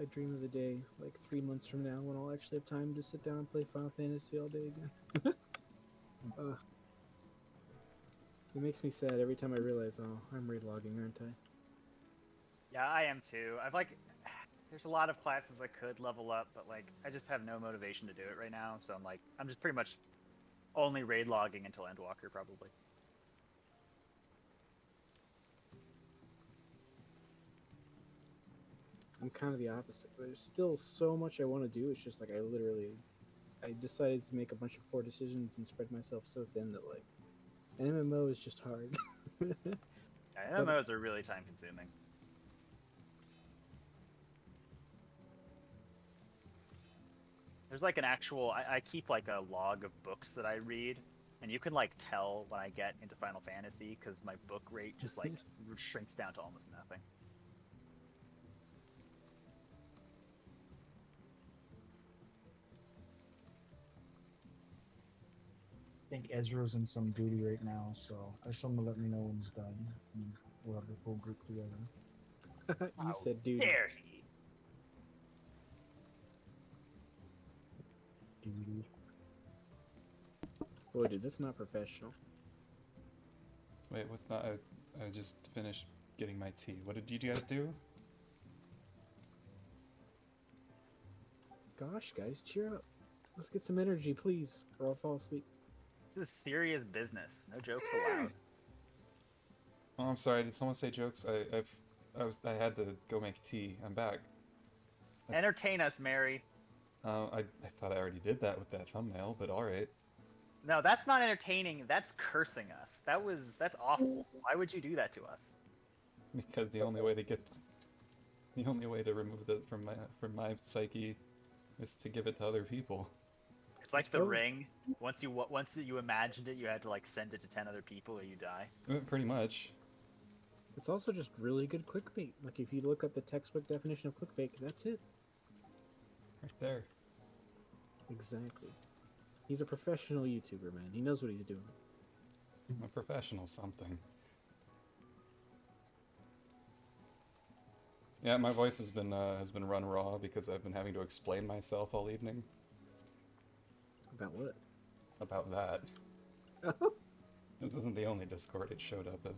I dream of the day, like 3 months from now, when I'll actually have time to sit down and play Final Fantasy all day again. uh, it makes me sad every time I realize, oh, I'm raid logging, aren't I? Yeah, I am too. There's a lot of classes I could level up, but like, I just have no motivation to do it right now. So I'm just pretty much only raid logging until Endwalker, probably. I'm kind of the opposite. There's still so much I want to do. It's just like I decided to make a bunch of poor decisions and spread myself so thin that like an MMO is just hard. Yeah, MMOs are really time consuming. There's like an actual, I keep like a log of books that I read, and you can like tell when I get into Final Fantasy because my book rate just like shrinks down to almost nothing. I think Ezra's in some duty right now, so I just want him to let me know when he's done, and we'll have the full group together. You said dude. Dare he? Duty. Boy, dude, that's not professional. Wait, what's not? I just finished getting my tea. What did you guys do? Gosh, guys, cheer up. Let's get some energy, please, or I'll fall asleep. This is serious business. No jokes allowed. Oh, I'm sorry. Did someone say jokes? I had to go make tea. I'm back. Entertain us, Mary. I thought I already did that with that thumbnail, but all right. No, that's not entertaining. That's cursing us. That's awful. Why would you do that to us? Because the only way to remove that from my psyche is to give it to other people. It's like the Ring. Once you imagined it, you had to like send it to 10 other people or you die. Pretty much. It's also just really good clickbait. Like if you look up the textbook definition of clickbait, that's it. Right there. Exactly. He's a professional YouTuber, man. He knows what he's doing. I'm a professional something. Yeah, my voice has been run raw because I've been having to explain myself all evening. About what? About that. This isn't the only Discord it showed up in.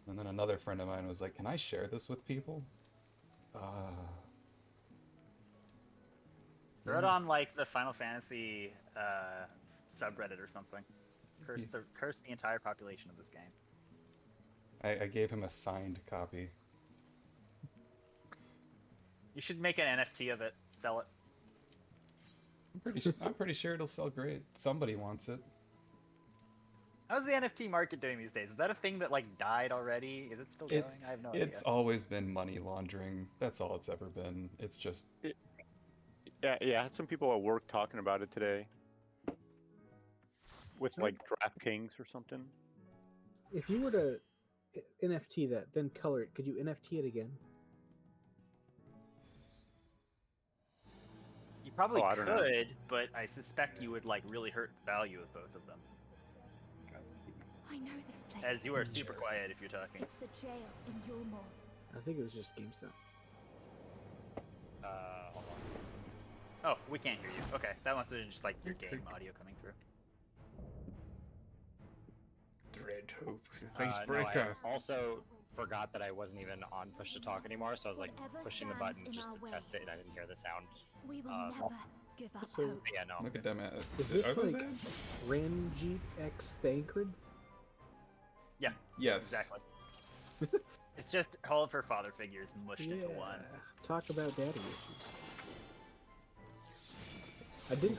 And then another friend of mine was like, "Can I share this with people?" Throw it on like the Final Fantasy subreddit or something. Curse the entire population of this game. I gave him a signed copy. You should make an NFT of it. Sell it. I'm pretty sure it'll sell great. Somebody wants it. How's the NFT market doing these days? Is that a thing that like died already? Is it still going? I have no idea. It's always been money laundering. That's all it's ever been. It's just... Yeah, I had some people at work talking about it today. With like DraftKings or something. If you were to NFT that, then color it, could you NFT it again? You probably I don't know. could, but I suspect you would like really hurt the value of both of them. I know this place. As you are super quiet if you're talking. It's the jail in Yulmore. I think it was just GameStop. Hold on. Oh, we can't hear you. Okay, that must have been just like your game audio coming through. Dread Hope. No, I also forgot that I wasn't even on push to talk anymore, so I was like pushing the button just to test it, and I didn't hear the sound. We will never give up So- hope. But yeah, no. Look at them. Is this Are those like ads? Ranjit X Thancred? Yeah. Yes. Exactly. It's just all of her father figures mushed into one. Talk about daddy issues.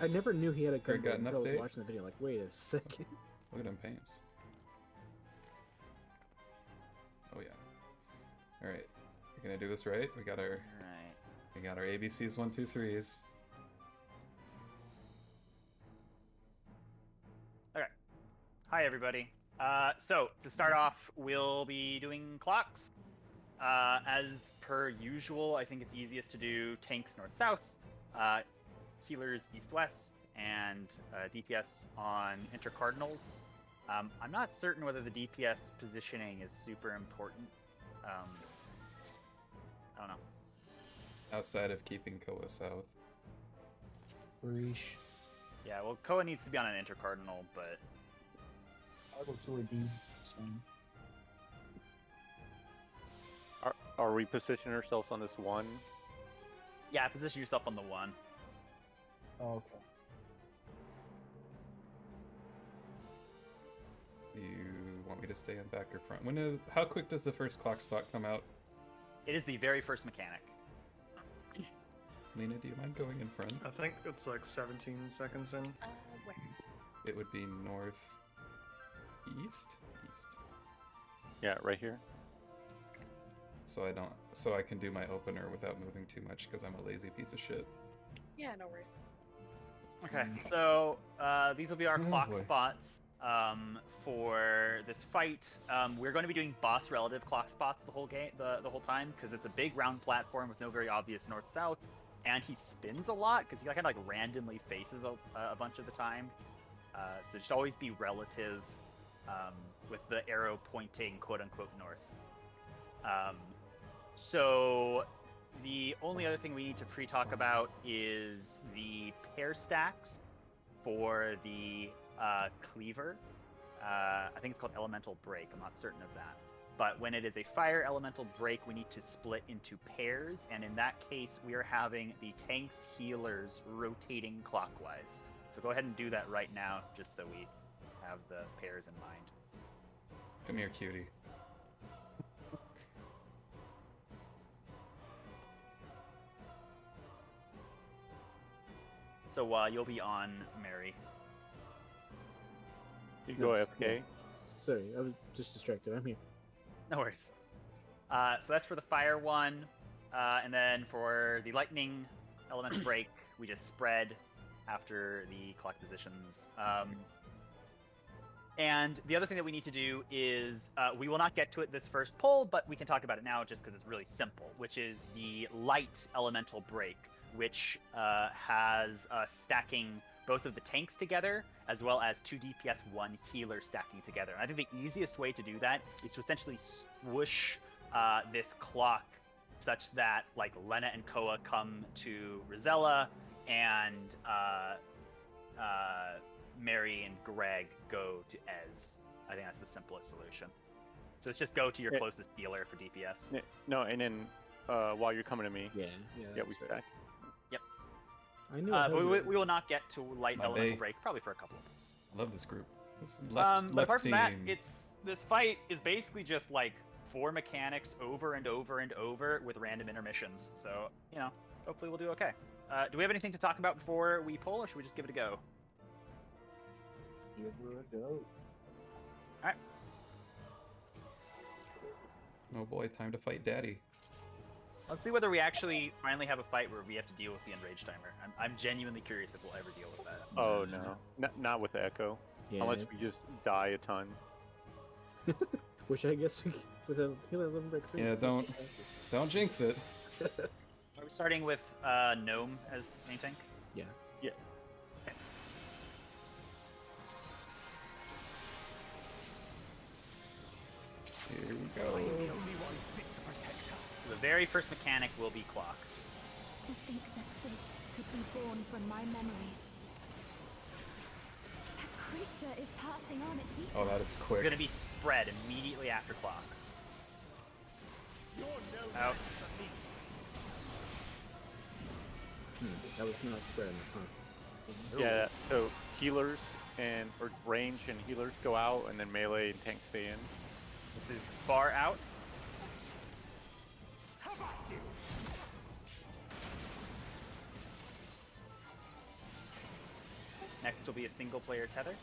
I never knew he had a gun got an until I was update? watching the video. Like, wait a second. Look at them pants. Oh yeah. All right. We're gonna do this right. We got our ABCs 1, 2, 3s. Okay. Hi everybody. So to start off, we'll be doing clocks. As per usual, I think it's easiest to do tanks north-south, healers east-west, and DPS on intercardinals. I'm not certain whether the DPS positioning is super important. I don't know. outside of keeping Koa south. Breach. Yeah, well, Koa needs to be on an intercardinal, but I'll go to a D. It's fine. Are we positioning ourselves on this one? yeah, position yourself on the 1. Oh, okay. You want me to stay in back or front? How quick does the first clock spot come out? It is the very first mechanic. Lena, do you mind going in front? I think it's like 17 seconds in. Where? It would be north east? East. Yeah, right here. So I can do my opener without moving too much because I'm a lazy piece of shit. Yeah, no worries. Okay, so these will be our Oh, clock boy. spots for this fight. We're going to be doing boss relative clock spots the whole game, the whole time, because it's a big round platform with no very obvious north-south, and he spins a lot because he kind of like randomly faces a bunch of the time. So just always be relative with the arrow pointing quote-unquote north. So the only other thing we need to pre-talk about is the pair stacks for the cleaver. I think it's called elemental break. I'm not certain of that. But when it is a fire elemental break, we need to split into pairs, and in that case, we are having the tanks healers rotating clockwise. So go ahead and do that right now, just so we have the pairs in mind. Come here, cutie. So you'll be on Mary. You go Nice, FK. Sorry, I was just distracted. I'm here. No worries. So that's for the fire one, and then for the lightning elemental break, we just spread after the clock positions. And the other thing that we need to do is we will not get to it this first pull, but we can talk about it now just because it's really simple, which is the light elemental break, which has stacking both of the tanks together, as well as 2 DPS, 1 healer stacking together. And I think the easiest way to do that is to essentially swoosh this clock such that like Lena and Koa come to Rosella, and Mary and Greg go to Ez. I think that's the simplest solution. So it's just go to your Yeah. closest healer for DPS. Yeah, no, and then while you're coming to me, Yeah, yeah, that's we right. stack. I knew. But we will not get to light my elemental bae. break probably for a couple of pulls. I love this group. This is But left apart from team. that, this fight is basically just like 4 mechanics over and over and over with random intermissions. So, you know, hopefully we'll do okay. Do we have anything to talk about before we pull, or should we just give it a go? Give her a go. Alright. Oh boy, time to fight daddy. Let's see whether we actually finally have a fight where we have to deal with the enrage timer. I'm genuinely curious if we'll ever deal with that. Oh no, not with the echo. Yeah, Unless we just die a ton. which I guess we, with a healer 11 break free. Yeah, don't jinx it. Are we starting with Gnome as main tank? Yeah. Yeah. Okay. Here we go. The very first mechanic will be clocks. To think that this could be born from my memories. That creature is passing on its Oh, that is It's quick. going to be spread immediately after clock. Out. That was not spreading, huh? Yeah, so healers or range and healers go out, and then melee and tanks stay in. This is far out. Next will be a single player tether.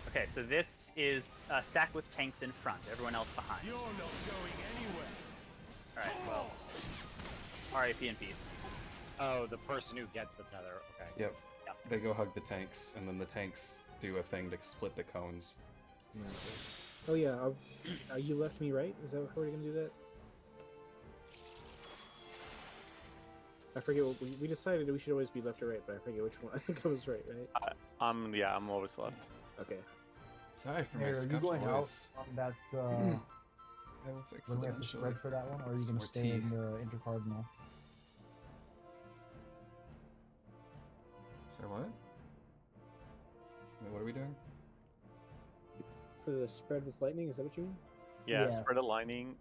Okay, so this is stacked with tanks in front, everyone else behind. You're not going anywhere. Alright, well. RIP in peace. Oh, the person who gets the tether. Okay. Yep. Yep. They go hug the tanks, and then the tanks do a thing to split the cones. Oh yeah, you left me right? Is that how we're gonna do that? I forget what we decided we should always be left or right, but I forget which one. I think I was right, right? I'm always left. Okay. Sorry for Hey, my are you scuffed going out voice. on that I will fix When it we have to eventually. spread for that one, or are you Some gonna more stay tea. in the intercardinal? Sorry, what? Wait, what are we doing? For the spread with lightning, is that what you mean? Yeah, Yeah. spread aligning.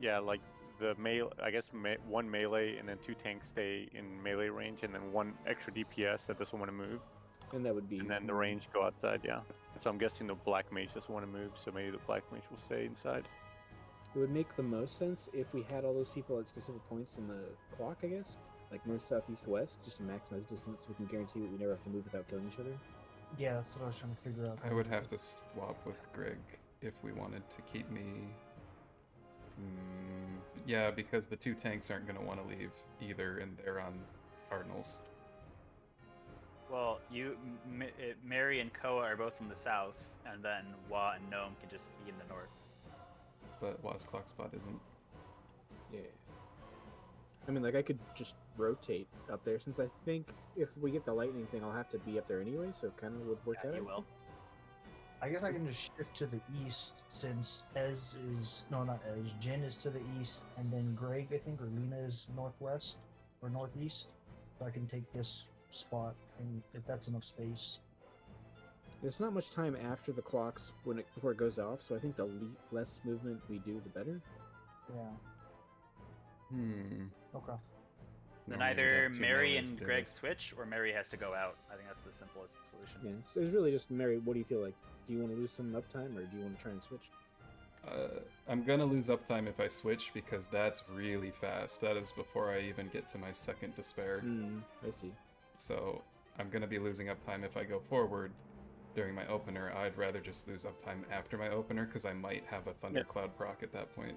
Yeah, like the I guess one melee and then 2 tanks stay in melee range, and then 1 extra DPS that doesn't want to move, And that would be. and then the range go outside. Yeah. So I'm guessing the black mage doesn't want to move, so maybe the black mage will stay inside. It would make the most sense if we had all those people at specific points in the clock, I guess. Like north, south, east, west, just to maximize distance so we can guarantee that we never have to move without killing each other. Yeah, that's what I was trying to figure out. I would have to swap with Greg if we wanted to keep me. Yeah, because the 2 tanks aren't going to want to leave either, and they're on Cardinals. Well, Mary and Koa are both in the south, and then Wa and Gnome can just be in the north. But Wa's clock spot isn't. Yeah. I mean, like, I could just rotate up there, since I think if we get the lightning thing, I'll have to be up there anyway, so it kind of would work Yeah, out. you I will. think. I guess I can just shift to the east since Ez is no, not Ez. Jin is to the east, and then Greg, I think, or Lena is northwest or northeast. So I can take this spot, and if that's enough space. There's not much time after the clocks before it goes off, so I think the less movement we do, the better. Yeah. Okay. Then Normally we'd either have 2 Mary melees and do Greg this. switch, or Mary has to go out. I think that's the simplest solution. Yeah, so it's really just, Mary, what do you feel like? Do you want to lose some uptime, or do you want to try and switch? I'm gonna lose uptime if I switch because that's really fast. That is before I even get to my second despair. I see. So I'm gonna be losing uptime if I go forward during my opener. I'd rather just lose uptime after my opener because I might have a thundercloud proc at that point.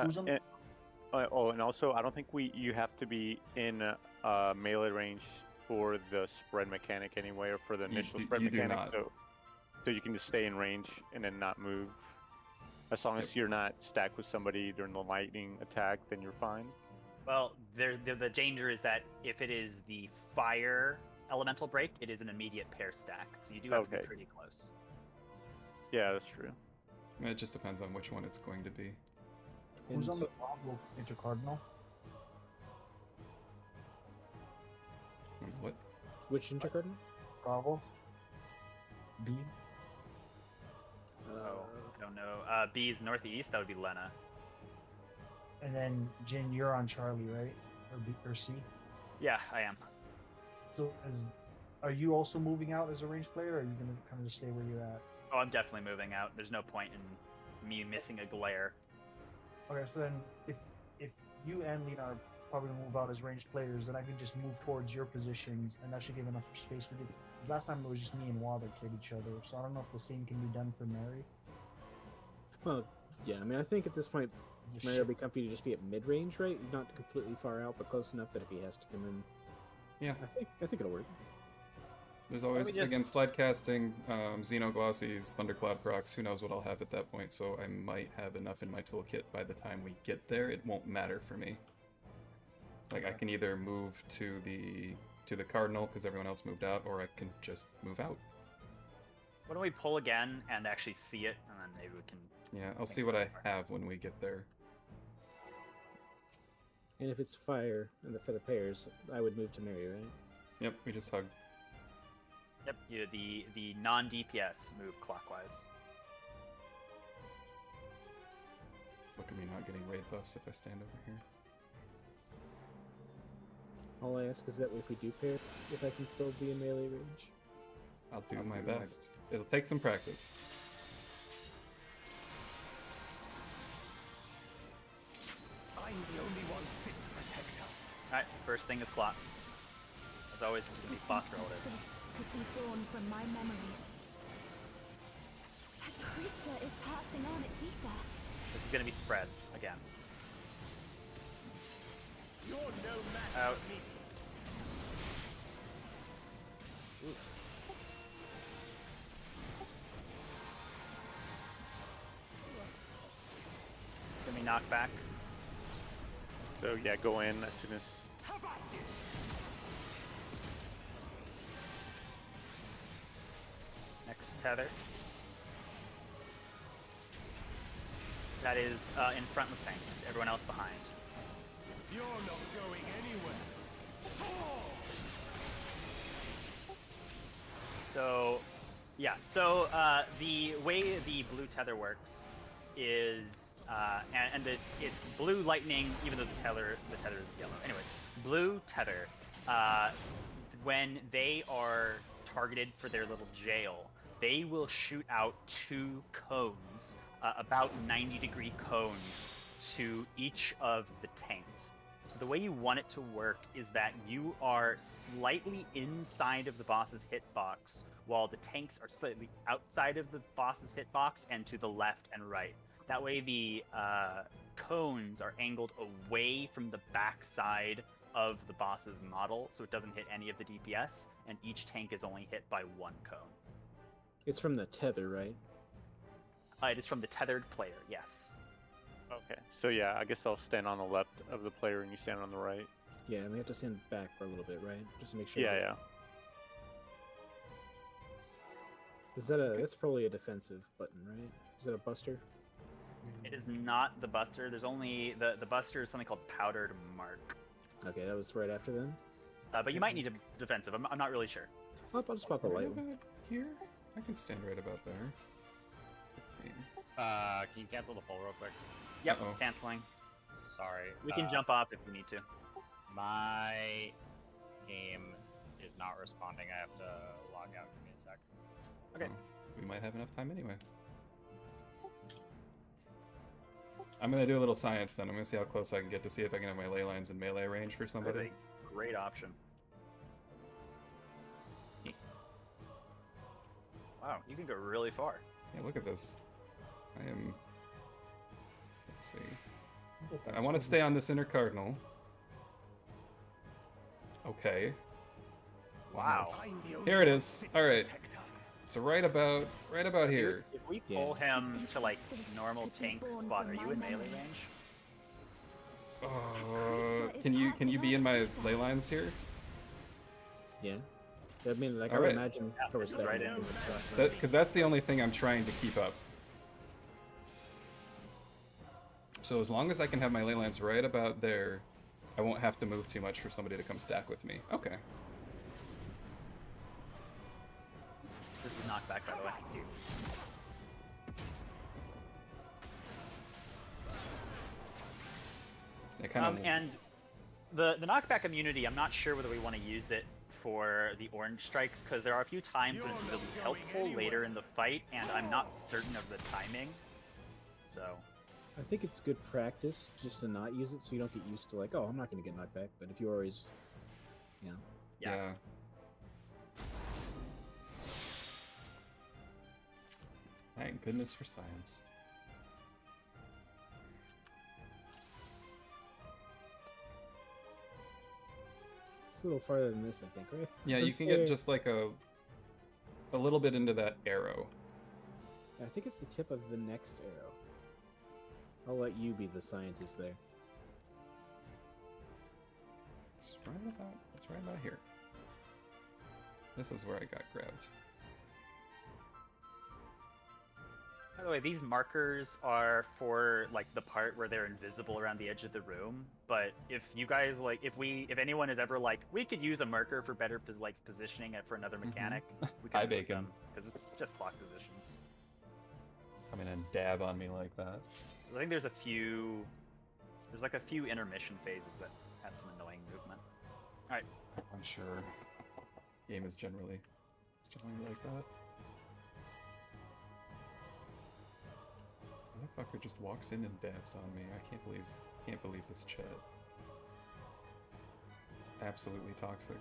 Who's on- And also, I don't think you have to be in melee range for the spread mechanic anyway, or for the initial spread you do mechanic. not. So you can just stay in range and then not move. As long as you're not stacked with somebody during the lightning attack, then you're fine. Well, the danger is that if it is the fire elemental break, it is an immediate pair stack, so you do have to be Okay. pretty close. Yeah, that's true. It just depends on which one it's going to be. Who's And on the Bravo intercardinal? What? which intercardinal? Bravo. B. Oh, I don't know. B is northeast. That would be Lena. And then Jin, you're on Charlie, right? Or B or C. Yeah, I am. So, are you also moving out as a range player, or are you gonna kind of just stay where you're at? Oh, I'm definitely moving out. There's no point in me missing a glare. Okay, so then if you and Lena are probably gonna move out as ranged players, then I can just move towards your positions, and that should give enough space to do. Last time it was just me and Wa that killed each other, so I don't know if the same can be done for Mary. Well, yeah, I mean, I think at this point, Just Mary will shift- be comfy to just be at mid-range, right? Not completely far out, but close enough that if he has to come in, Yeah. I think it'll work. There's always, just- again, slide casting, Xenoglossies, Thundercloud procs, who knows what I'll have at that point, so I might have enough in my toolkit by the time we get there. It won't matter for me. Like, I can either move to the Cardinal, because everyone else moved out, or I can just move out. Why don't we pull again and actually see it, and then maybe we can... Yeah, I'll see what I have when we get there. And if it's fire and for the pairs, I would move to Mary, right? Yep, we just hug. Yep, the non-DPS move clockwise. Look at me not getting raid buffs if I stand over here. All I ask is that if we do pair, if I can still be in melee range. I'll do my best. It'll take some practice. I'm the only one fit to protect her. Alright, first thing is clocks. As always, it's going to be class relative. This could be born from my memories. That creature is passing on its ether. This is going to be spread again. You're no match Out. for me. Give me knockback. So yeah, go in as soon as. How about you? Next tether. That is in front with tanks. Everyone else behind. You're not going anywhere. So, yeah. So the way the blue tether works is, and it's blue lightning, even though the tether is yellow. Anyways, blue tether. When they are targeted for their little jail, they will shoot out 2 cones, about 90-degree cones, to each of the tanks. So the way you want it to work is that you are slightly inside of the boss's hitbox, while the tanks are slightly outside of the boss's hitbox and to the left and right. That way the cones are angled away from the backside of the boss's model, so it doesn't hit any of the DPS, and each tank is only hit by 1 cone. It's from the tether, right? It is from the tethered player, yes. Okay. So yeah, I guess I'll stand on the left of the player and you stand on the right. Yeah, and we have to stand back for a little bit, right? Just to make sure. Yeah, that... yeah. Is that a? That's probably a defensive button, right? Is that a buster? It is not the buster. There's only the buster is something called powdered mark. Okay, that was right after then. But you might need a defensive. I'm not really sure. I'll just pop a light one. About here? I can stand right about there. Can you cancel the poll real quick? Yep, Uh-oh. canceling. Sorry. We can jump off if we need to. My game is not responding. I have to log out. Give me a sec. Okay. We might have enough time anyway. I'm gonna do a little science then. I'm gonna see how close I can get to see if I can have my ley lines in melee range for somebody. That's a great option. Wow, you can go really far. Yeah, look at this. I am... Let's see. I want to stay on this inner cardinal. Okay. Wow. Here it is. Alright. So right about here. If we pull him to like normal tank spot, are you in melee range? Can you be in my ley lines here? Yeah. I mean, like, All I would right. imagine if I was it's right standing in. there, Because that's the only thing I'm trying to keep up. So as long as I can have my ley lines right about there, I won't have to move too much for somebody to come stack with me. Okay. This is knockback, by the way. They kind of. And the knockback immunity, I'm not sure whether we want to use it for the orange strikes, because there are a few times when it's really helpful later in the fight, and I'm not certain of the timing. So I think it's good practice just to not use it, so you don't get used to like, oh, I'm not going to get knocked back. But if you always, you know, yeah. Thank goodness for science. it's a little farther than this, I think, right? Yeah, you Let's can say- get just like a little bit into that arrow. I think it's the tip of the next arrow. I'll let you be the scientist there. It's right about here. This is where I got grabbed. By the way, these markers are for like the part where they're invisible around the edge of the room. But if you guys like, if anyone is ever like, we could use a marker for better positioning it for another mechanic, we Hi, can put Bacon. them because it's just block positions. Come in and dab on me like that. I think there's like a few intermission phases that have some annoying movement. All right. I'm sure. Game is generally like that. Motherfucker just walks in and dabs on me. I can't believe this chat. Absolutely toxic.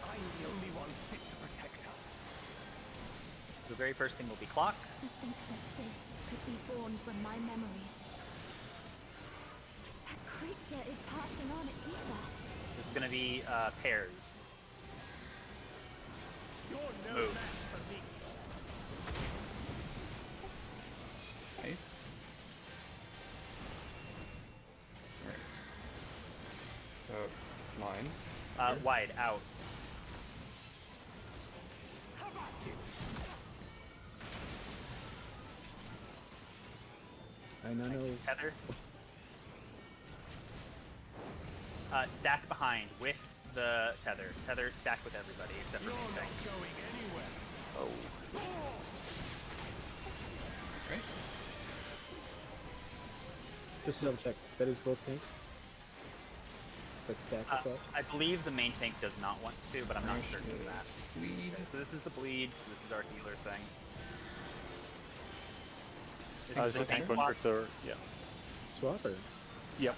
I'm the only one fit to protect her. The very first thing will be clock. To think that this could be born from my memories. That creature is passing on its ether. This is gonna be pairs. You're no Move. match for me. Nice. Line. Wide, out. I now know. Tether. Stack behind with the tether. Tether stack with everybody except for main tank. Oh. Right. Just to double check. That is both tanks. That stack with that. I believe the main tank does not want to, but I'm not Rush certain of that. is bleed. Okay, so this is the bleed, so this is our healer thing. This I is was the just tank going swap. for third. Yeah. Swapper. Yep.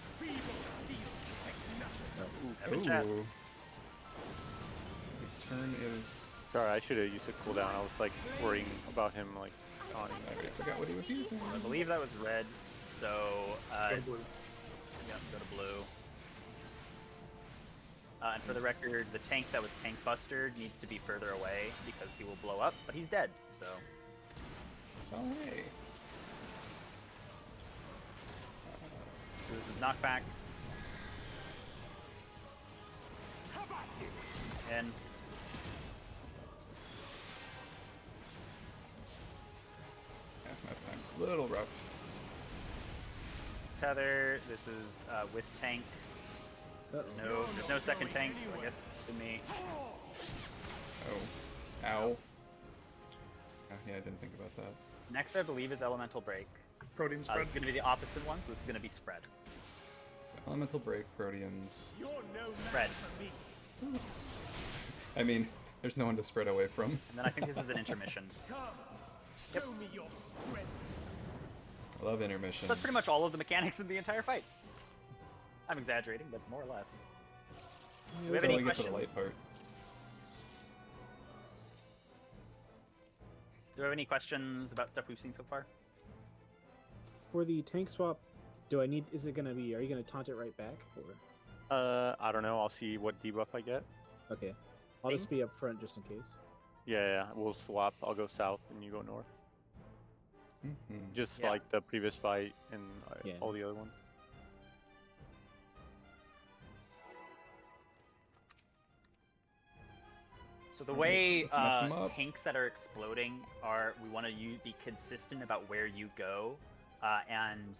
Every chat. Ooh. The turn is. Sorry, I should have used a cooldown. I was like worrying about him like on. I already forgot what he was using. I believe that was red, so Go blue. yeah, go to blue. And for the record, the tank that was tank bustered needs to be further away because he will blow up, but he's dead, so. So hey. So this is knockback. And Yeah, that time's a little rough. this is tether, this is with tank. Uh-oh. There's no second tank, so I guess it's to me. Oh. Ow. Oh, yeah, I didn't think about that. Next, I believe, is elemental break. Protein This spread. is going to be the opposite one, so this is going to be spread. So elemental break, proteums. Spread. I mean, there's no one to spread away from. And then I think this is an intermission. Yep. I love intermission. So that's pretty much all of the mechanics in the entire fight. I'm exaggerating, but more or less. Do we have That's all any I get for the questions? light part. Do we have any questions about stuff we've seen so far? For the tank swap, do I need? Is it gonna be? Are you gonna taunt it right back? Or I don't know. I'll see what debuff I get. okay, I'll just be up front just in case. Yeah, we'll swap. I'll go south and you go north. Mhm. Just Yeah. like the previous fight and Yeah. all the other ones. So the way Let's mess 'em up. tanks that are exploding are, we want to be consistent about where you go, and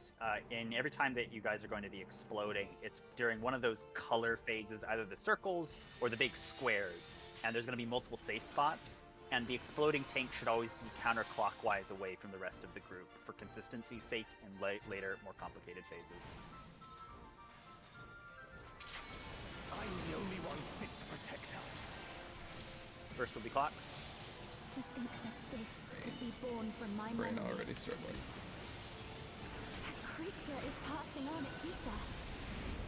in every time that you guys are going to be exploding, it's during one of those color phases, either the circles or the big squares, and there's going to be multiple safe spots, and the exploding tank should always be counterclockwise away from the rest of the group for consistency's sake and later, more complicated phases. I'm the only one fit to protect her. First will be clocks. To think that this could be born from my Brain memories. already struggling. That creature is passing on its ether.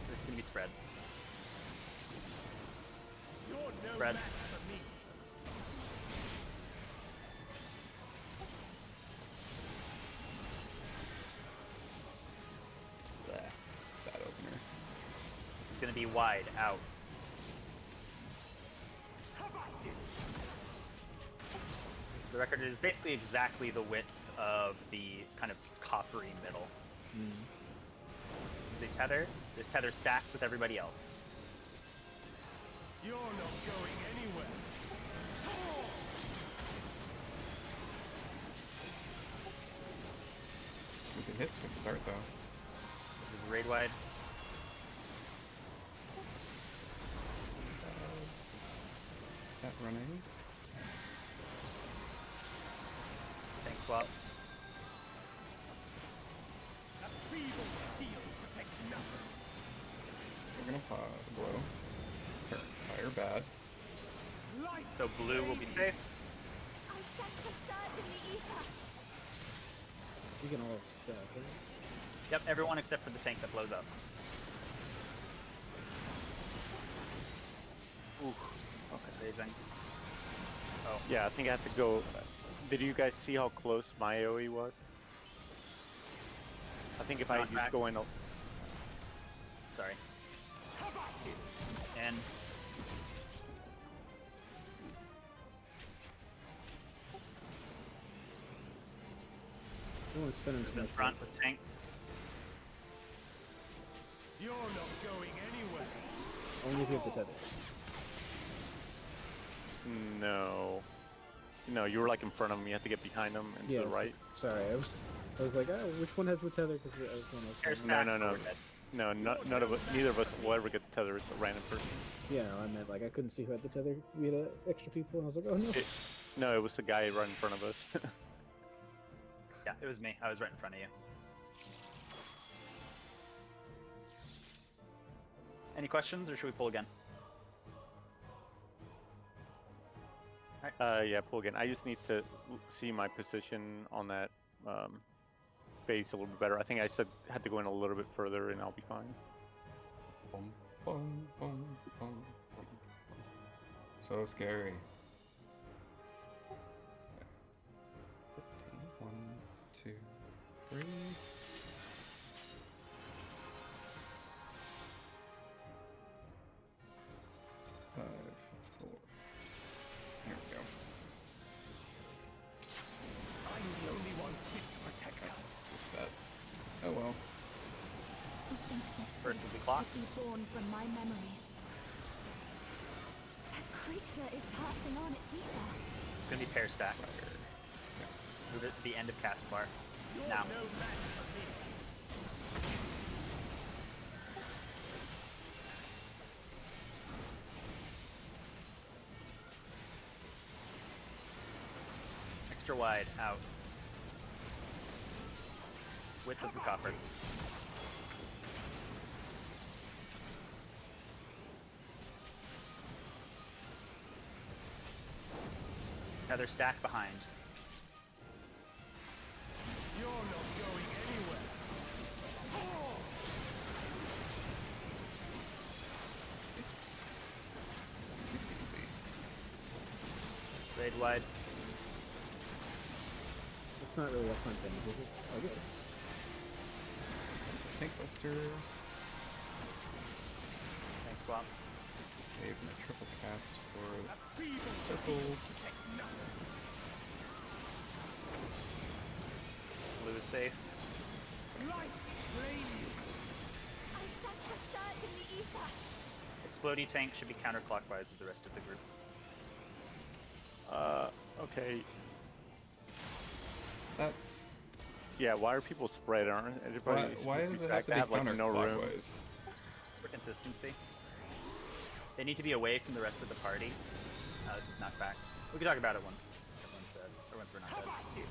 This is going to be spread. You're no Spread. match for me. Bad opener. This is going to be wide, out. The record is basically exactly the width of the kind of coppery middle. This is the tether. This tether stacks with everybody else. You're not going anywhere. Some good hits from the start though. This is raid wide. That running. Tank swap. A feeble shield protects nothing. We're gonna blow. Fire bad. Light. So blue will be safe. I sense a surge in the ether. We can all stack. Right? Yep, everyone except for the tank that blows up. Ooh. Amazing. Oh, Yeah, I think I have to go. Did you guys see how close my AoE was? I think if I Not just back. go in. sorry. And I don't want to spend them too in much. front with tanks. You're not going anywhere. Only if you have the tether. No. No, you were like in front of him. You have to get behind him and to the right. Sorry, I was like, oh, which one has the tether? Because I was one There's else. No, no, no. No, none of us, neither of us will ever get the tether. It's a random person. Yeah, no, I meant like I couldn't see who had the tether. We had extra people, and I was like, oh no. No, it was the guy right in front of us. Yeah, it was me. I was right in front of you. Any questions, or should we pull again? Yeah, pull again. I just need to see my position on that base a little bit better. I think I said had to go in a little bit further, and I'll be fine. Boom, boom, boom, boom, boom. So scary. 15, 1, 2, 3. Five, 4. Here we go. I'm the only one fit to protect her. That. Oh well. To think that First will be this clocks. could be born from my memories. That creature is passing on its ether. It's gonna be pair stack. Move it to the end of cast bar. You're Now. no match for me. Extra wide, out. Width of the copper. Now they're stacked behind. You're not going anywhere. It's easy. Blade wide. It's not really a fun thing, is it? I guess it is. Tank Buster. Tank swap. Save my triple cast for circles. Blue is safe. Light flame you. I sense a surge in the ether. Explodey tank should be counterclockwise as the rest of the group. Okay. That's Yeah, why are people spread? Aren't everybody? why does it have to be like no room? counterclockwise? For consistency. They need to be away from the rest of the party. This is knocked back. We can talk about it once everyone's dead, or once we're not dead.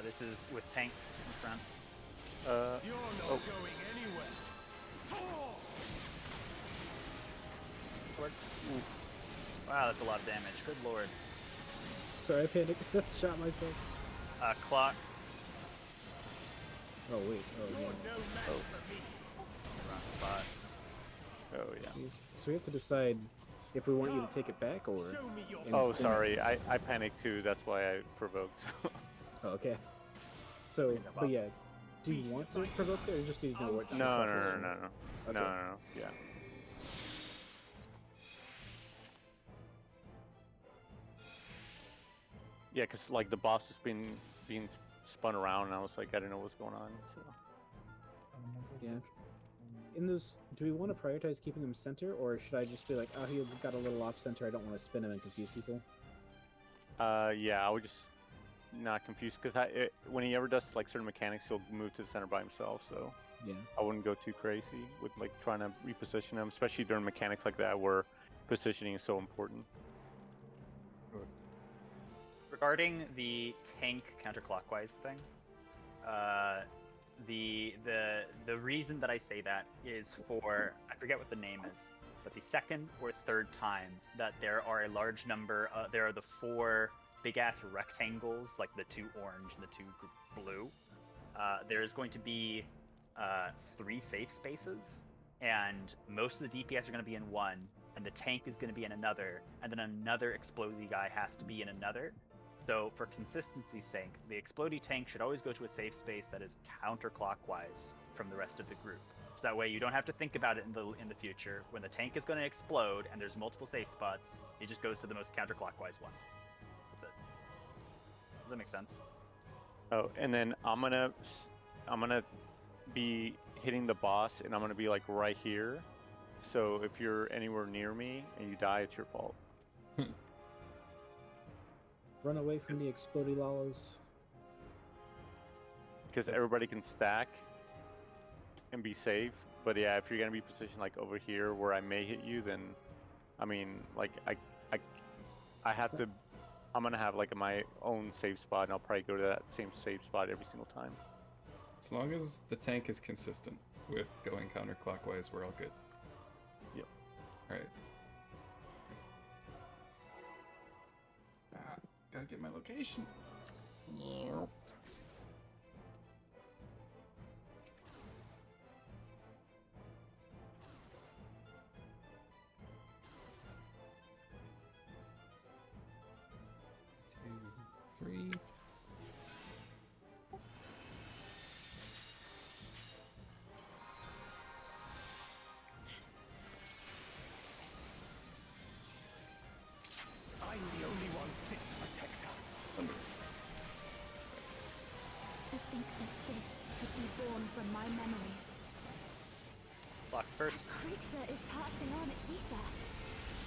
This is with tanks in front. You're not going anywhere. Wow, that's a lot of damage. Good lord. Sorry, I panicked. Shot myself. Clocks. Oh wait. Oh You're yeah. no match for me. Wrong spot. Oh yeah. Jeez. So we have to decide if we want you to take it back or. Show me your. And- Oh, and- sorry. I panicked too. That's why I provoked. Oh, okay. So, but yeah, do you want to provoke it or just do you know what? No. Okay. No. Yeah. Yeah, because like the boss is being spun around, and I was like, I didn't know what's going on. So. Yeah. In those, do we want to prioritize keeping him center, or should I just be like, oh, he got a little off center. I don't want to spin him and confuse people. Yeah, I would just not confuse because when he ever does like certain mechanics, he'll move to the center by himself. So Yeah. I wouldn't go too crazy with like trying to reposition him, especially during mechanics like that where positioning is so important. Regarding the tank counterclockwise thing, the reason that I say that is for, I forget what the name is, but the second or third time that there are a large number, there are the 4 big ass rectangles, like the 2 orange and the 2 blue. There's going to be 3 safe spaces, and most of the DPS are going to be in one, and the tank is going to be in another, and then another explosive guy has to be in another. So for consistency's sake, the explodey tank should always go to a safe space that is counterclockwise from the rest of the group. So that way you don't have to think about it in the future. When the tank is going to explode and there's multiple safe spots, it just goes to the most counterclockwise one. That's it. that makes sense. Oh, and then I'm gonna be hitting the boss, and I'm gonna be like right here. So if you're anywhere near me and you die, it's your fault. Run away from the explodey lalas. Because everybody can stack and be safe. But yeah, if you're gonna be positioned like over here where I may hit you, then I mean, like I have to. I'm gonna have like my own safe spot, and I'll probably go to that same safe spot every single time. As long as the tank is consistent with going counterclockwise, we're all good. Yep. Alright. Gotta get my location. Yep. Three. I'm the only one fit to protect her. Thunder. To think that this could be born from my memories. Clocks first. That creature is passing on its ether.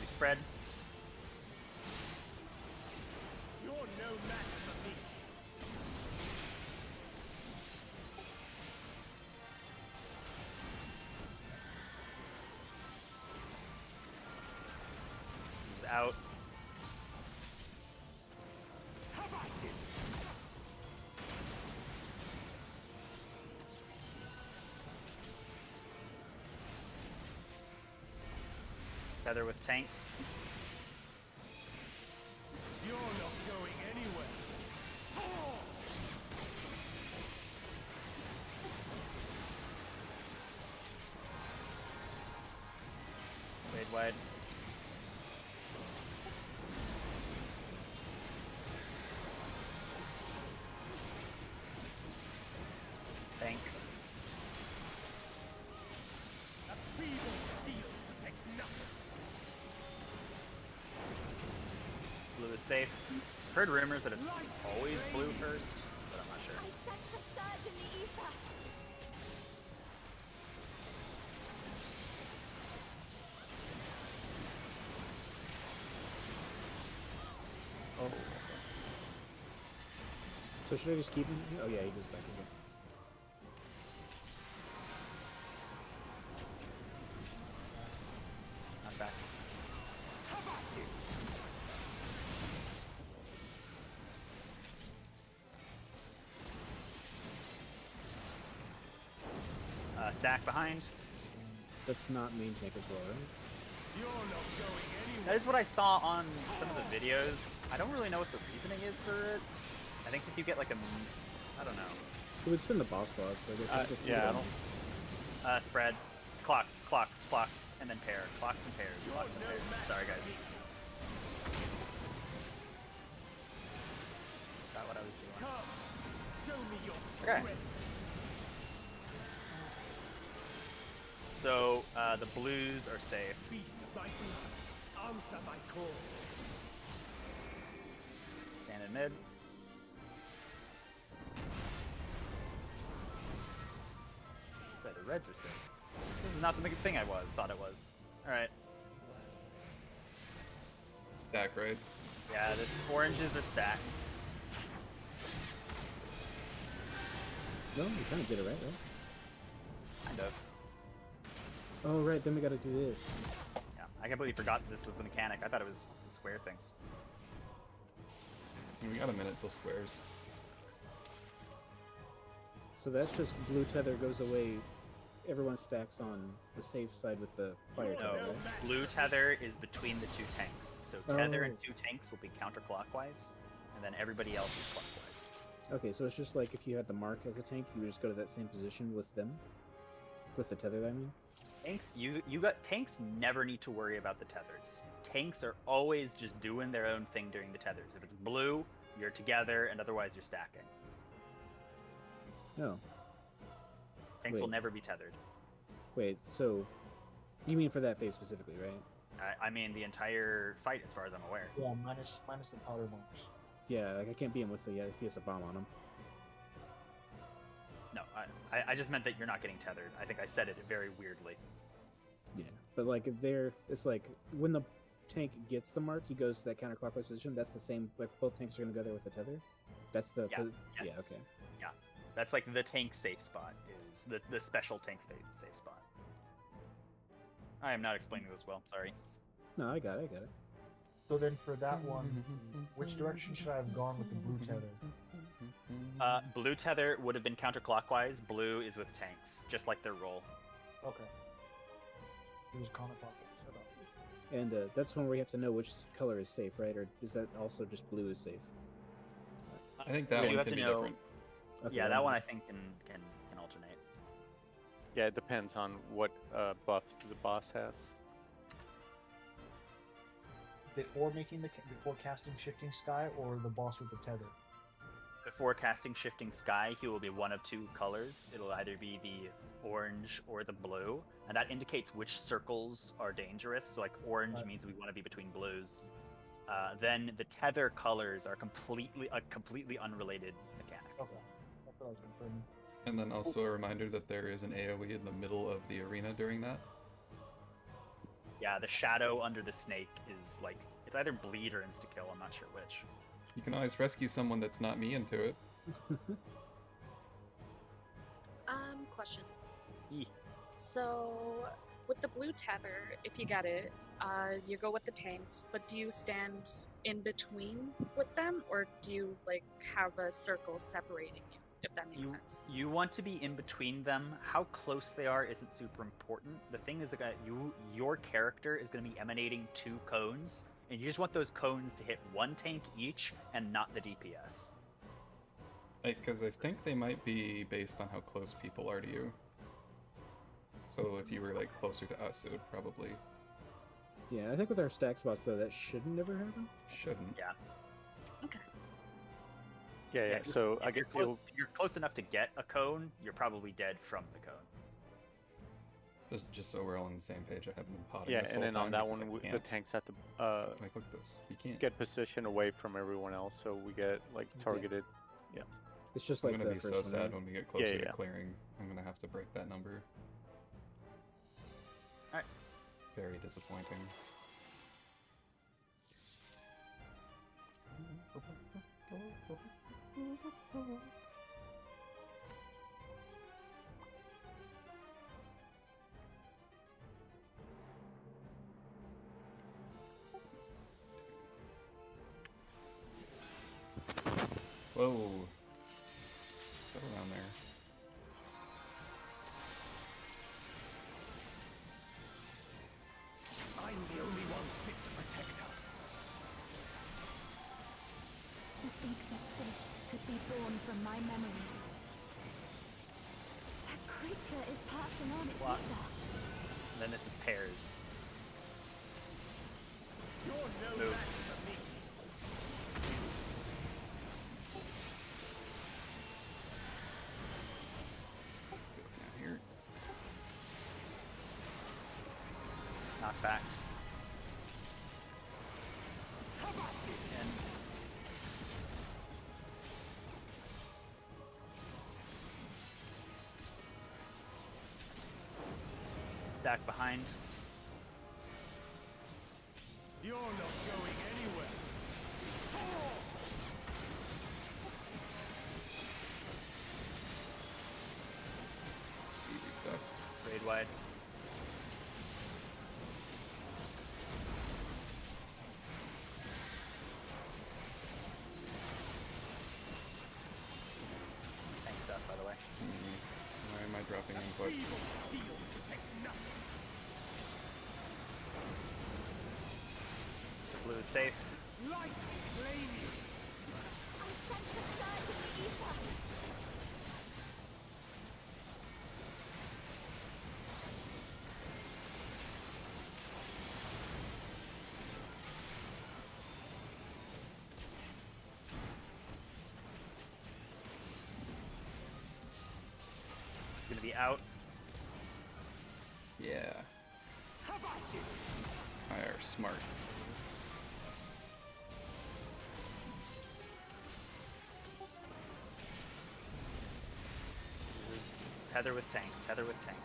We spread. You're no match for me. Out. How about it? Tether with tanks. You're not going anywhere. Fade wide. Tank. A feeble shield protects nothing. Blue is safe. Heard rumors that it's always blue first, but I'm not sure. I sense a surge in the ether. Oh. So should I just keep him here? Oh yeah, he goes back again. Not back. How about it? Stack behind. That's not main tank as well, right? You're not going anywhere. That is what I saw on some of the videos. I don't really know what the reasoning is for it. I think if you get like a, I don't know. It would spin the boss slot, so I guess I'll just yeah, I leave don't. Spread. Clocks, and then pair. Clocks and pairs, clocks and pairs. Sorry guys. Not what I was doing. Come, show me your Okay. strength. So, the blues are safe. Beast of my blood, answer my call. Stand in mid. Okay, the reds are safe. This is not the thing I thought it was. Alright. Stack, right? Yeah, the oranges are stacks. No, you kind of did it right? Kind of. Oh right, then we gotta do this. Yeah, I completely forgot that this was the mechanic. I thought it was the square things. We got a minute till squares. So that's just blue tether goes away. Everyone stacks on the safe side with the fire No, tether, right? blue tether is between the two tanks. So tether and Oh. two tanks will be counterclockwise, and then everybody else is clockwise. Okay, so it's just like if you had the mark as a tank, you would just go to that same position with them? With the tether, I mean? Tanks, tanks never need to worry about the tethers. Tanks are always just doing their own thing during the tethers. If it's blue, you're together, and otherwise you're stacking. No. Tanks will Wait. never be tethered. Wait, so you mean for that phase specifically, right? I mean the entire fight, as far as I'm aware. Yeah, minus the powder marks. Yeah, like I can't beat him with if he has a bomb on him. No, I just meant that you're not getting tethered. I think I said it very weirdly. Yeah, but like it's like when the tank gets the mark, he goes to that counterclockwise position. That's the same. Like both tanks are gonna go there with the tether. That's the Yeah. yeah. Yes. Okay. Yeah, that's like the tank safe spot is the special tank safe spot. I am not explaining this well. Sorry. No, I got it. I got it. So then for that one, which direction should I have gone with the blue tether? Blue tether would have been counterclockwise. Blue is with tanks, just like their role. Okay. It was counterclockwise. Shut up. And that's one where you have to know which color is safe, right? Or is that also just blue is safe? I think that We do one have can to be know- different. Okay, Yeah, then- that one I think can alternate. Yeah, it depends on what buffs the boss has. Before casting Shifting Sky or the boss with the tether? Before casting Shifting Sky, he will be one of two colors. It'll either be the orange or the blue, and that indicates which circles are dangerous. So like orange means we want to be between blues. Then the tether colors are a completely unrelated mechanic. Okay. That's what I was confirming. And then also a reminder that there is an AoE in the middle of the arena during that. Yeah, the shadow under the snake is like, it's either bleed or insta-kill, I'm not sure which. You can always rescue someone that's not me into it. Question. Eeh. So, with the blue tether, if you get it, you go with the tanks, but do you stand in between with them, or do you, like, have a circle separating you, if that makes sense? You want to be in between them. How close they are isn't super important. The thing is that your character is going to be emanating 2 cones, and you just want those cones to hit 1 tank each and not the DPS. Because I think they might be based on how close people are to you. So if you were like closer to us, it would probably Yeah, I think with our stack spots though, that shouldn't ever happen. shouldn't. Yeah. Okay. Yeah. if- So if I guess if you're close enough to get a cone, you're probably dead from the cone. Just so we're all on the same page, I haven't been potting yeah, this and whole then on time that because one, I the can't. tanks have to Like, look at this. You can't. get position away from everyone else, so we get like targeted. It's just I'm like gonna the be first so one, sad right? when we get closer yeah. to clearing. I'm gonna have to break that number. Alright. Very disappointing. Whoa. Sit around there. I'm the only one fit to protect her. To think that this could be born from my memories. That creature is passing on its Blocks. ether. And then this is pairs. You're no Move. match for me. Down here. Knock back. And stack behind. You're not going anywhere. Just easy stuff. Raid wide. Tank stuff, by the way. Why am I dropping inputs? Field protects nothing. Blue is safe. Light flame you. I sense a surge in the ether. It's gonna be out. Yeah. How about it? I are smart. Tether with tank. Tether with tank.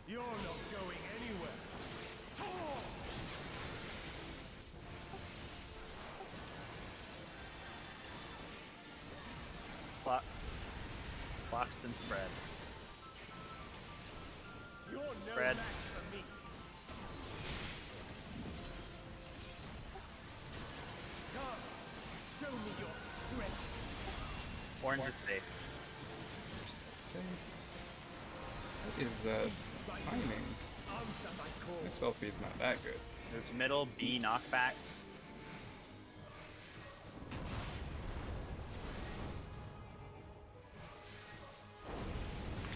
You're not going anywhere. Clocks. Clocks then spread. You're no Spread. match for me. Come, show me your strength. Orange is safe. Where's that save? What is that timing? Answer my call. My spell speed's not that good. Move to middle. B knockback.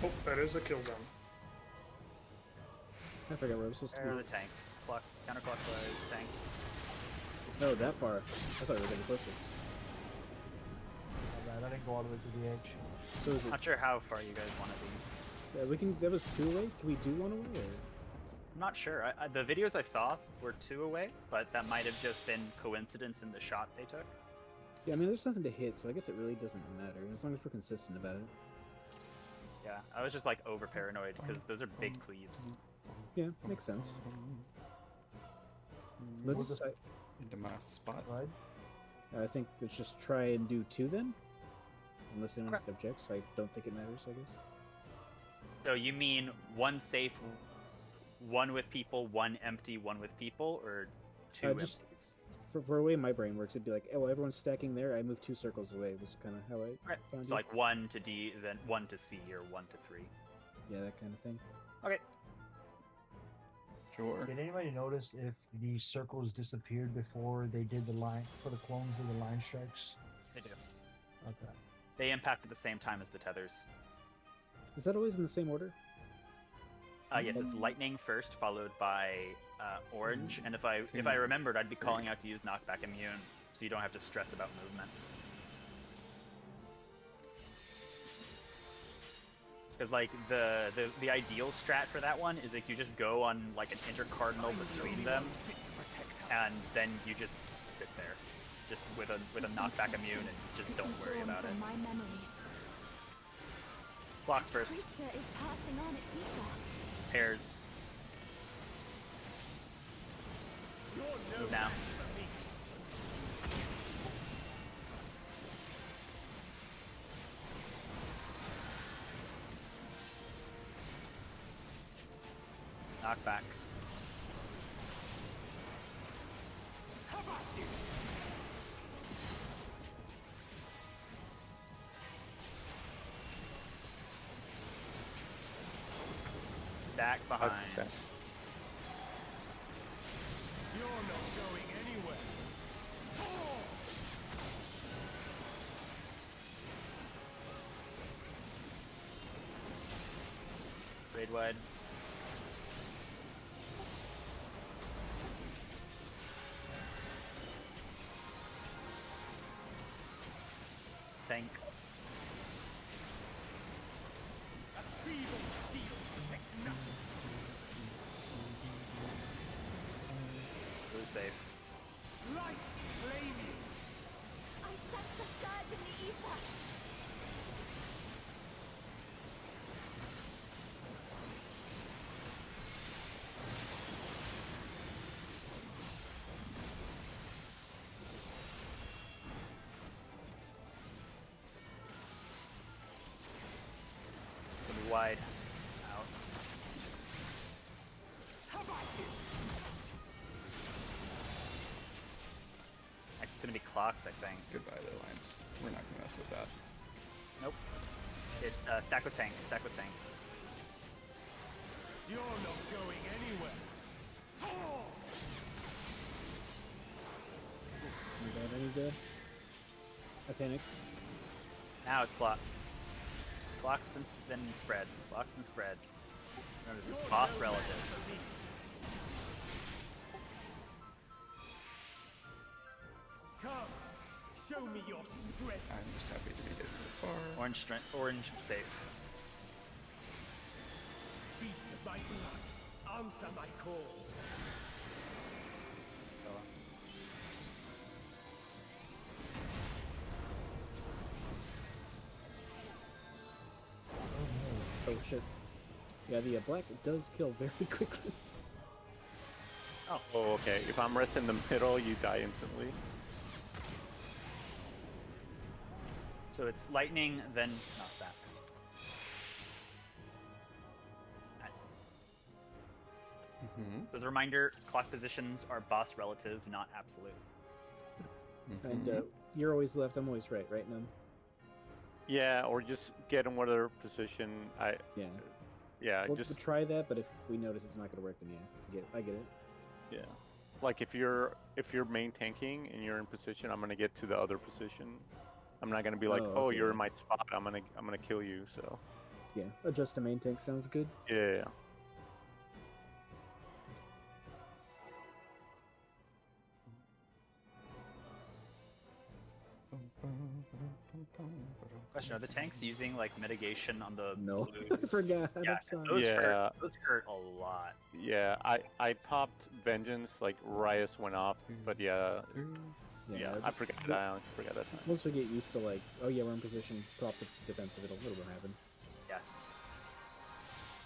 Oh, that is a kill zone. I forgot where I was supposed to Where are be. the tanks? Clock, counterclockwise, tanks. Oh, that far. I thought we were getting closer. Alright, I didn't go all the way to the edge. So is it? Not sure how far you guys want to be. Yeah, we can. That was 2 away. Can we do 1 away? Or? I'm not sure. The videos I saw were 2 away, but that might have just been coincidence in the shot they took. Yeah, I mean, there's nothing to hit, so I guess it really doesn't matter as long as we're consistent about it. Yeah, I was just like over paranoid because those are big cleaves. Yeah, makes sense. Let's. Into my spot. Right? I think let's just try and do 2 then. Unless anyone objects, I don't think it matters. I guess. So you mean 1 safe, 1 with people, 1 empty, 1 with people, or 2 just- empties? For the way my brain works, it'd be like, oh, everyone's stacking there. I move 2 circles away. Was kind of how I Okay. found So it. like 1 to D, then 1 to C, or 1 to 3. Yeah, that kind of thing. Okay. Sure. Did anybody notice if the circles disappeared before they did the line, for the clones of the line strikes? They do. Okay. They impact at the same time as the tethers. Is that always in the same order? Yes, it's lightning first, followed by orange. And if I remembered, I'd be calling out to use knockback immune, so you don't have to stress about movement. Because like the ideal strat for that one is if you just go on like an intercardinal between them, and then you just sit there, just with a knockback immune, and just don't worry about it. My memories. Blocks first. Creature is passing on its ether. Pairs. Move now. Knockback. Stack behind. Okay. You're not going anywhere. Raid wide. Tank. Feeble steel protects nothing. Blue safe. Light flaming. I sense a surge in the ether. Gonna be wide. Out. It's gonna be clocks, I think. Goodbye, ley lines. We're not gonna mess with that. Nope. It's stack with tank. Stack with tank. You're not going anywhere. I need to. I panicked. Now it's clocks. Clocks then spread. Clocks then spread. Remember, this is boss relative. Come, show me your strength. I'm just happy to be getting this far. Orange strength. Orange safe. Beast of my blood, answer my call. shit. Yeah, the black does kill very quickly. Oh, okay. If I'm right in the middle, you die instantly. So it's lightning, then knockback. So as a reminder, clock positions are boss relative, not absolute. And you're always left, I'm always right, right, Num? Yeah, or just get in whatever position. Yeah, We'll just try that, but if we notice it's not gonna work, then yeah, I get it. yeah. Like if you're main tanking and you're in position, I'm gonna get to the other position. I'm not gonna be like, oh, okay. you're in my spot. I'm gonna kill you. So yeah, adjust to main tank sounds good. yeah. Question: are the tanks using like mitigation on the No, blue? I forgot. Yeah, those hurt a lot. Yeah, I popped Vengeance like Riot went off, but yeah, I forgot that. I honestly forgot that time. Once we get used to like, oh yeah, we're in position, pop the defensive, it'll happen. Yeah.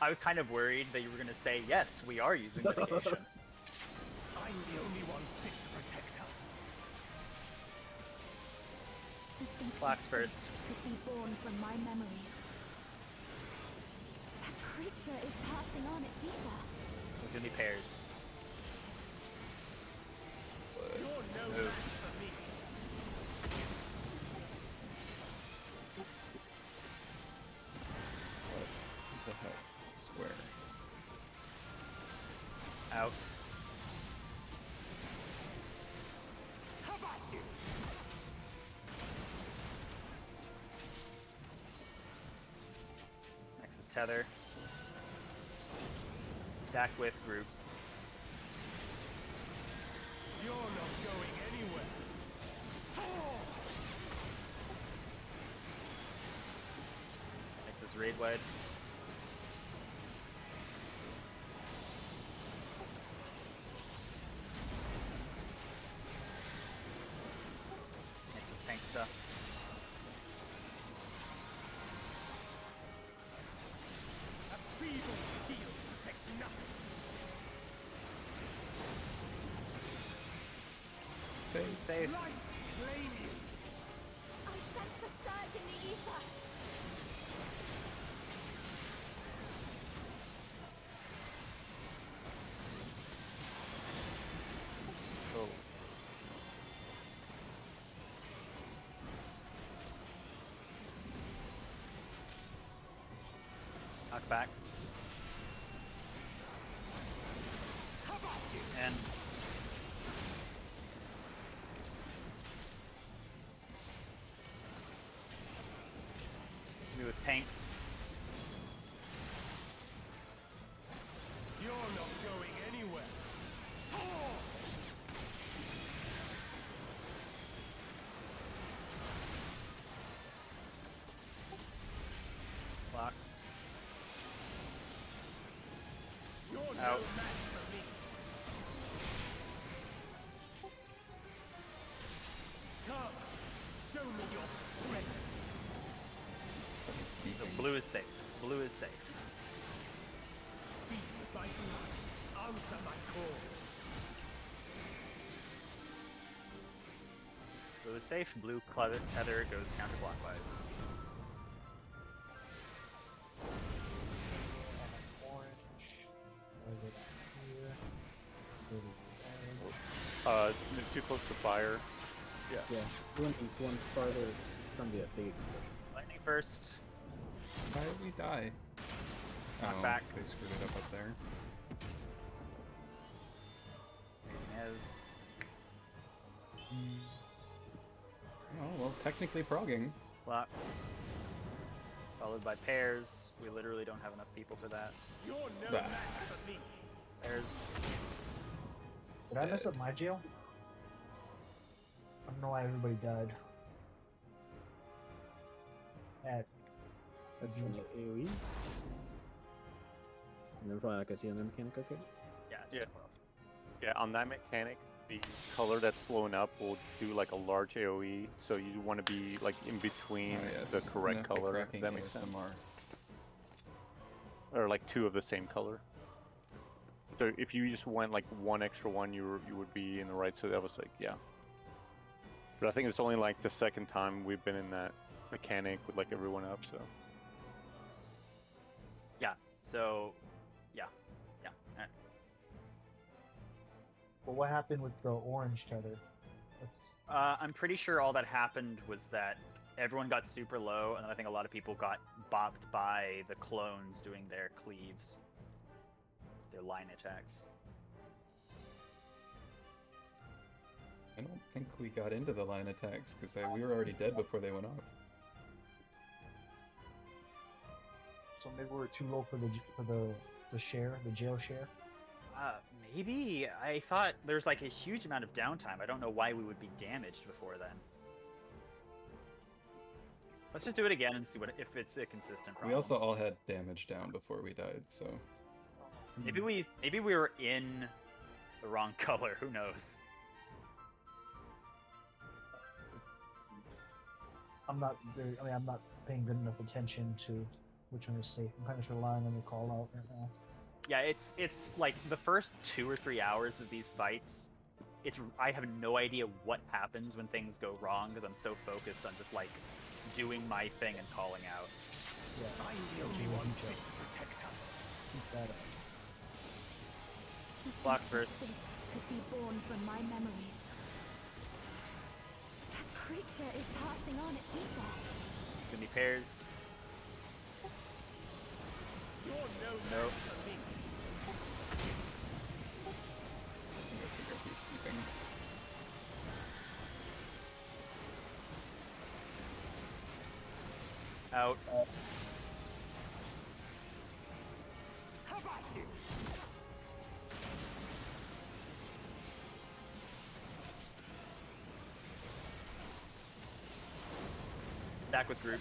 I was kind of worried that you were gonna say yes, we are using mitigation. I'm the only one fit to protect her. To think Flax that first. this could be born from my memories. That creature is passing on its ether. It's gonna be pairs. You're no match for me. What the heck? I swear. Out. How about you? Next is tether. Stack with group. You're not going anywhere. Next is raid wide. Next is tank stuff. A feeble shield protects nothing. Save. Light claim you. I sense a surge in the ether. Oh. Knock back. How about you? And me with tanks. You're not going anywhere. Blocks. You're no Out. match for me. Come, show me your strength. The blue is safe. Blue is safe. Feast my blood. Answer my call. Blue is safe. Blue tether goes counterclockwise. Orange. Over here. Over there. Too close to fire. Yeah. Yeah, one farther from the big explosion. Lightning first. Why did we die? Knock back. They screwed it up there. As Oh, well, technically progging. blocks. Followed by pairs. We literally don't have enough people for that. You're no Bah. match for me. Pairs. Did I mess up my jail? I don't know why everybody died. That's an AoE. And then probably like I see on the mechanic, okay? Yeah. Yeah. Yeah, on that mechanic, the color that's blown up will do like a large AoE, so you want to be like in between Oh, yes. the correct Enough to color. cracking If that makes sense. ASMR. or like 2 of the same color. So if you just went like 1 extra one, you would be in the right. So that was like, yeah. But I think it's only like the second time we've been in that mechanic with like everyone up. So Yeah. So, yeah. Alright. But what happened with the orange tether? That's I'm pretty sure all that happened was that everyone got super low, and then I think a lot of people got bopped by the clones doing their cleaves, their line attacks. I don't think we got into the line attacks because we were already dead before they went off. so maybe we're too low for the share, the jail share. Maybe. I thought there's like a huge amount of downtime. I don't know why we would be damaged before then. Let's just do it again and see if it's a consistent problem. We also all had damage down before we died, so maybe we were in the wrong color. Who knows? I'm not paying good enough attention to which one is safe. I'm kind of just relying on the call out right now. Yeah, it's like the first 2 or 3 hours of these fights. I have no idea what happens when things go wrong because I'm so focused on just like doing my thing and calling out. Yeah. I'm the only one fit to protect her. Keep that up. To think Blocks that first. this could be born from my memories. That creature is passing on its ether. Gonna be pairs. You're no Nope. match for me. I think I keep keeping. Out. How about you? Back with group.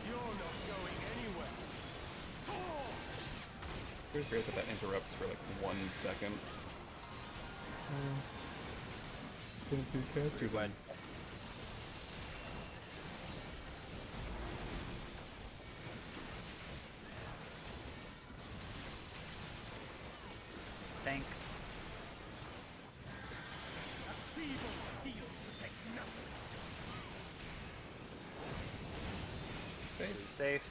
You're not going anywhere. It's great that interrupts for like 1 second. Couldn't do faster Rewind. then. Tank. A feeble shield protects nothing. Safe. Safe.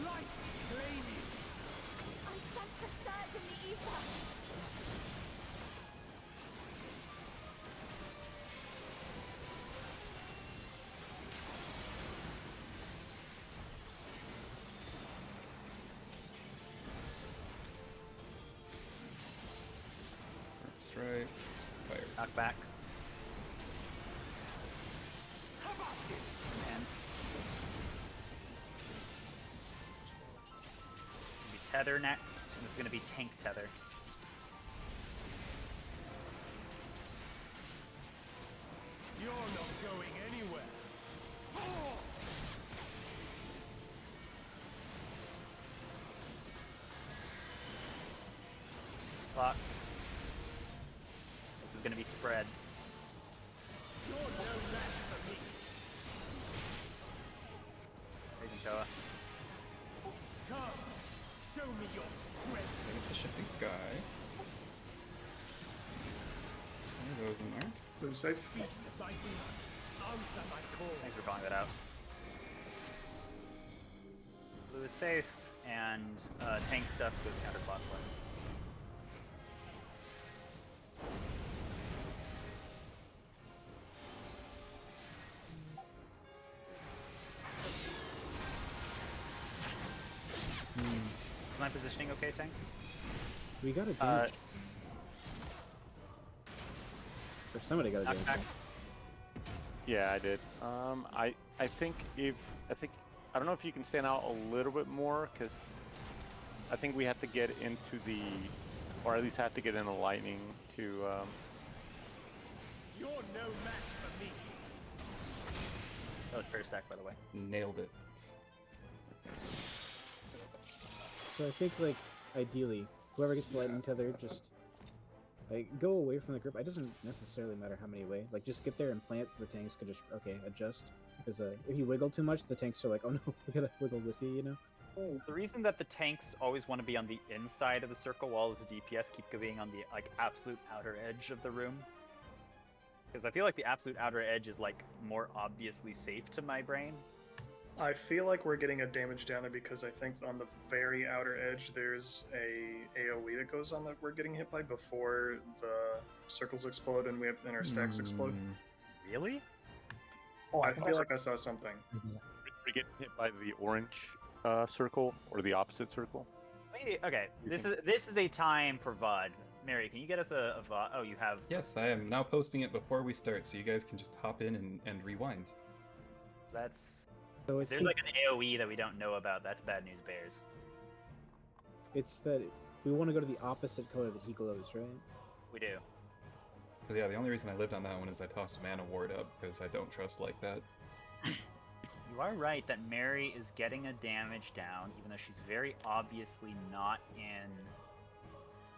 Light claim you. I sense a surge in the ether. Strike. Fire. Knock back. How about you? And be tether next, and it's gonna be tank tether. You're not going anywhere. Blocks. This is gonna be spread. You're no match for me. Raising Toa. Come, show me your strength. Look at the shifting sky. There goes in there. Blue safe. Beast as I be. Answer my call. Thanks for calling that out. Blue is safe, and tank stuff goes counterclockwise. Is my positioning okay, tanks? We got a damage. Or somebody got a Knock damage. back. yeah, I did. I think I don't know if you can stand out a little bit more because I think we have to get into the, or at least have to get in the lightning to. You're no match for me. That was fair stack, by the way. Nailed it. So I think, like, ideally, whoever gets the lightning tether just Like, go away from the group. It doesn't necessarily matter how many way. Like, just get there and plant so the tanks can just, okay, adjust. Because if you wiggle too much, the tanks are like, oh no, we gotta wiggle with you, you know? The reason that the tanks always want to be on the inside of the circle while the DPS keep being on the, like, absolute outer edge of the room. Because I feel like the absolute outer edge is, like, more obviously safe to my brain. I feel like we're getting a damage down there because I think on the very outer edge there's a AoE that goes on that we're getting hit by before the circles explode and our stacks explode. Really? Oh, I feel like I saw something. We get hit by the orange circle or the opposite circle. Wait, okay, this is a time for VOD. Mary, can you get us a VOD? Oh, you have. Yes, I am now posting it before we start, so you guys can just hop in and rewind. So that's. So There's like an AoE that we don't know about. That's bad news, bears. It's that we want to go to the opposite color that he glows, right? We do. But yeah, the only reason I lived on that one is I tossed Mana Ward up, because I don't trust like that. You are right that Mary is getting a damage down, even though she's very obviously not in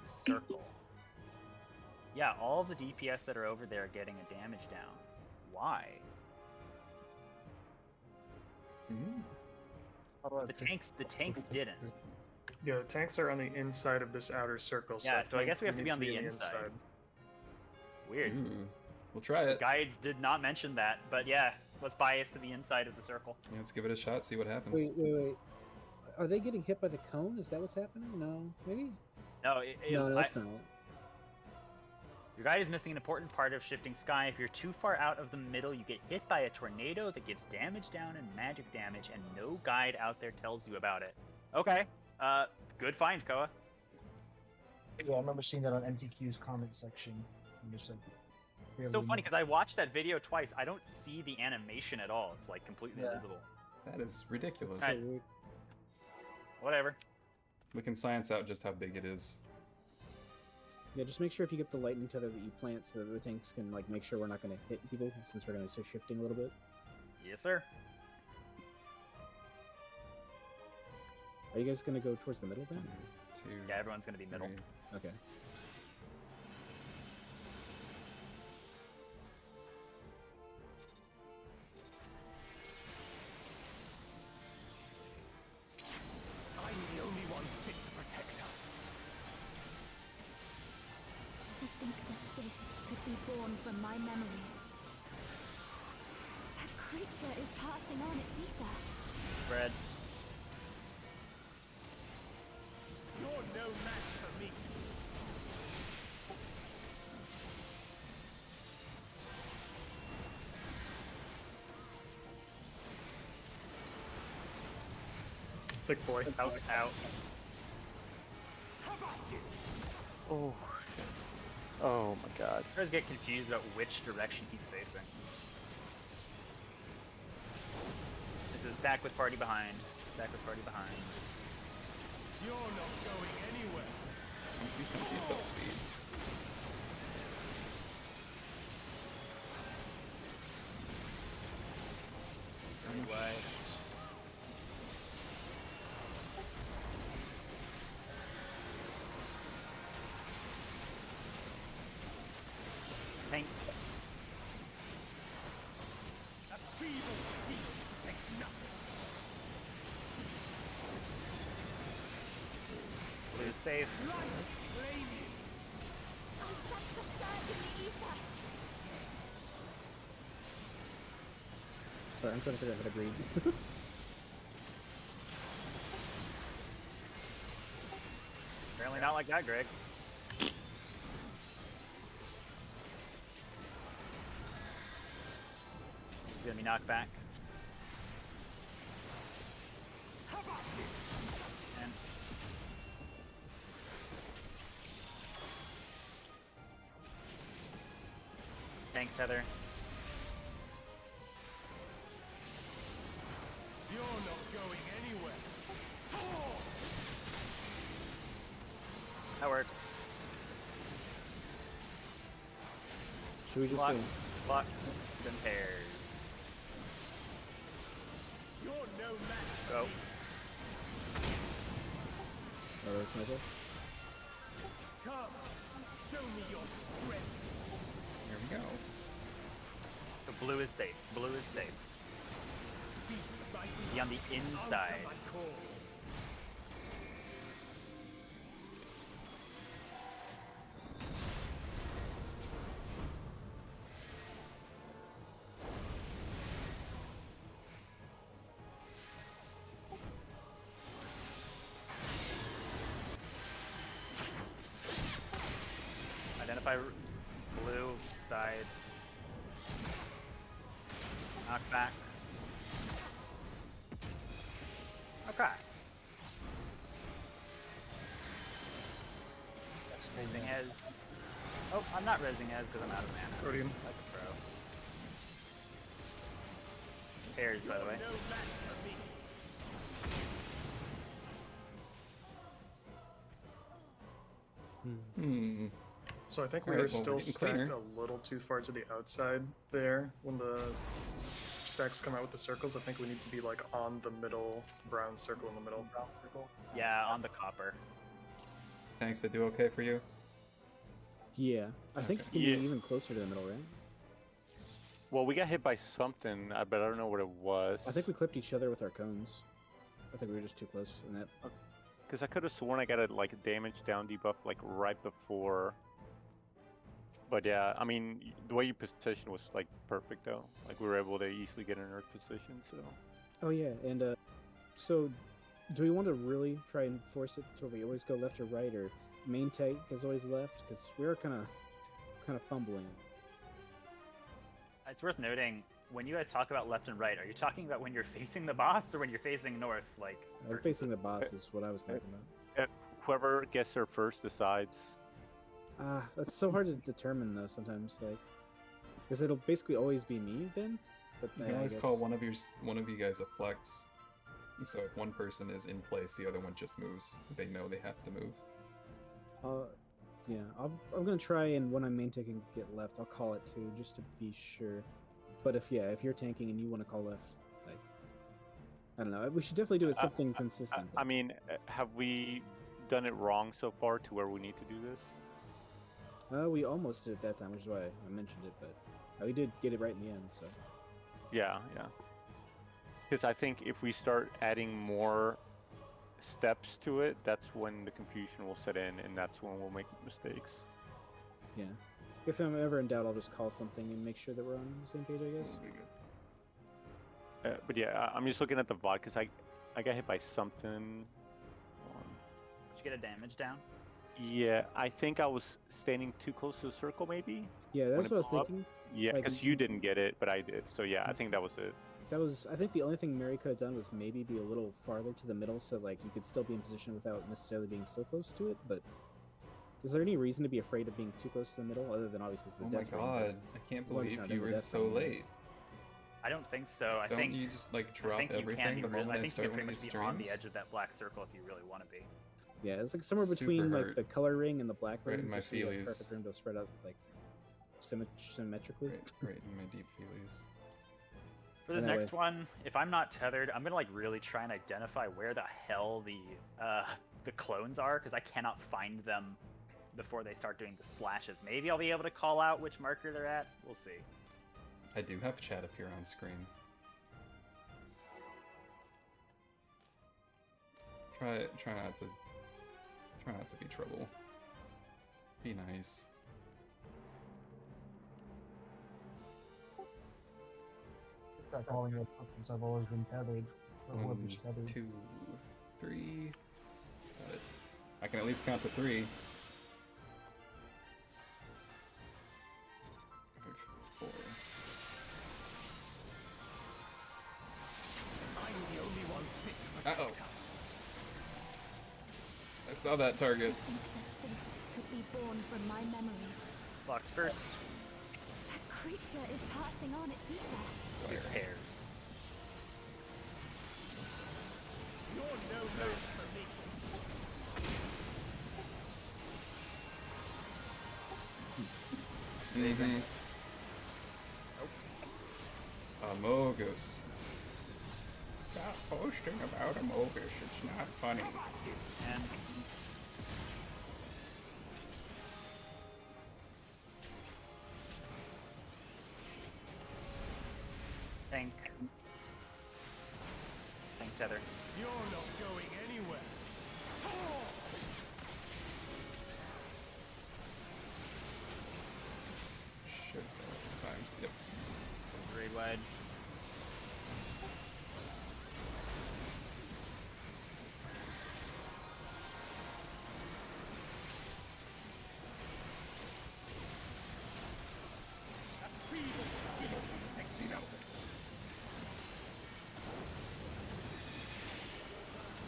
the circle. Yeah, all of the DPS that are over there are getting a damage down. Why? The tanks didn't. Yeah, the tanks are on the inside of this outer circle. Yeah, so I think guess we have to need be on the inside. Weird. We'll try it. Guides did not mention that, but yeah, let's bias to the inside of the circle. Yeah, let's give it a shot, see what happens. Wait. Are they getting hit by the cone? Is that what's happening? No, maybe? No, No, that's not. Your guide is missing an important part of Shifting Sky. If you're too far out of the middle, you get hit by a tornado that gives damage down and magic damage, and no guide out there tells you about it. Okay, good find, Koa. Yeah, I remember seeing that on MTQ's comment section. And just like, It's so funny because I watched that video twice. I don't see the animation at all. It's like completely invisible. That is ridiculous. Right. Whatever. We can science out just how big it is. Yeah, just make sure if you get the lightning tether that you plant so that the tanks can like make sure we're not going to hit people since we're going to start shifting a little bit. Yes, sir. Are you guys going to go towards the middle then? Yeah, everyone's going to be middle. Okay. I'm the only one fit to protect her. To think that this could be born from my memories. That creature is passing on its ether. Fred. You're no match for me. Thick boy. Out. Oh. Oh my god. I always get confused about which direction he's facing. This is back with party behind. Back with party behind. You're not going anywhere. I'm too confused about the speed. Anyway. Tank. A feeble shield protects nothing. Blue safe. Light claim you. I sense a surge in the ether. Sorry, I'm trying to figure out how to breathe. Apparently not like that, Greg. He's gonna be knocked back. How about it? And tank tether. You're not going anywhere. That works. Should we just Flux, then pairs. You're no match for Go. me. Oh, that's my job. Come. Show me your strength. Here we go. So blue is safe. Blue is safe. Feast my Be on the inside. Answer my call. Identify blue sides. Knock back. Okay. Resing as. Oh, I'm not resing as because I'm out of mana. Protean. Like a pro. Pairs, by the way. No match for me. Hmm. So I think we Alright, were well, we're still getting stacked cleaner. a little too far to the outside there when the stacks come out with the circles. I think we need to be like on the middle brown circle in the middle. Brown circle. Yeah, on the copper. Thanks, they do okay for you? Yeah, I think Okay. you can Yeah. be even closer to the middle, right? Well, we got hit by something, but I don't know what it was. I think we clipped each other with our cones. I think we were just too close in that. Because I could have sworn I got a like damage down debuff like right before. But yeah, I mean, the way you positioned was like perfect though. Like we were able to easily get in our position. So Oh yeah, and so do we want to really try and force it to where we always go left or right, or main tank is always left? Because we were kind of fumbling. It's worth noting, when you guys talk about left and right, are you talking about when you're facing the boss or when you're facing north? Like, Facing the boss is what I was thinking about. whoever gets there first decides. That's so hard to determine though sometimes, like, because it'll basically always be me then. But You I can always guess- call one of you guys a flex. And so if one person is in place, the other one just moves. They know they have to move. Yeah, I'm gonna try, and when I'm main tanking get left, I'll call it too, just to be sure. But if you're tanking and you want to call left, like, I don't know. We should definitely do it something consistent. I mean, have we done it wrong so far to where we need to do this? We almost did it that time, which is why I mentioned it, but we did get it right in the end. So Yeah, yeah. Because I think if we start adding more steps to it, that's when the confusion will set in, and that's when we'll make mistakes. yeah, if I'm ever in doubt, I'll just call something and make sure that we're on the same page, I guess. That'll be good. But yeah, I'm just looking at the VOD because I got hit by something. did you get a damage down? Yeah, I think I was standing too close to the circle, maybe. Yeah, that's When it what I was blew up? thinking. Yeah, Like, because you didn't get it, but I did. So yeah, I think that was it. That was, I think, the only thing Mary could have done was maybe be a little farther to the middle, so like you could still be in position without necessarily being so close to it. But is there any reason to be afraid of being too close to the middle, other than obviously it's the Oh my death ring, god, I can't as long as believe you're not you in the were death so ring, late. I don't think so. I Don't think you just like I drop think you can everything be the moment I I think you start can one pretty of much these be on the streams? edge of that black circle if you really want to be. Yeah, it's like somewhere Super between like hurt. the color ring and the black Right ring, in my just so you have feelies. perfect room to spread out like symmetrically. Right in my deep feelies. For this Anyway. next one, if I'm not tethered, I'm gonna like really try and identify where the hell the clones are, because I cannot find them before they start doing the slashes. Maybe I'll be able to call out which marker they're at. We'll see. I do have chat appear on screen. Try not to be trouble. Be nice. Start calling it since I've always been tethered. Or One, whoever's tethered. 2, 3. Got it. I can at least count to 3. 5, 4. I'm the only one fit to Uh-oh. protect her. I saw that target. I think their face could be born from my memories. Fox first. That creature is passing on its ether. Your pairs. You're no match for me. Mm-hmm. Amogus. Stop posting about Amogus, it's not funny. And tank. Tank tether. You're not going anywhere. Should have time. Yep. Raid wide.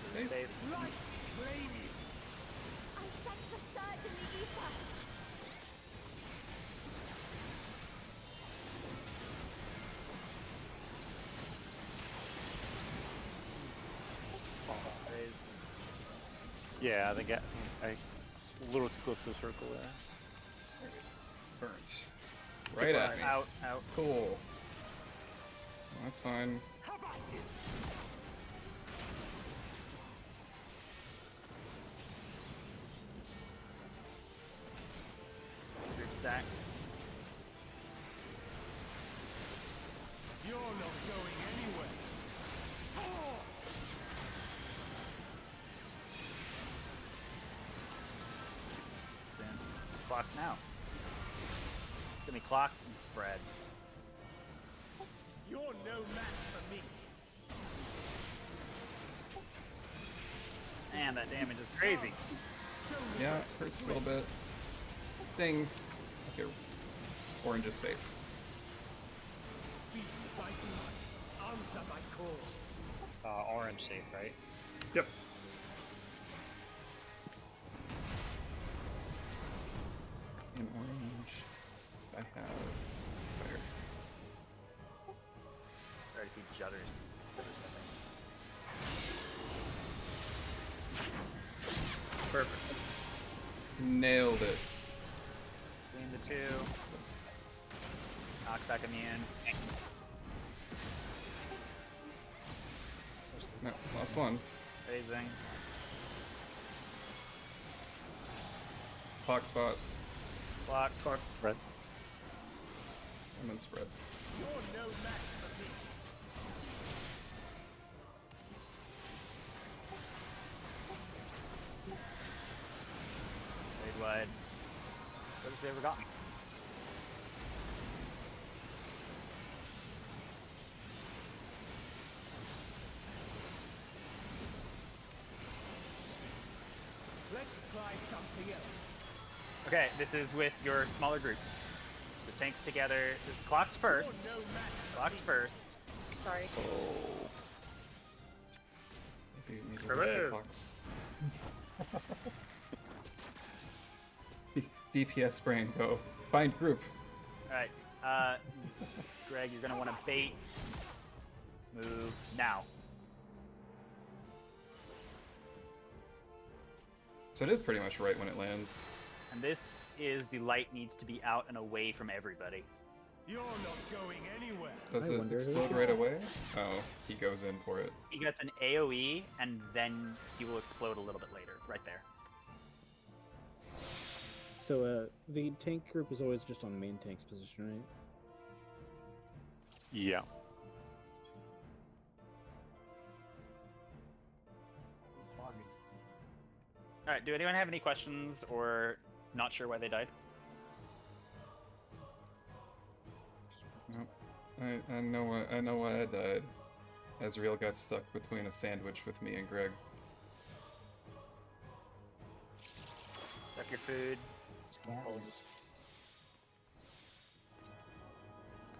Safe. Safe. Light flaming. I sense a surge in the ether. Raise. Yeah, I think I a little too close to the circle there. Burnt. Right at me. Out. Cool. That's fine. How about it? Group stack. You're not going anywhere. Soon. Clock now. Give me clocks and spread. You're no match for me. Man, that damage is crazy. Yeah, hurts a little bit. Stings. Okay. Orange is safe. Beast by blood. Answer my call. Orange safe, right? Yep. In orange, I have fire. Try to keep judders. Perfect. Nailed it. Between the two. Knockback immune. No, last one. Raising. Clock spots. Clocks. Spread. And then spread. You're no match for me. Raid wide. What has they ever gotten? Let's try something else. Okay, this is with your smaller groups. So tanks together. This is clocks first. You're no match for Clocks me. first. Sorry. Oh. Maybe we need to Hooray. reset clocks. DPS spray and go. Find group. Alright. Greg, you're gonna want to bait. Move now. So it is pretty much right when it lands. And this is the light needs to be out and away from everybody. You're not going anywhere. Does I it wonder who- explode right away? Oh, he goes in for it. He gets an AoE, and then he will explode a little bit later, right there. So the tank group is always just on main tank's position, right? Yeah. Alright, do anyone have any questions or not sure why they died? Nope. I know why I died. Ezreal got stuck between a sandwich with me and Greg. Check your food.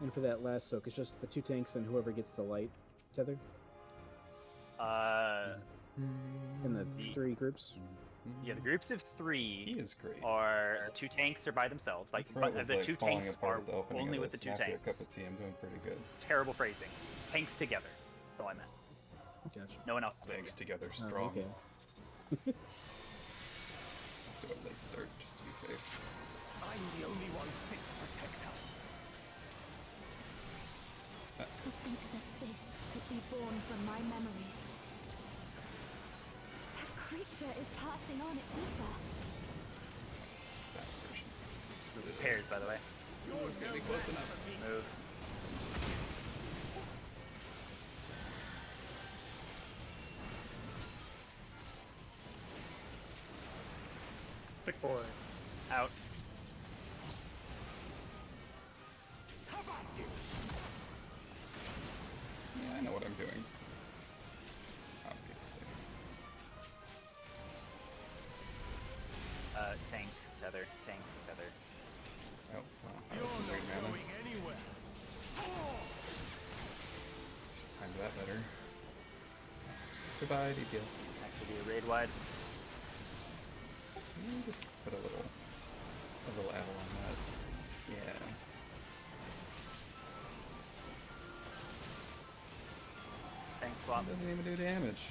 And for that last soak, it's just the two tanks and whoever gets the light tether in the The- three groups. Yeah, the groups of three He is great. are two tanks are by themselves. Like My throat was, the like, two falling tanks apart are at the opening only of with the this, two and after a tanks. cup of tea, I'm doing pretty good. Terrible phrasing. Tanks together. That's all I meant. Gotcha. No one else is Thanks with together, Oh, strong. okay. Let's do a late start just to be safe. I'm the only one fit to protect her. That's To good. think that this could be born from my memories. That creature is passing on its ether. Stat version. you. Pairs, by the way. This is gonna be close enough. Move. Big boy. Out. Yeah, I know what I'm doing. Obviously. Tank, tether, tank, tether. Oh, wow. That was some weird mana. Timed that better. Goodbye, DPS. Next will be a raid wide. Just put a little L on that. Yeah. Tank swap. Doesn't even do damage.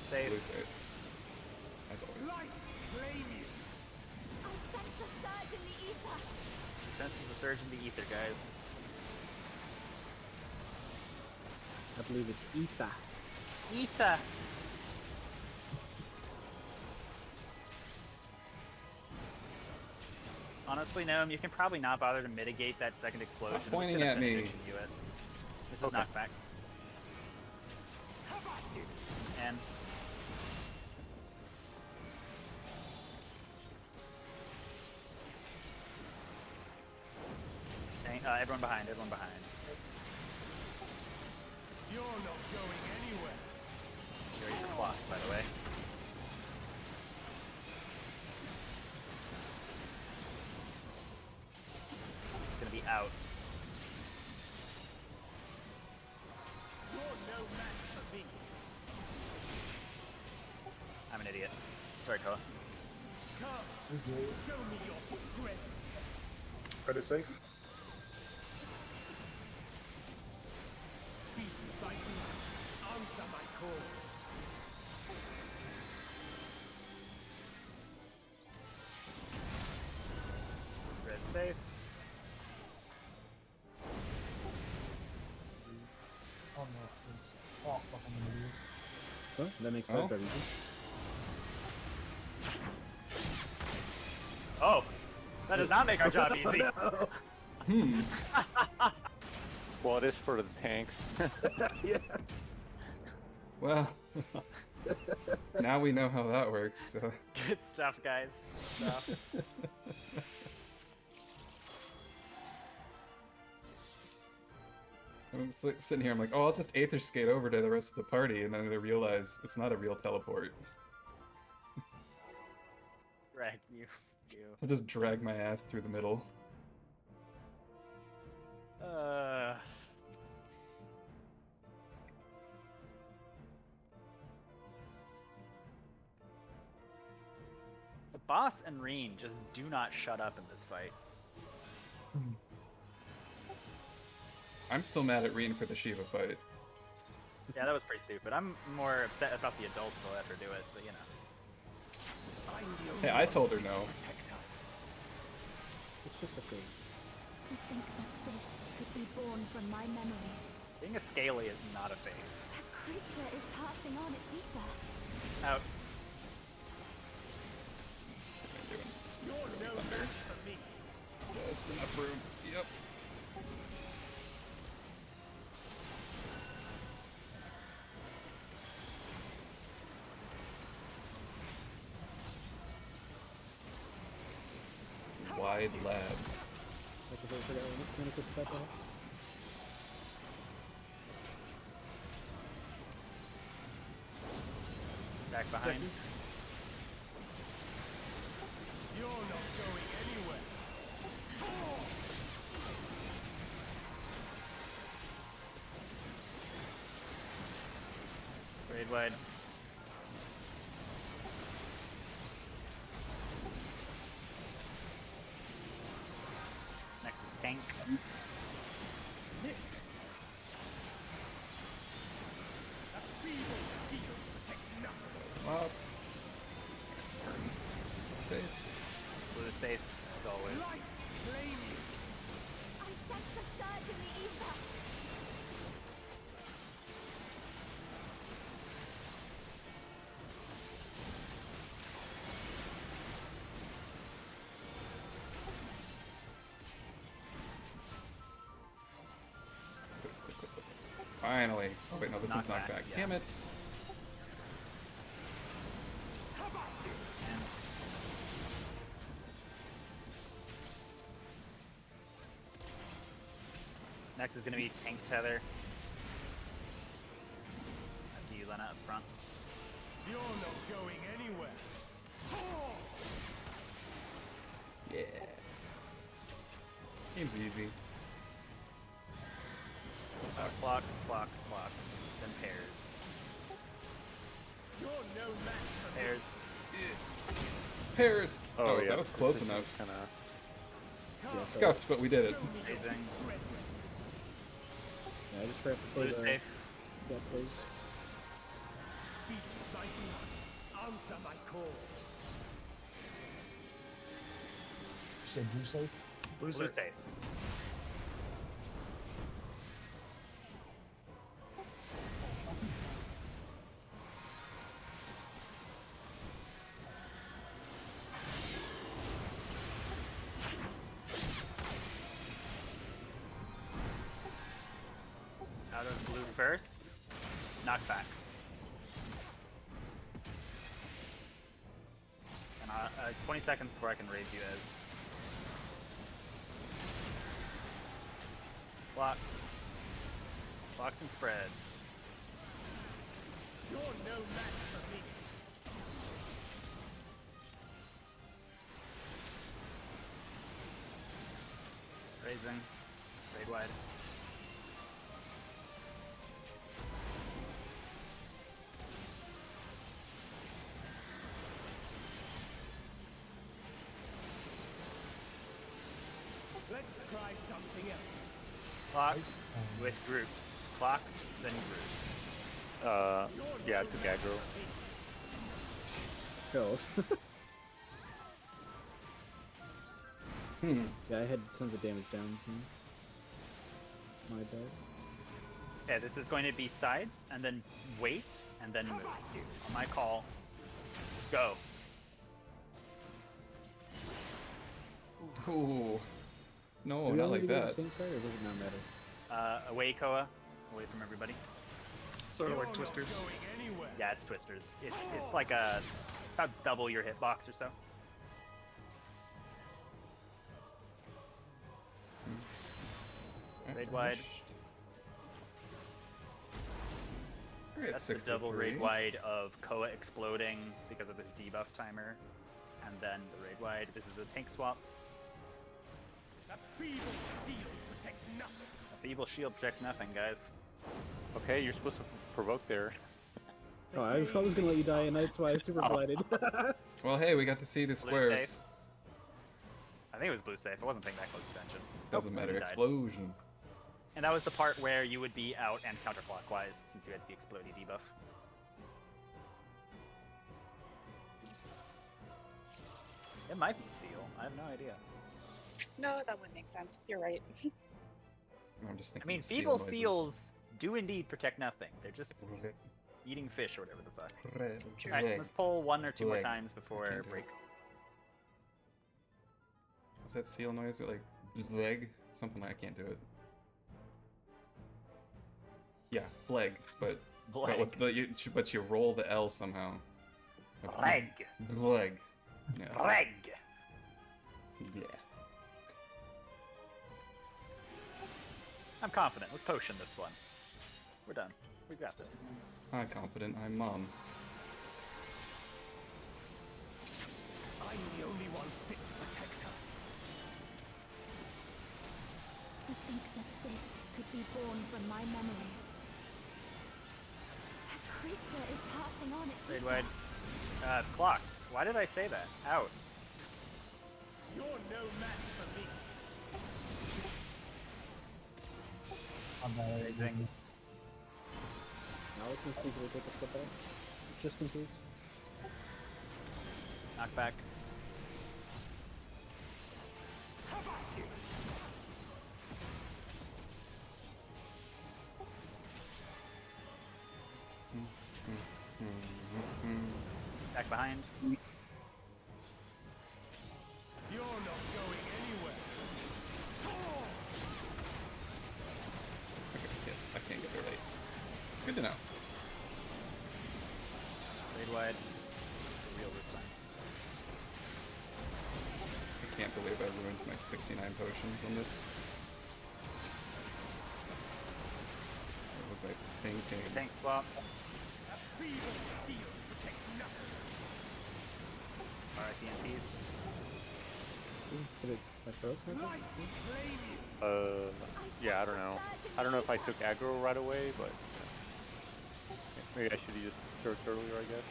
Safe. Blue safe. As always. I sense a surge in the ether. Senses the surge in the ether, guys. I believe it's Ether. Ether! Honestly, Gnome, you can probably not bother to mitigate that second explosion. Stop pointing at me. This is knockback. And everyone behind, everyone behind. You're not going anywhere. You're your clock, by the way. It's gonna be out. You're no match for me. I'm an idiot. Sorry, Koa. Come, show me your strength. Credit safe. Beasts like you, answer my call. Red safe. Oh no, it's oh fucking idiot. Well, that makes Oh. sense, everything. Oh! That does not make our job easy. Hmm. Well, it is for the tanks. Yeah. Well, now we know how that works. So. Good stuff, guys. Good stuff. I'm sitting here, I'm like, oh, I'll just Aether Skate over to the rest of the party, and then I realize it's not a real teleport. Drag you. I'll just drag my ass through the middle. The boss and Reen just do not shut up in this fight. I'm still mad at Reen for the Shiva fight. Yeah, that was pretty stupid. I'm more upset about the adults who let her do it, but you know. Hey, I told her no. It's just a phase. To think that this could be born from my memories. Being a scaly is not a phase. That creature is passing on its ether. Out. What am I doing? You're no match for me. Just enough room. Yep. Wide lab. Like if I forgot when it was about that. Back behind. You're not going anywhere. Raid wide. Next is tank. A feeble shield protects nothing. Up. Safe. Blue is safe, as always. Light, flame you. I sense a surge in the ether. Finally. Oh, wait, no, this one's knocked back. Yeah. Damn it. Next is going to be Tank Tether. That's you, Lena, up front. You're not going anywhere. Yeah. Game's easy. Clocks, then pairs. You're no match for me. Pairs. Pairs! Oh, yeah, that was close enough. Kinda... Scuffed, but we did it. Raising. Yeah, I just forgot to say Blue the... safe. Yeah, please. Beast thy blood. Answer my call. You said blue safe? Blue safe. Out of blue first. Knockback. And 20 seconds before I can raise you as. Blocks. Blocks and spread. You're no match for me. Raising. Raid wide. Let's try something else. Clocks with groups. Clocks, then groups. Yeah, to aggro. Kills. Yeah, I had tons of damage down, so... My bad. Yeah, this is going to be sides, and then wait, and then move. On my call, go. Ooh. No, Do we not all like need to go to that. the same side, or does it not matter? Away, Koa. Away from everybody. Sort of You're like not Twisters. going anywhere. Yeah, it's Twisters. It's like a about double your hitbox or so. Raid wide. We're at That's the 63. double raid wide of Koa exploding because of this debuff timer, and then the raid wide. This is a tank swap. That feeble shield protects nothing. A feeble shield protects nothing, guys. Okay, you're supposed to provoke there. Oh, I was gonna let you die, and that's why I super blinded. Well, hey, we got to see the Blue squares. safe. I think it was blue safe. I wasn't paying that close attention. Doesn't Oh, matter. you died. Explosion. And that was the part where you would be out and counterclockwise since you had the explodey debuff. It might be Seal. I have no idea. No, that would make sense. You're right. I'm just I thinking mean, of seal feeble noises. seals do indeed protect nothing. They're just eating fish or whatever the fuck. Alright, let's pull one or two more Leg. times before Can't do break. it. What's that seal noise? Like leg? Something like I can't do it. Yeah, bleg, but but you roll the L somehow. Leg. Bleg. Yeah. Leg. Yeah. I'm confident. Let's potion this one. We're done. We got this. I'm confident. I'm mom. I'm the only one fit to protect her. To think that this could be born from my memories. That creature is passing on its Raid wide. Clocks. Why did I say that? Out. You're no match for me. I'm Raising. Now let's instinctively take a step back, just in case. Knockback. How about you? Back behind. You're not going anywhere. Okay, yes, I can't get there late. can't believe I ruined my 69 potions on this. What was I thinking? Tank swap. Alright, DMPs. Did it broke? Yeah, I don't know. I don't know if I took aggro right away, but maybe I should have used search earlier, I guess.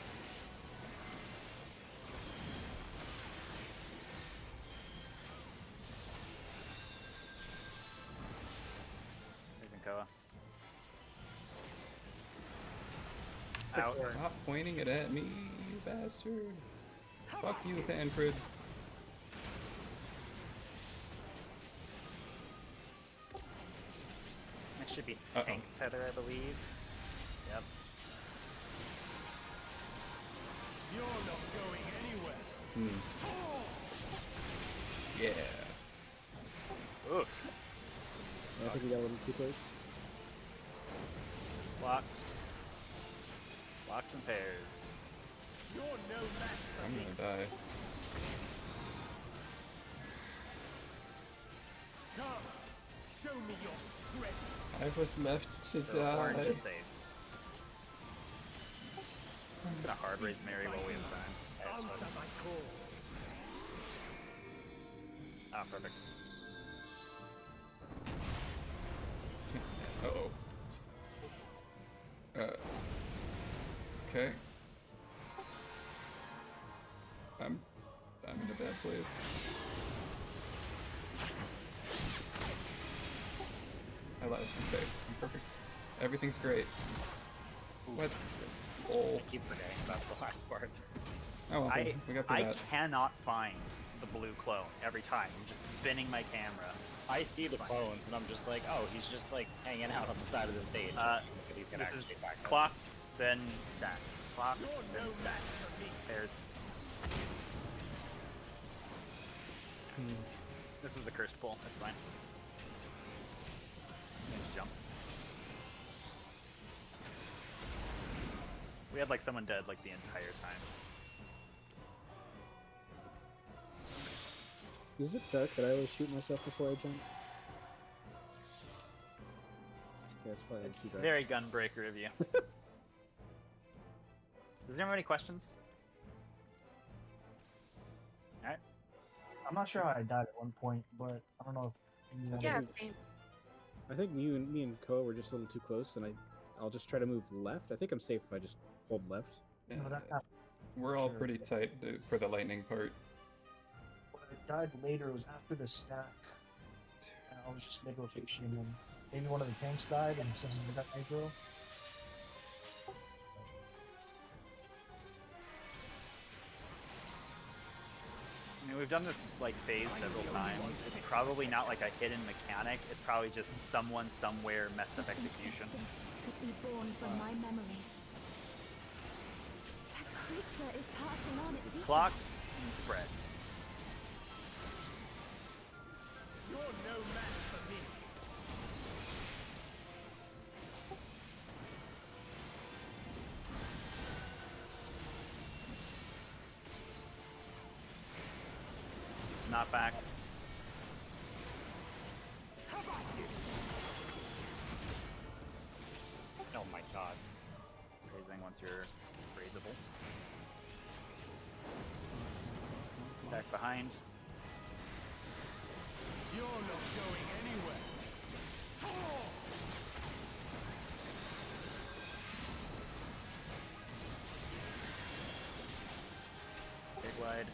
There's Inkoa. Out. Stop pointing it at me, you bastard. Fuck you, Thancred. That should be tank tether, I believe. Yep. You're not going anywhere. Yeah. Oof. I think we got a little too close. Blocks. Blocks and pairs. You're no match for I'm me. gonna die. Come, show me your strength. I was left to So orange die. is safe. I'm gonna hard raise Mary while we have time. Answer my call. Ah, perfect. Uh-oh. Okay. I'm in a bad place. I lied. I'm safe. I'm perfect. Everything's great. What? Oh. I keep forgetting about the last part. Oh, well, we got through I that. cannot find the blue clone every time. I'm just spinning my camera. I see the clones, and I'm just like, oh, he's just like hanging out on the side of the stage. He's gonna This is actually attack us. clocks, then stack. Clocks, then stack. Pairs. This was a cursed pull. That's fine. Just jump. We had like someone dead like the entire time. Is it dark that I always shoot myself before I jump? Yeah, it's probably too It's dark. very gunbreaker of you. Does anyone have any questions? Alright. I'm not sure how I died at one point, but I don't know if you Yeah, same. I think me and Koa were just a little too close, and I'll just try to move left. I think I'm safe if I just hold left. Yeah, No, that's not. we're all sure. pretty tight for the lightning part. When I died later, it was after the stack, and I was just negotiating, and maybe one of the tanks died, and since I got aggro, I mean, we've done this like phase several times. It's probably not like a hidden mechanic. It's probably just someone somewhere messed up execution. Could be born from my memories. That creature is passing on its This is secrets. clocks and spread. You're no match for me. Not back. How about you? Oh my god. Raising once you're raisable. Back behind. You're not going anywhere. Big wide.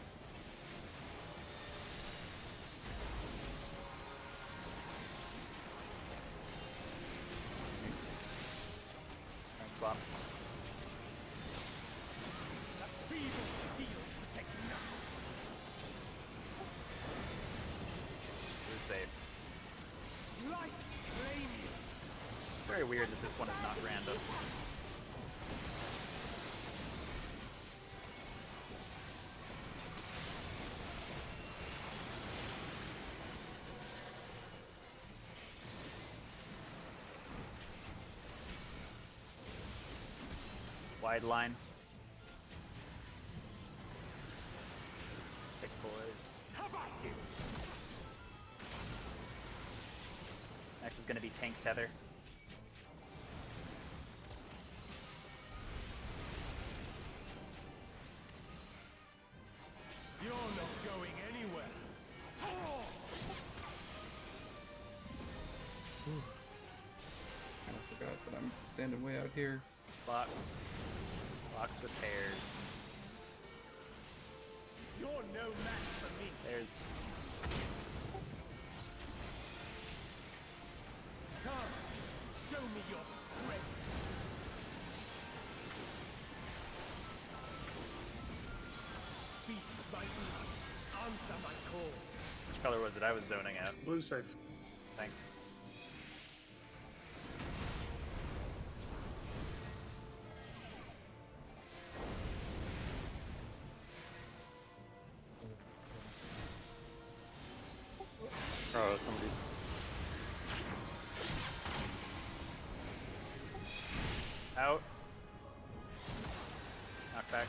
And swap. That feeble steel protects nothing. You're safe. Light flame you. Very weird that this one is not random. Wide line. Big boys. How about you? going to be tank tether. You're not going anywhere. Kind of forgot that I'm standing way out here. Blocks. Blocks with pairs. You're no match for me. There's Come, show me your strength. Feast my blood. Answer my call. which color was it? I was zoning out. Blue safe. Thanks. Oh, somebody. Out. Knockback.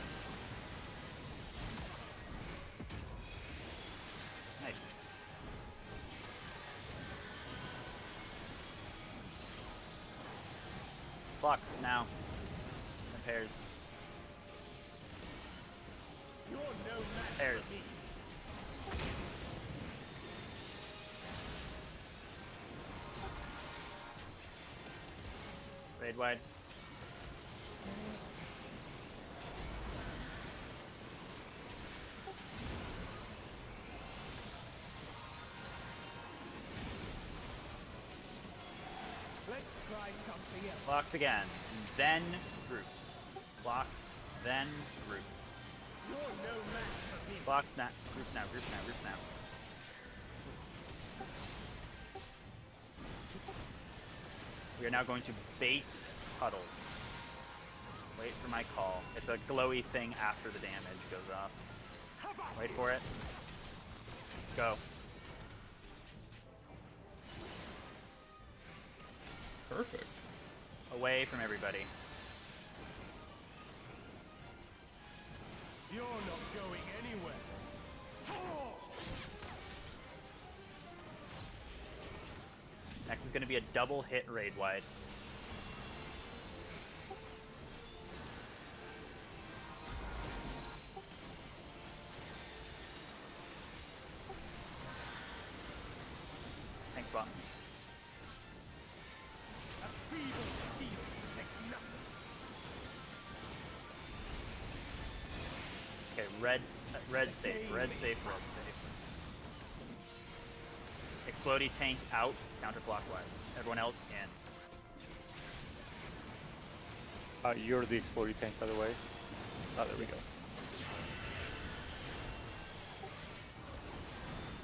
Nice. Blocks now. And pairs. You're no match Pairs. for me. Raid wide. Let's try something else. Blocks again. Then groups. Blocks, then groups. You're no match for me. Blocks now. Groups now. Groups now. Groups now. We are now going to bait puddles. Wait for my call. It's a glowy thing after the damage goes off. Wait for it. Go. Perfect. Away from everybody. You're not going anywhere. Next is going to be a double hit raid wide. Thanks, Bob. A feeble steel takes nothing. Okay, red safe, red safe. Explodey tank out, counterclockwise. Everyone else in. You're the exploding tank, by the way. Oh, there we go.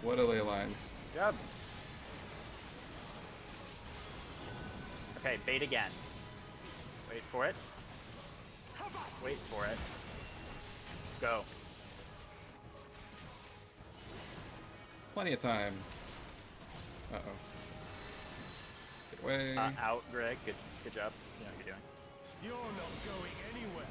What a ley lines. Good job. Okay, bait again. Wait for it. Wait for it. Go. Plenty of time. Uh-oh. Get away. Out, Greg. Good job. You know what you're doing. You're not going anywhere.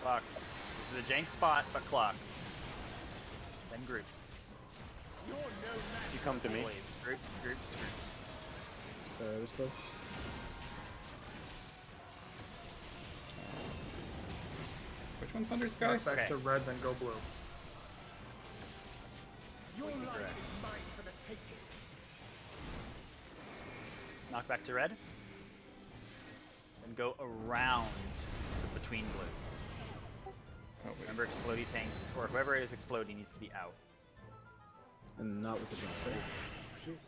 Clocks. This is a jank spot, but clocks. Then groups. You're no match. You come to me. Groups. Sorry, I was slow. Which one's under sky? Knock back Okay. to red, then go blue. Your life correct. is mine for the taking. Knock back to red. Then go around to between blues. Oh, wait. Remember, explodey tanks, or whoever is exploding needs to be out. And not with a jump, right? Shoot.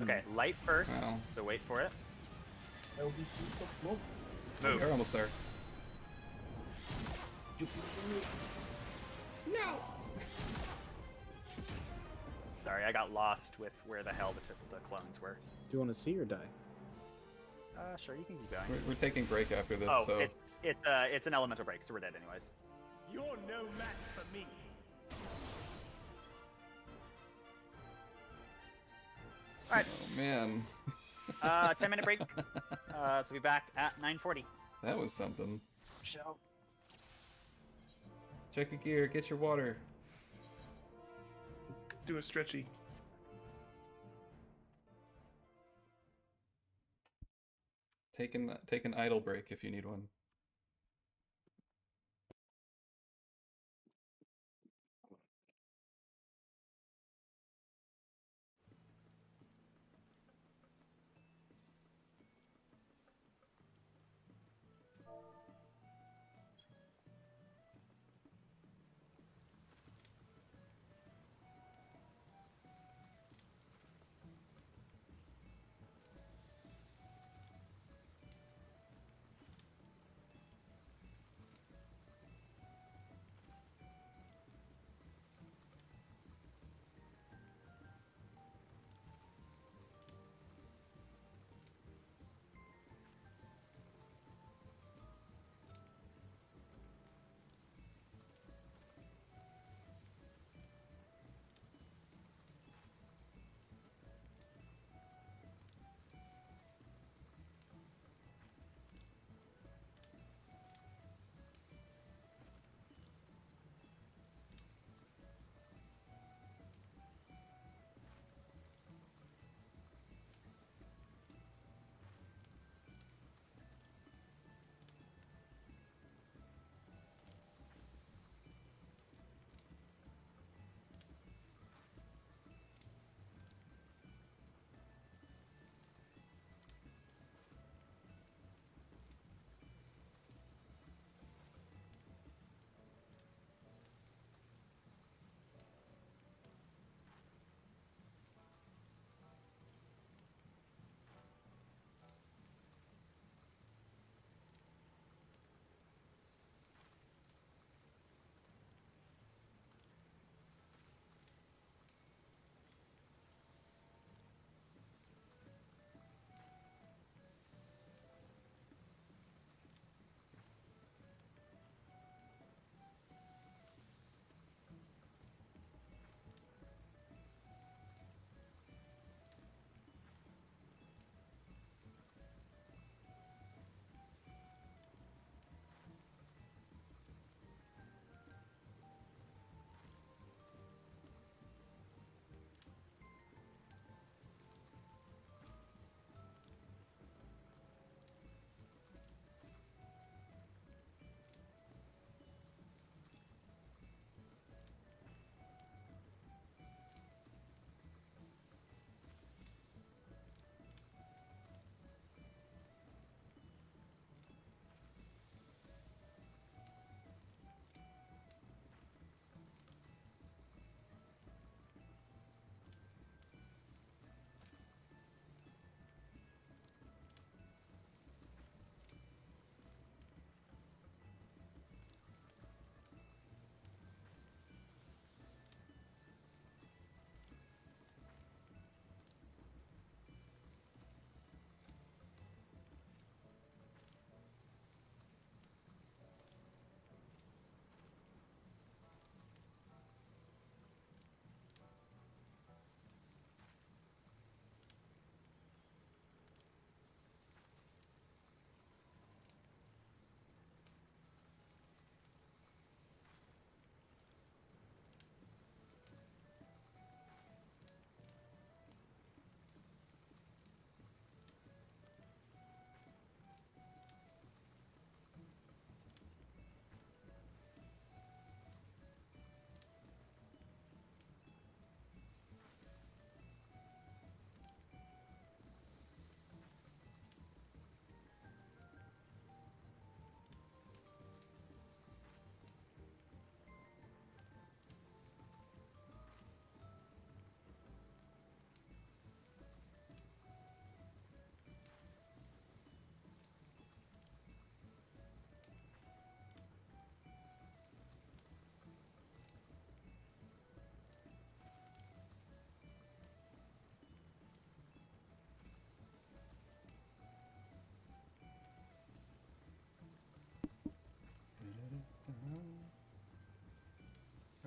Okay, light first, Wow. so wait for it. LB, move. Move. We're almost there. Sorry, I got lost with where the hell the clones were. Do you want to see or die? Sure, you can keep going. We're taking break after this, Oh, so it's an elemental break, so we're dead anyways. You're no match for me. Alright. oh man. 10-minute break. So we'll be back at 9:40. That was something. Show. Check your gear, get your water. Do a stretchy. Take an idle break if you need one.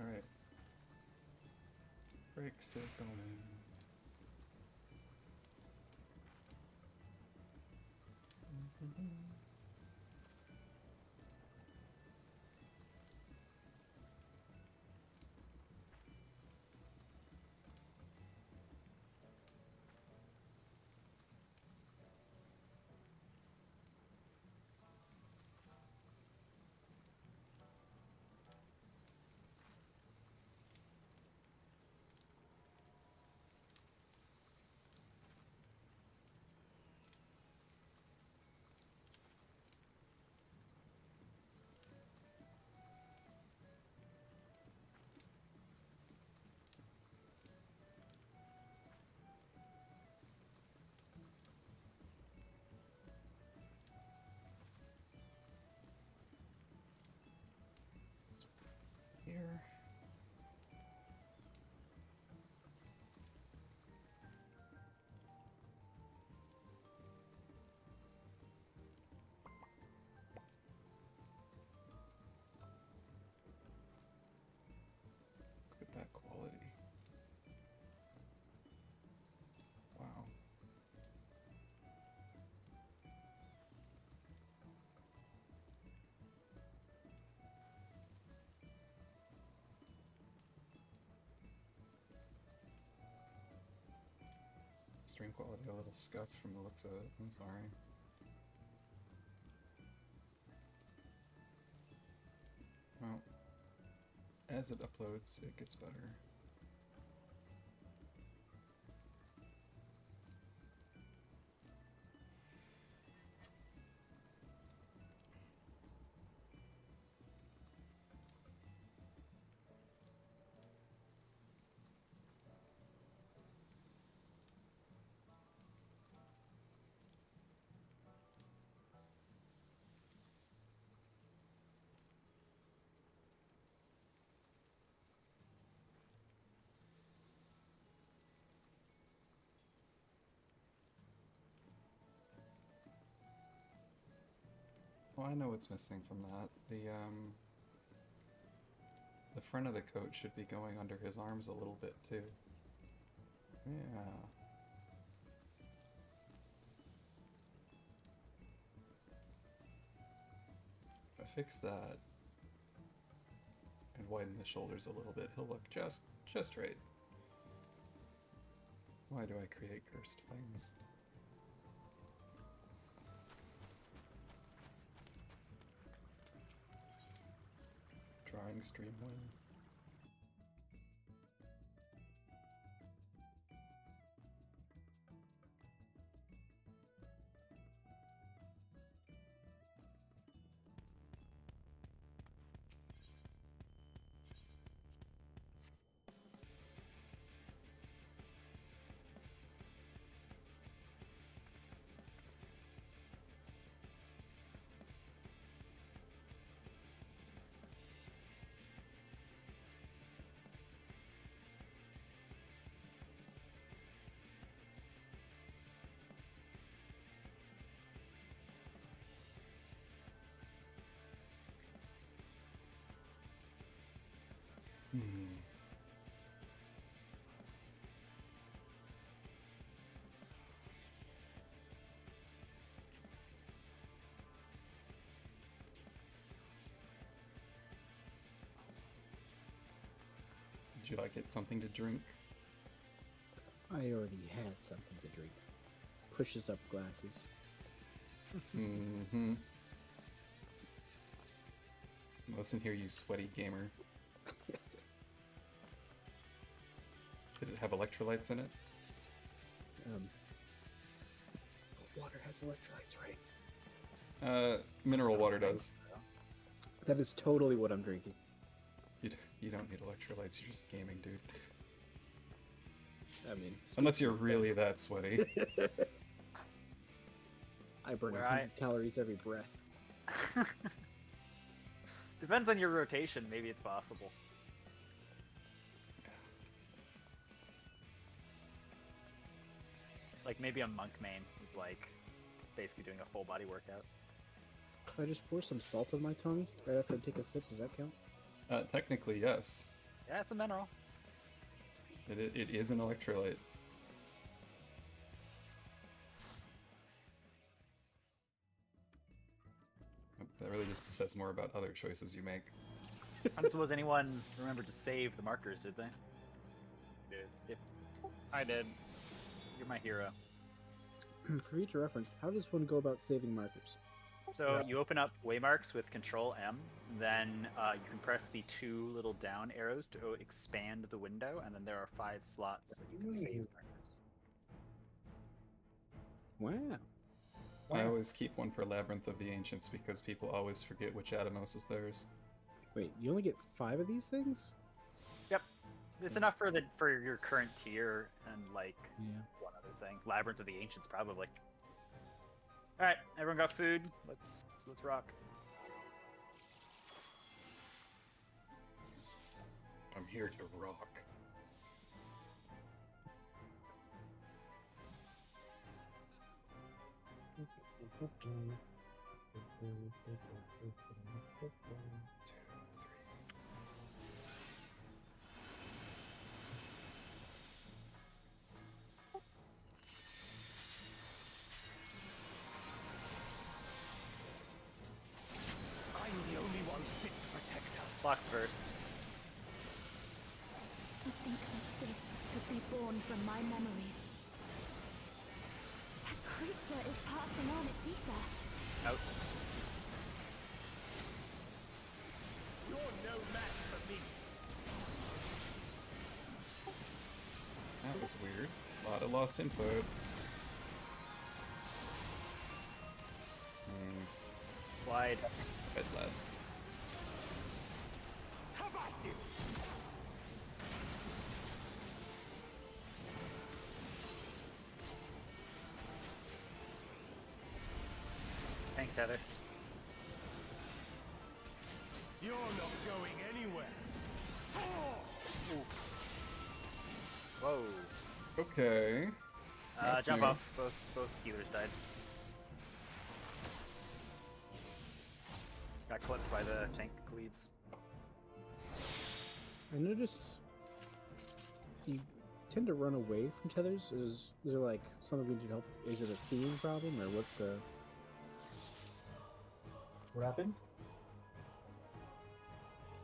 Alright. Break still going. stream quality a little scuffed from the looks of it. I'm sorry. Well, as it uploads, it gets better. Well, I know what's missing from that. The front of the coat should be going under his arms a little bit too. Yeah. If I fix that and widen the shoulders a little bit, he'll look just right. Why do I create cursed things? Drawing stream win. Would you like it something to drink? I already had something to drink. Pushes up glasses. Mm-hmm. Listen here, you sweaty gamer. Did it have electrolytes in it? Water has electrolytes, right? Mineral water does. That is totally what I'm drinking. You don't need electrolytes, you're just gaming, dude. I mean... Unless you're really that sweaty. I burn 100 calories every breath. Depends on your rotation, maybe it's possible. Like maybe a monk main is like basically doing a full body workout. If I just pour some salt on my tongue right after I take a sip, does that count? Technically, yes. Yeah, it's a mineral. It is an electrolyte. That really just says more about other choices you make. I don't suppose anyone remembered to save the markers, did they? Did. I did. You're my hero. For future reference, how does one go about saving markers? So you open up waymarks with Control M, then you can press the 2 little down arrows to expand the window, and then there are 5 slots that you can save markers. Wow. I always keep one for Labyrinth of the Ancients because people always forget which Atomos is theirs. Wait, you only get 5 of these things? Yep. It's enough for your current tier and like one other thing. Labyrinth of the Ancients probably. Alright, everyone got food? Let's rock. I'm here to rock. I'm the only one fit to protect her. Block first. To think that this could be born from my memories. creature is passing on its ether. Out. You're no match for me. That was weird. A lot of lost inputs. Wide. Bed lad. How about you? Thanks, Tether. You're not going anywhere. Whoa. Okay. That's Jump new. off. Both healers died. Got clipped by the tank cleaves. I noticed you tend to run away from tethers. Is there like something we need help? Is it a seeing problem or what's What happened?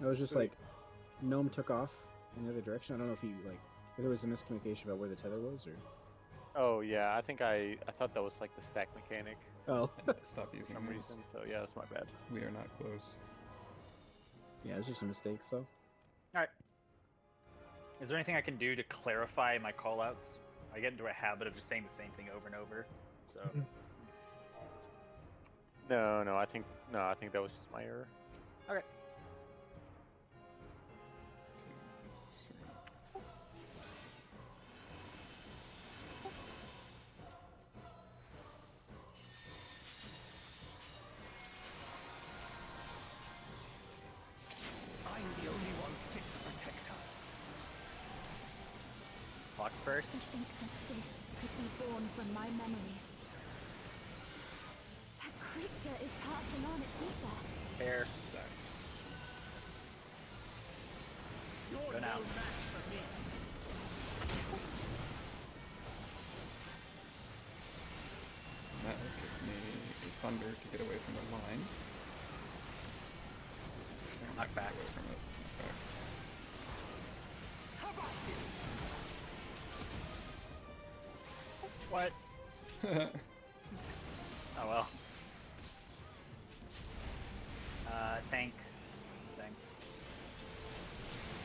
I was just like, Gnome took off in the other direction. I don't know if if there was a miscommunication about where the tether was or. Oh yeah, I think I thought that was like the stack mechanic Oh. Stop for using some these. reason. So yeah, that's my bad. We are not close. Yeah, it was just a mistake, so. Alright. Is there anything I can do to clarify my callouts? I get into a habit of just saying the same thing over and over. So No, I think that was just my error. okay. I'm the only one fit to protect her. Clocks first. To think that this could be born from my memories. That creature is passing on its ether. Fair. Stacks. You're Go now. no match for me. That will give me a thunder to get away from the line. Knock back. Away from it. It's knock How about you? What? back. Oh well. Tank. Thing.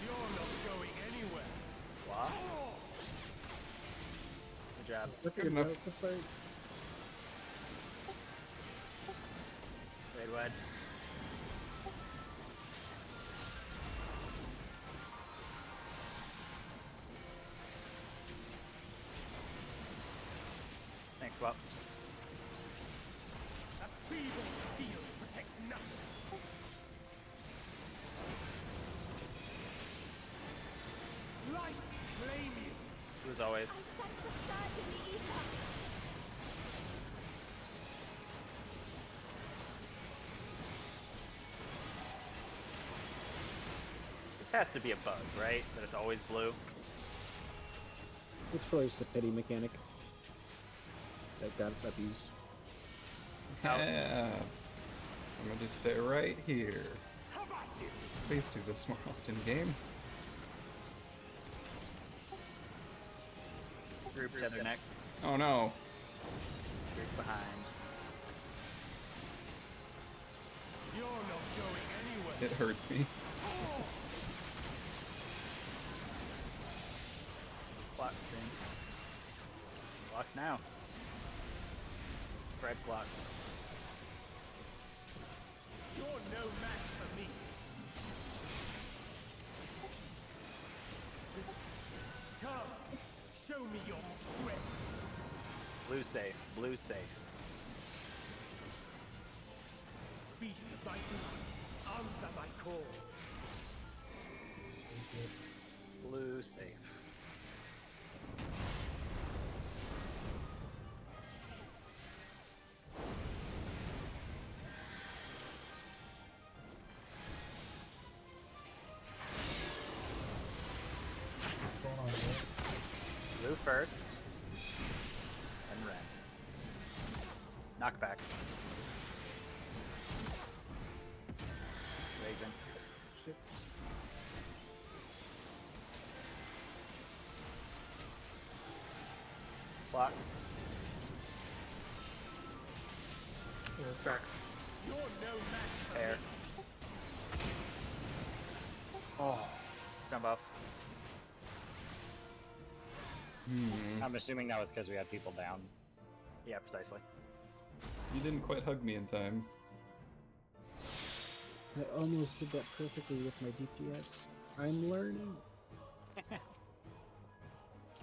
You're not going anywhere. Wow. Good job. Good enough. I'm sorry. Blade wide. Thanks, Swap. A feeble shield protects nothing. Light claim you. As always. I sense a surge in the ether. This has to be a bug, right? That it's always blue. It's probably just a pity mechanic that got abused. Yeah. I'm gonna just stay right here. How about you? Please do this more often, game. Group tether neck. Oh no. Group behind. You're not going anywhere. It hurts me. Clocks soon. Clocks now. Spread clocks. You're no match for me. Come, show me your strength. Blue safe. Blue safe. Beast of thy blood, answer my call. Blue safe. What's going on here? Blue first. And red. Knockback. Raising. Shit. Blocks. Stack. Fair. Oh, jump off. I'm assuming that was because we had people down. Yeah, precisely. You didn't quite hug me in time. I almost did that perfectly with my DPS. I'm learning.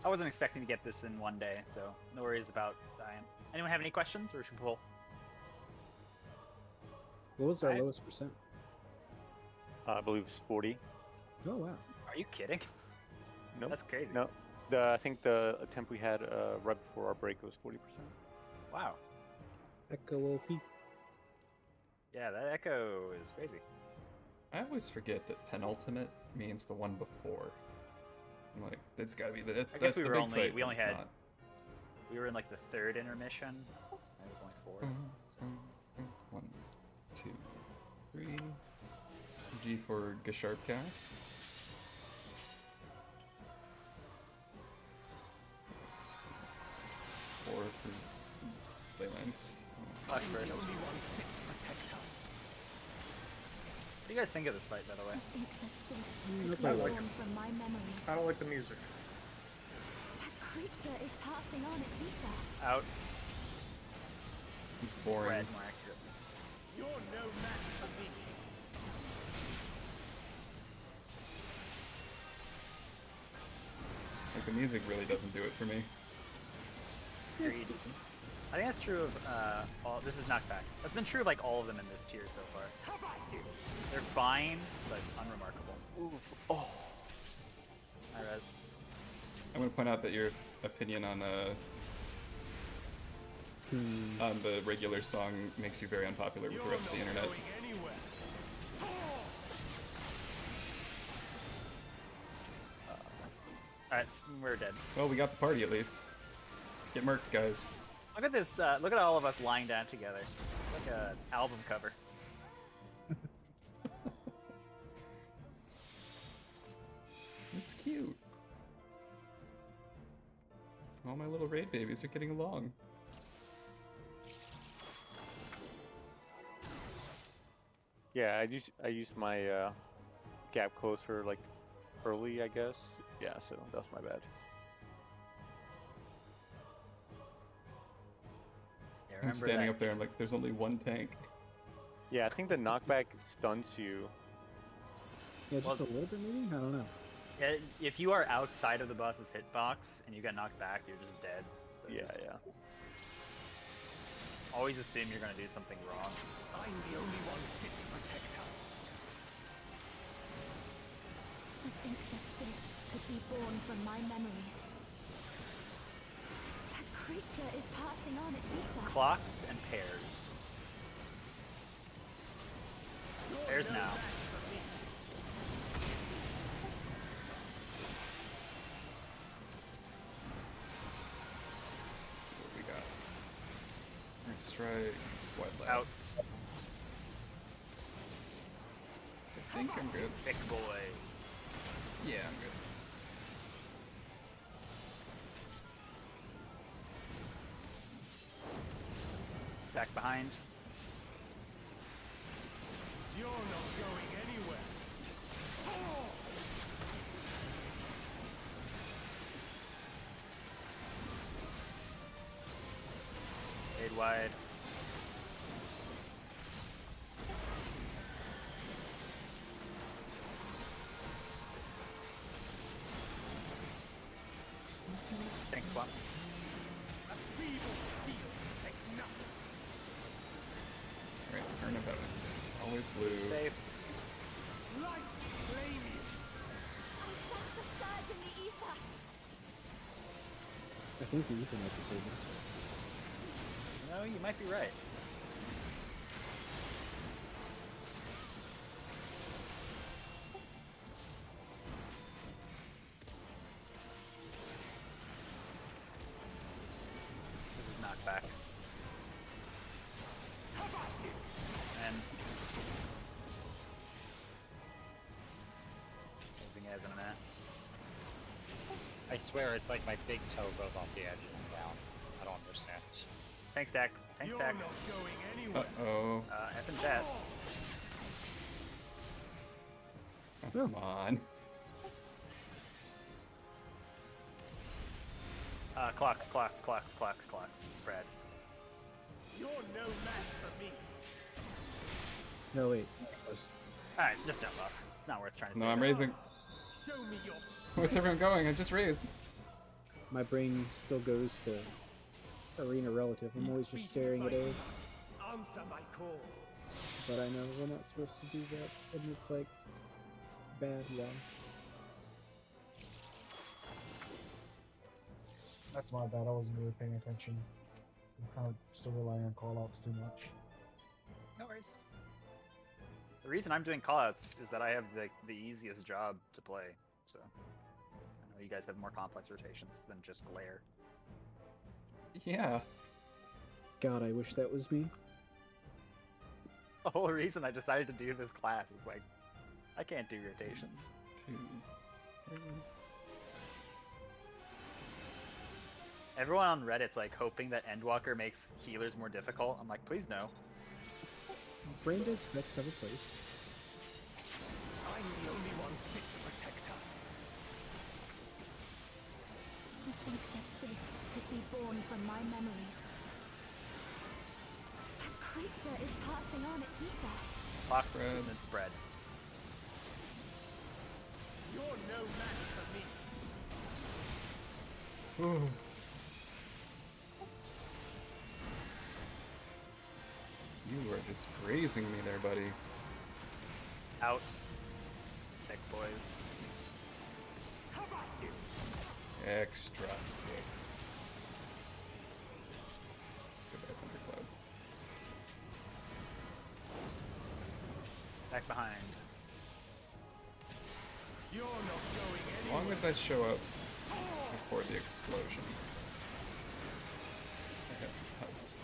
I wasn't expecting to get this in one day, so no worries about dying. Anyone have any questions, or should we pull? What was our Alright. lowest percent? I believe it's 40. Oh wow. Are you kidding? Nope. That's crazy. No, I think the attempt we had right before our break was 40%. Wow. Echo OP. Yeah, that echo is crazy. I always forget that penultimate means the one before. I'm like, that's gotta be that's I guess we the were big only fight, we but only it's had not. we were in like the third intermission. It was only 4. Mm-hmm. 1, 2, 3. G for Gasharp cast. 4 for Leylands. Flash burst. What do you guys think of this fight, by the way? To think that this I could be like born from my memories. I don't like the music. That creature is passing on its ether. Out. It's boring. Red, more accurate. You're no match for me. Like, the music really doesn't do it for me. Agreed. I think that's true of all. This is knockback. That's been true of like all of them in this tier so far. How about you? They're fine, but unremarkable. Oof. Oh. Hi, Rez. I'm gonna point out that your opinion on the regular song makes you very unpopular with the rest of the internet. Going anywhere. Alright, we're dead. Well, we got the party at least. Get murked, guys. Look at this, look at all of us lying down together. Like an album cover. It's cute. All my little raid babies are getting along. Yeah, I used my gap closer like early, I guess. Yeah, so that's my bad. Yeah, I'm remember standing that. up there, I'm like, there's only one tank. Yeah, I think the knockback stuns you. Yeah, just a little bit maybe? I don't know. Yeah, if you are outside of the boss's hitbox and you get knocked back, you're just dead. So Yeah, just yeah. always assume you're gonna do something wrong. I'm the only one fit to protect her. To think that this could be born from my memories. That creature is passing on its ether. Clocks and pairs. Pairs now. Let's see what we got. Next strike. White lab. Out. I think I'm good. Big boys. Yeah, I'm good. Back behind. You're not going anywhere. Fade wide. Thanks, Swap. A feeble steel takes nothing. Alright, Urn of Heavens. Always blue. Safe. Light flaming. I sense a surge in the ether. I think the ether might be saving. No, you might be right. This is knockback. How about you? And closing eyes in a minute. I swear it's like my big toe goes off the edge and down. I don't understand. Tank stack. Tank stack. Uh-oh. F and jet. Oh, come on. Clocks. Spread. You're no match for me. No, wait. Alright, just jump off. Not worth trying to No, save I'm it. raising. Show me your Where's everyone going? I just raised. My brain still goes to arena relative. I'm always just staring at egg, answer my call. but I know we're not supposed to do that, and it's like bad. Why? That's my bad. I wasn't really paying attention. I'm kind of still relying on callouts too much. No worries. The reason I'm doing callouts is that I have the easiest job to play, so I know you guys have more complex rotations than just glare. Yeah. God, I wish that was me. The whole reason I decided to do this class is like, I can't do rotations. 2, 3. Everyone on Reddit's like hoping that Endwalker makes healers more difficult. I'm like, please no. Brain dead specs have a place. I'm the only one fit to protect her. To think that this could be born from my memories. That creature is passing on its ether. Box Spread. and then spread. You're no match for me. Ooh. You are just grazing me there, buddy. Out. Thick boys. How about you? Extra thick. Goodbye, Thundercloud. Back behind. You're not going As anywhere. long as I show up before the explosion, I have helped.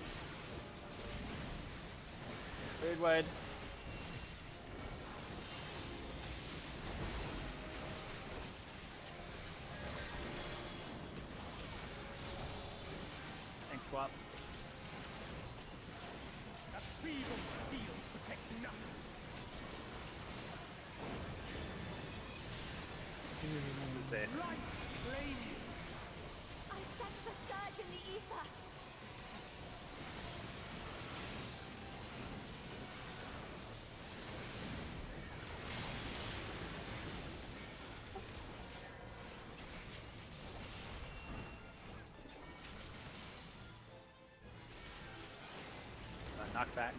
Third wide. Tank swap. A feeble shield protects nothing. Say it. Light flame you. I sense a surge in the ether. Knockback.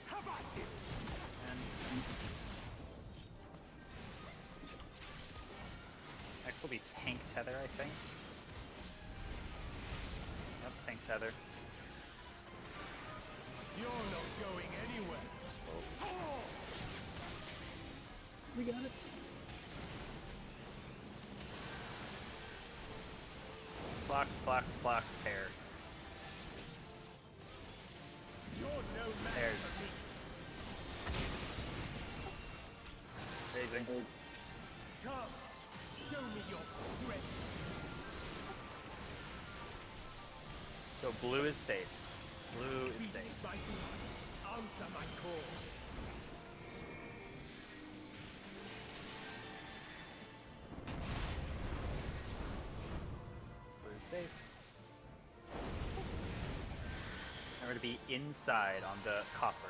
How about you? And next will be tank tether, I think. Yep, tank tether. You're not going anywhere. We got it. Clocks, pair. You're no match Pairs. for me. Raising. Come, show me your strength. So blue is safe. Blue is Beat safe. my blood. Answer my call. Blue is safe. And we're gonna be inside on the copper.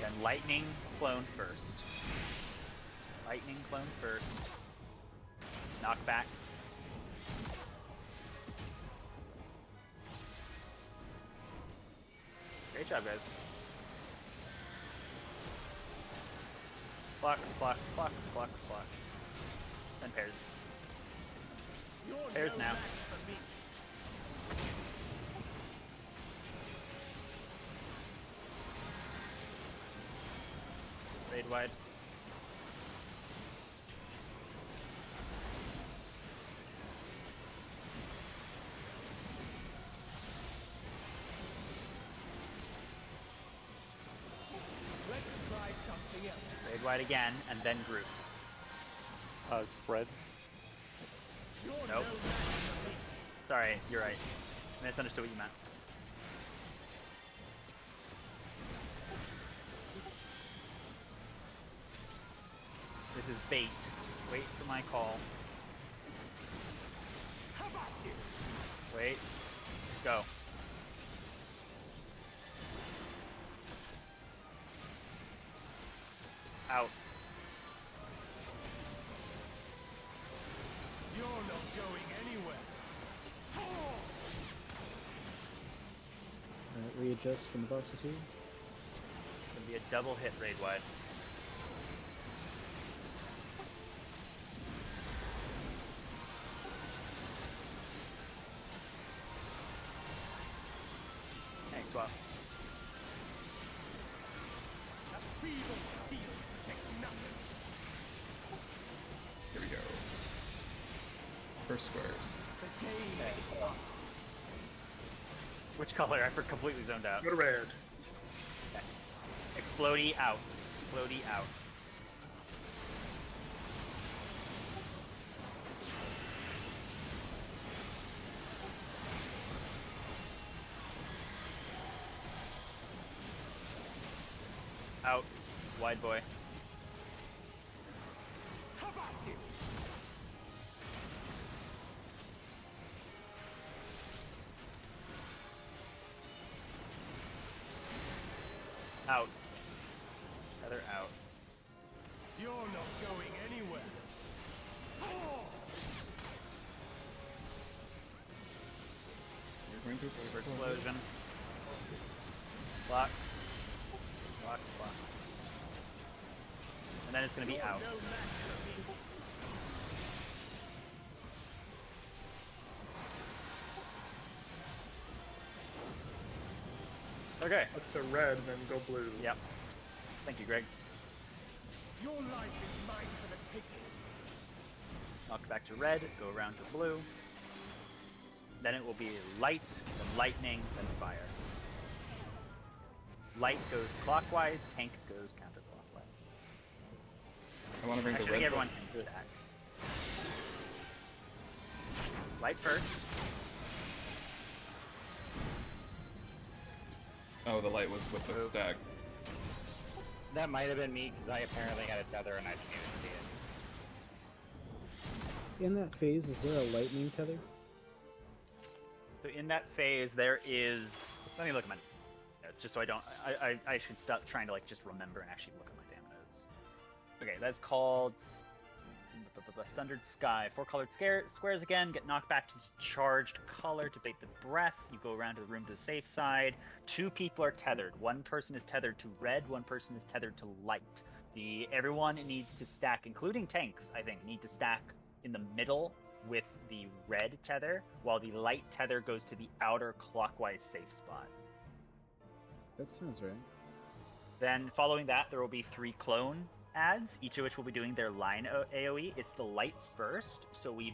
Then lightning clone first. Lightning clone first. Knockback. Great job, guys. Flux. Then pairs. You're Pairs no now. match for me. Raid wide. Let's try something else. Raid wide again, and then groups. Spread. Nope. Sorry, you're right. I misunderstood what you meant. This is bait. Wait for my call. Wait. Go. Out. You're not going anywhere. Readjust when the boss is here. Gonna be a double hit raid wide. Thanks, swap. A feeble steel takes nothing. Here we go. First squares. The game is up. Which color? I completely zoned out. Go to red. Okay. Explodey out. Explodey out. Out. Wide boy. How about you? Out. Tether out. You're not going anywhere. You're going to Saber explode. explosion. Blocks. Blocks, blocks. And then it's gonna be out. No match for me. Okay. Up to red, then go blue. Yep. Thank you, Greg. Your life is mine for the taking. Knock back to red, go around to blue. Then it will be light, then lightning, then fire. Light goes clockwise, tank goes counterclockwise. I want to bring Actually, the I red. think everyone can stack. Light first. Oh, the light was with the Move. stack. That might have been me because I apparently had a tether and I didn't even see it. In that phase, is there a lightning tether? So in that phase, there is. Let me look at my notes, just so I don't. I should stop trying to like just remember and actually look at my damn notes. Okay, that's called Sundered Sky. 4 colored squares again. Get knocked back to charged color to bait the breath. You go around to the room to the safe side. 2 people are tethered. 1 person is tethered to red. 1 person is tethered to light. Everyone needs to stack, including tanks. I think need to stack in the middle with the red tether, while the light tether goes to the outer clockwise safe spot. That sounds right. Then following that, there will be 3 clone ads, each of which will be doing their line AoE. It's the light first, so we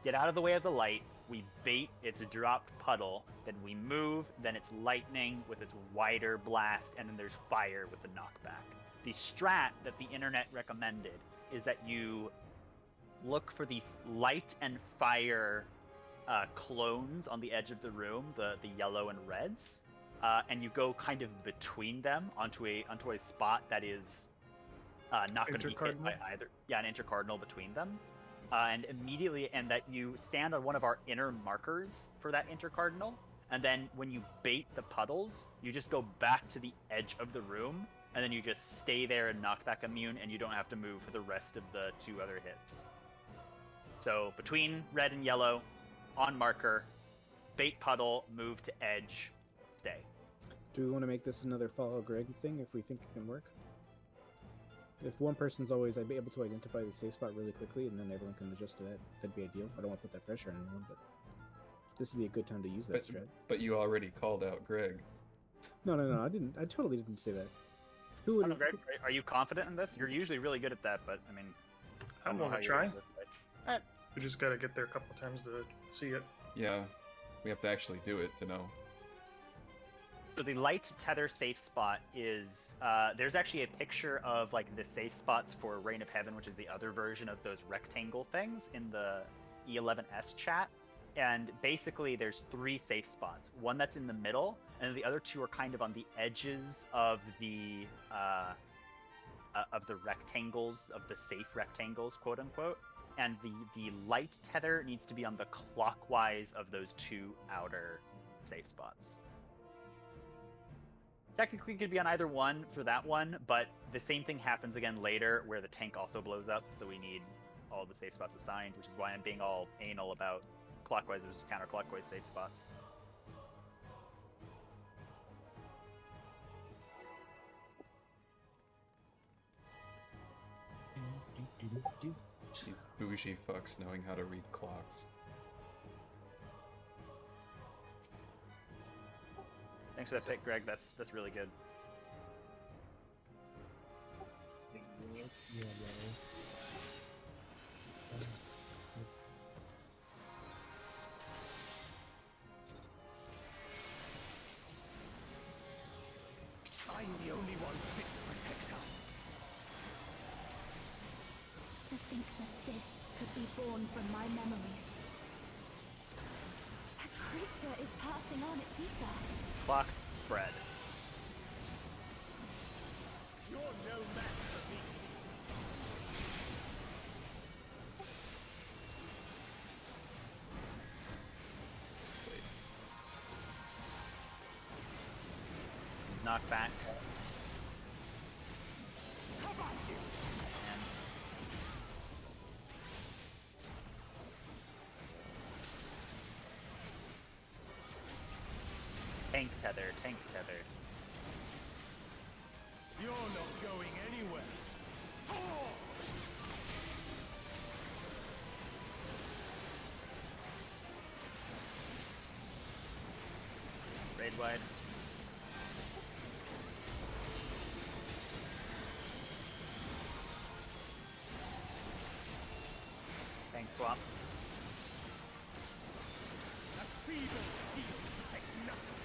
get out of the way of the light, we bait its dropped puddle, then we move, then it's lightning with its wider blast, and then there's fire with the knockback. The strat that the internet recommended is that you look for the light and fire clones on the edge of the room, the yellow and reds, and you go kind of between them onto a spot that is not going to be hit by either. Yeah, an intercardinal between them, and immediately, and that you stand on one of our inner markers for that intercardinal, and then when you bait the puddles, you just go back to the edge of the room, and then you just stay there and knockback immune, and you don't have to move for the rest of the 2 other hits. So between red and yellow, on marker, bait puddle, move to edge, stay. Do we want to make this another follow Greg thing if we think it can work? If one person's always able to identify the safe spot really quickly and then everyone can adjust to that, that'd be ideal. I don't want to put that pressure on anyone, but this would be a good time to use that strat. But you already called out Greg. No, I didn't. I totally didn't say that. Who I would? don't know, Greg, are you confident in this? You're usually really good at that, but I mean, I don't I'm know gonna how try. you're this way. Alright. We just gotta get there a couple times to see it. Yeah, we have to actually do it to know. So the light tether safe spot is there's actually a picture of like the safe spots for Reign of Heaven, which is the other version of those rectangle things in the E11S chat. And basically there's 3 safe spots. One that's in the middle, and the other 2 are kind of on the edges of the rectangles, of the safe rectangles, quote unquote. And the light tether needs to be on the clockwise of those 2 outer safe spots. Technically could be on either one for that one, but the same thing happens again later where the tank also blows up, so we need all the safe spots assigned, which is why I'm being all anal about clockwise versus counterclockwise safe spots. She's bougie fucks knowing how to read clocks. Thanks for that pick, Greg. That's really good. Yeah, I'm the only one fit to protect her. To think that this could be born from my memories. That creature is passing on its ether. Clocks spread. You're no match for me. Knock back. How about you? And tank tether, tank tether. You're not going anywhere. Oh! Raid wide. Tank swap. A feeble shield protects nothing.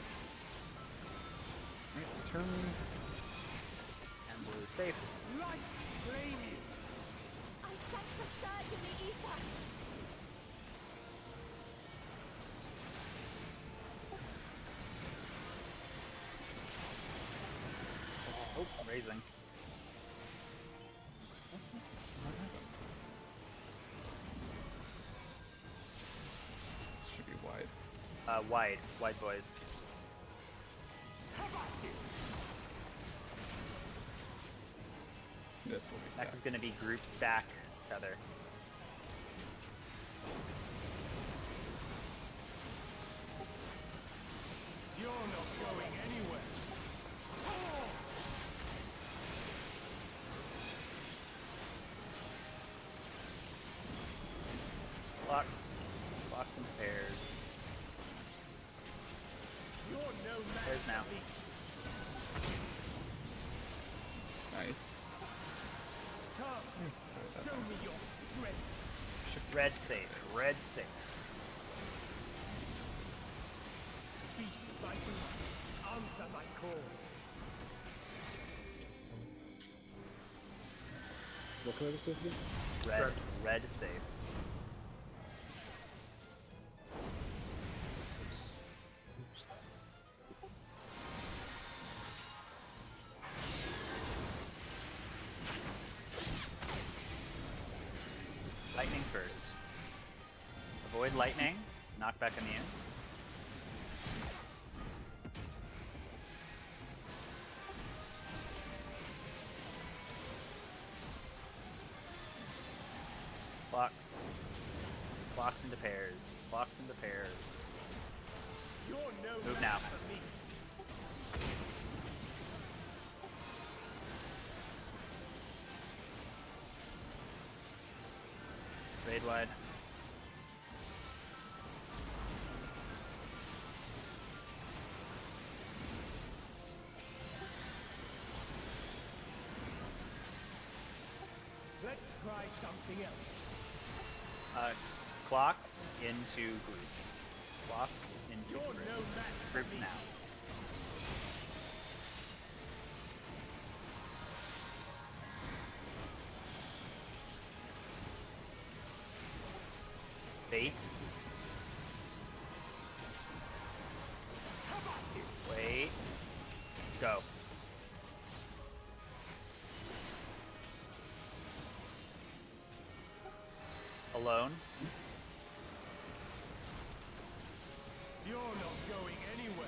Right, turn. And blue safe. Light flaming. I sense a surge in the ether. Oh, raising. This should be wide. Wide boys. How about you? This will be Next stacked. is going to be group stack tether. You're not going anywhere. Oh! Clocks and pairs. You're no match Pairs now. for me. Nice. Come, show me your strength. Red safe. Red safe. Beast by blood. Answer my call. What color was it again? Red safe. Lightning first. Avoid lightning. Knockback immune. Clocks. Clocks into pairs. Clocks into pairs. You're no Move match now. for me. Raid wide. Let's try something else. Clocks into groups. Clocks into You're no groups. match for Groups me. now. Bait. Wait. Go. Alone. You're not going anywhere.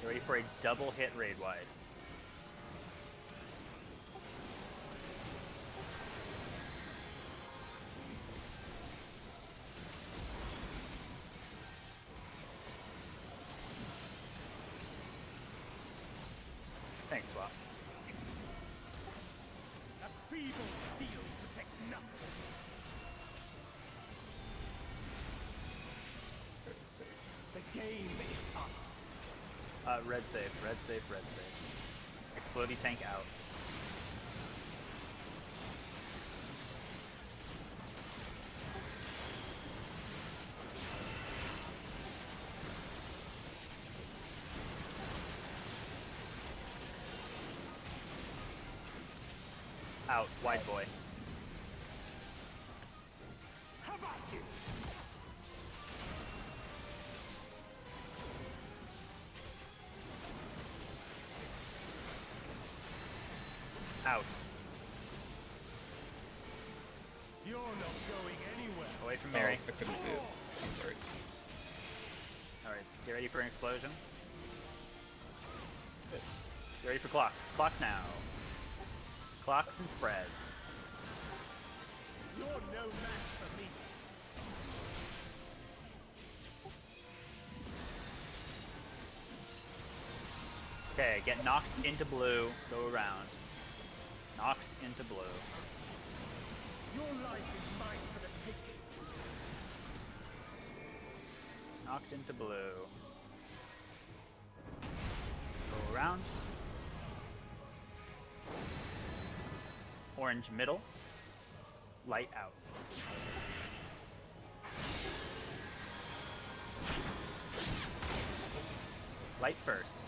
You ready for a double hit raid wide? Thanks, Swap. A feeble shield protects nothing. Very safe. The game is up. Red safe, red safe, red safe. Explodey tank out. Out, wide boy. How about you? Out. You're not going anywhere. Away from Mary. Oh, I couldn't see it. I'm sorry. Alright, get ready for an explosion. Good. Get ready for clocks. Clock now. Clocks and spread. You're no match for me. Okay, get knocked into blue. Go around. Knocked into blue. Your life is mine for the taking. Knocked into blue. Go around. Orange middle. Light out. Light first.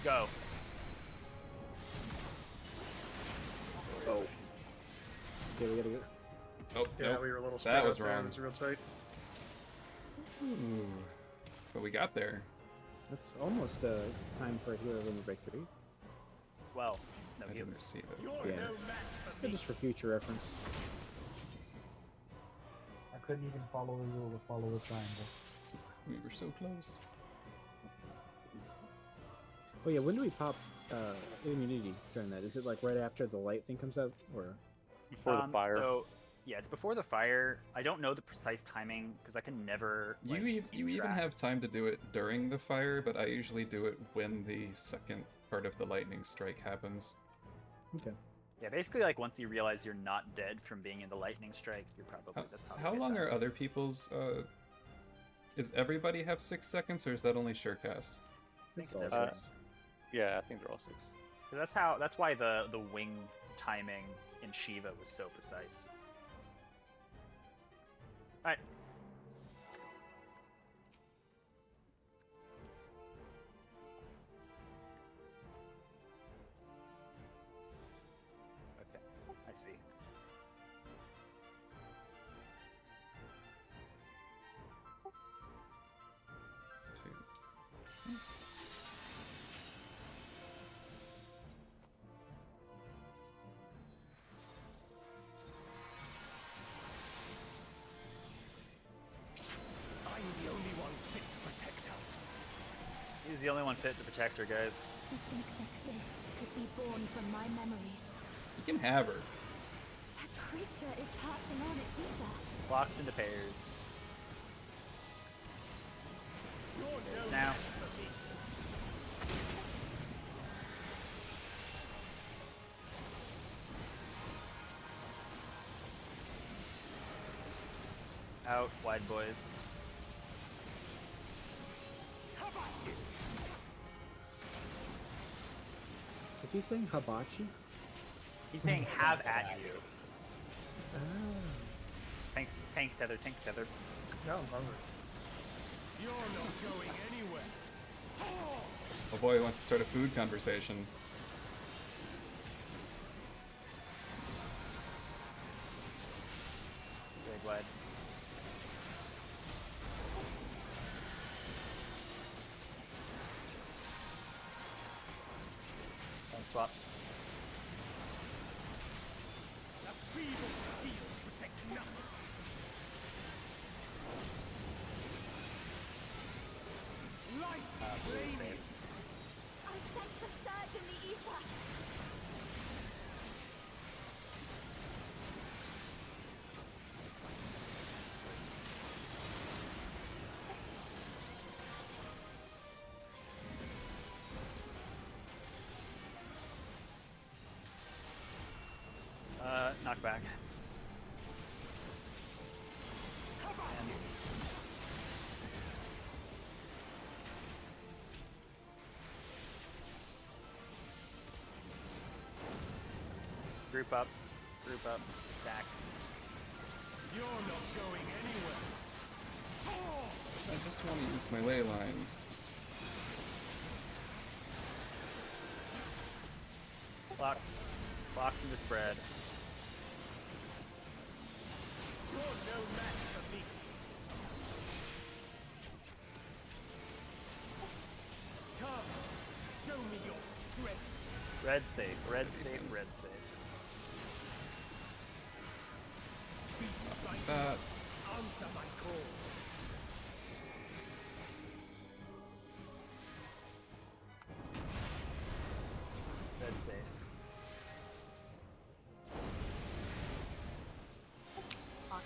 Go. Oh. Okay, we gotta go. Oh, Yeah, nope. we were a little That spread was out there. wrong. It was real tight. Ooh. But we got there. That's almost time for a hero limit break 3. Well, no I didn't healers. see that. You're Yeah. no match for Yeah, me. just for future reference. I couldn't even follow the rule to follow the triangle. We were so close. Oh yeah, when do we pop immunity during that? Is it like right after the light thing comes out, or? Before the fire. So, yeah, it's before the fire. I don't know the precise timing because I can never. Like, You keep even track. have time to do it during the fire, but I usually do it when the second part of the lightning strike happens. Okay. Yeah, basically, like once you realize you're not dead from being in the lightning strike, you're probably that's probably. How a good long time. are other people's? Is everybody have 6 seconds, or is that only Surecast? It's think all so. 6. Yeah, I think they're all 6. So that's why the wing timing in Shiva was so precise. All right. Okay, I see. I'm the only one fit to protect her. He's the only one fit to protect her, guys. To think that this could be born from my memories. You can have her. That creature is passing on its ether. Blocks into pairs. You're no There's now. match for me. Out, wide boys. How about you? Is he saying hibachi? He's saying have at you. Ah. Tank tether, tank tether. Now I'm hungry. You're not going anywhere. Oh boy, he wants to start a food conversation. swap. A feeble shield protects nothing. Life Blue is radiant. safe. I sense a surge in the ether. Knockback. Group up, stack. You're not going anywhere. I just want to use my ley lines. Clocks into spread. You're no match for me. Come, show me your strength. Red safe, red safe, red safe. Beast Like like that. answer my call. Red safe. Fuck.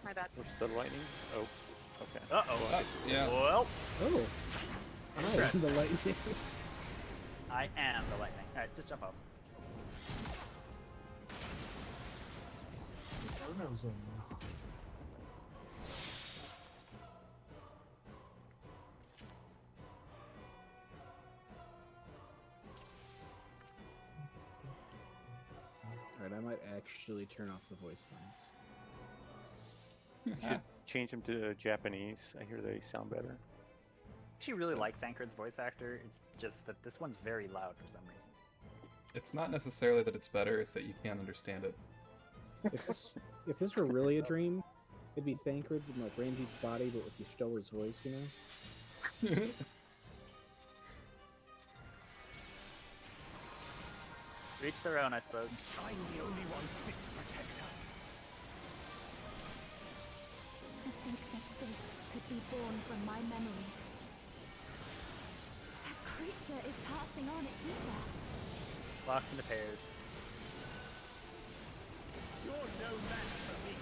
My bad. What's the lightning? Oh, okay. Uh-oh. Yeah. Well, Oh, I am the lightning. I am the lightning. Alright, just jump off. Chrono's in now. Alright, I might actually turn off the voice lines. You should change them to Japanese. I hear they sound better. I actually really like Thancred's voice actor. It's just that this one's very loud for some reason. It's not necessarily that it's better, it's that you can't understand it. If this were really a dream, it'd be Thancred with like Ranjit's body, but with Y'shtola's voice, you know? Reach their own, I suppose. I'm the only one fit to protect her. To think that this could be born from my memories. That creature is passing on its ether. Locks into pairs. You're no match for me.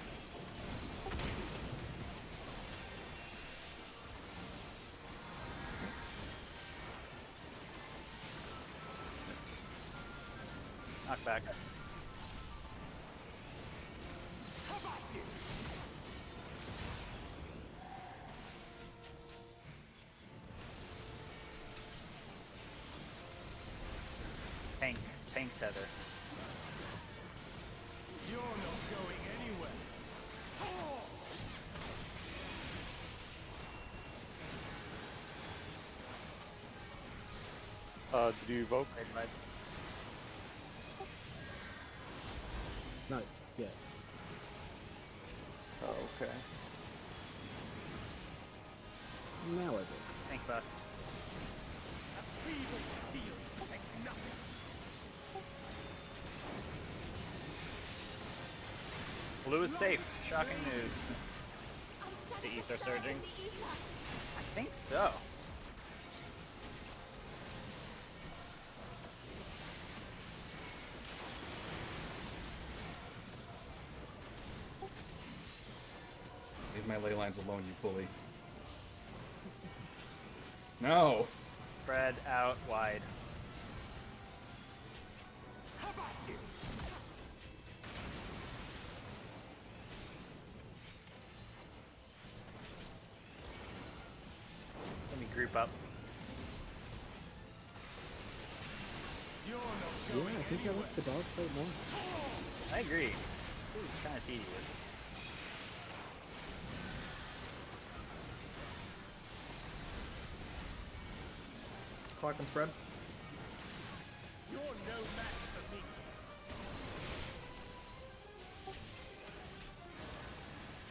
Knockback. How about you? Tank tether. You're not going anywhere. Did you evoke? Red mud. Not yet. Oh, okay. Now I do. Tank bust. A feeble shield protects nothing. Blue is safe. Shocking news. I sense The a ether surge in surging? the ether. I think so. Leave my ley lines alone, you bully. No! Spread out wide. How about you? Let me group up. You're not Yeah, going I think I anywhere. like the dog fight more. I agree. This is kind of tedious. Clock and spread. You're no match for me.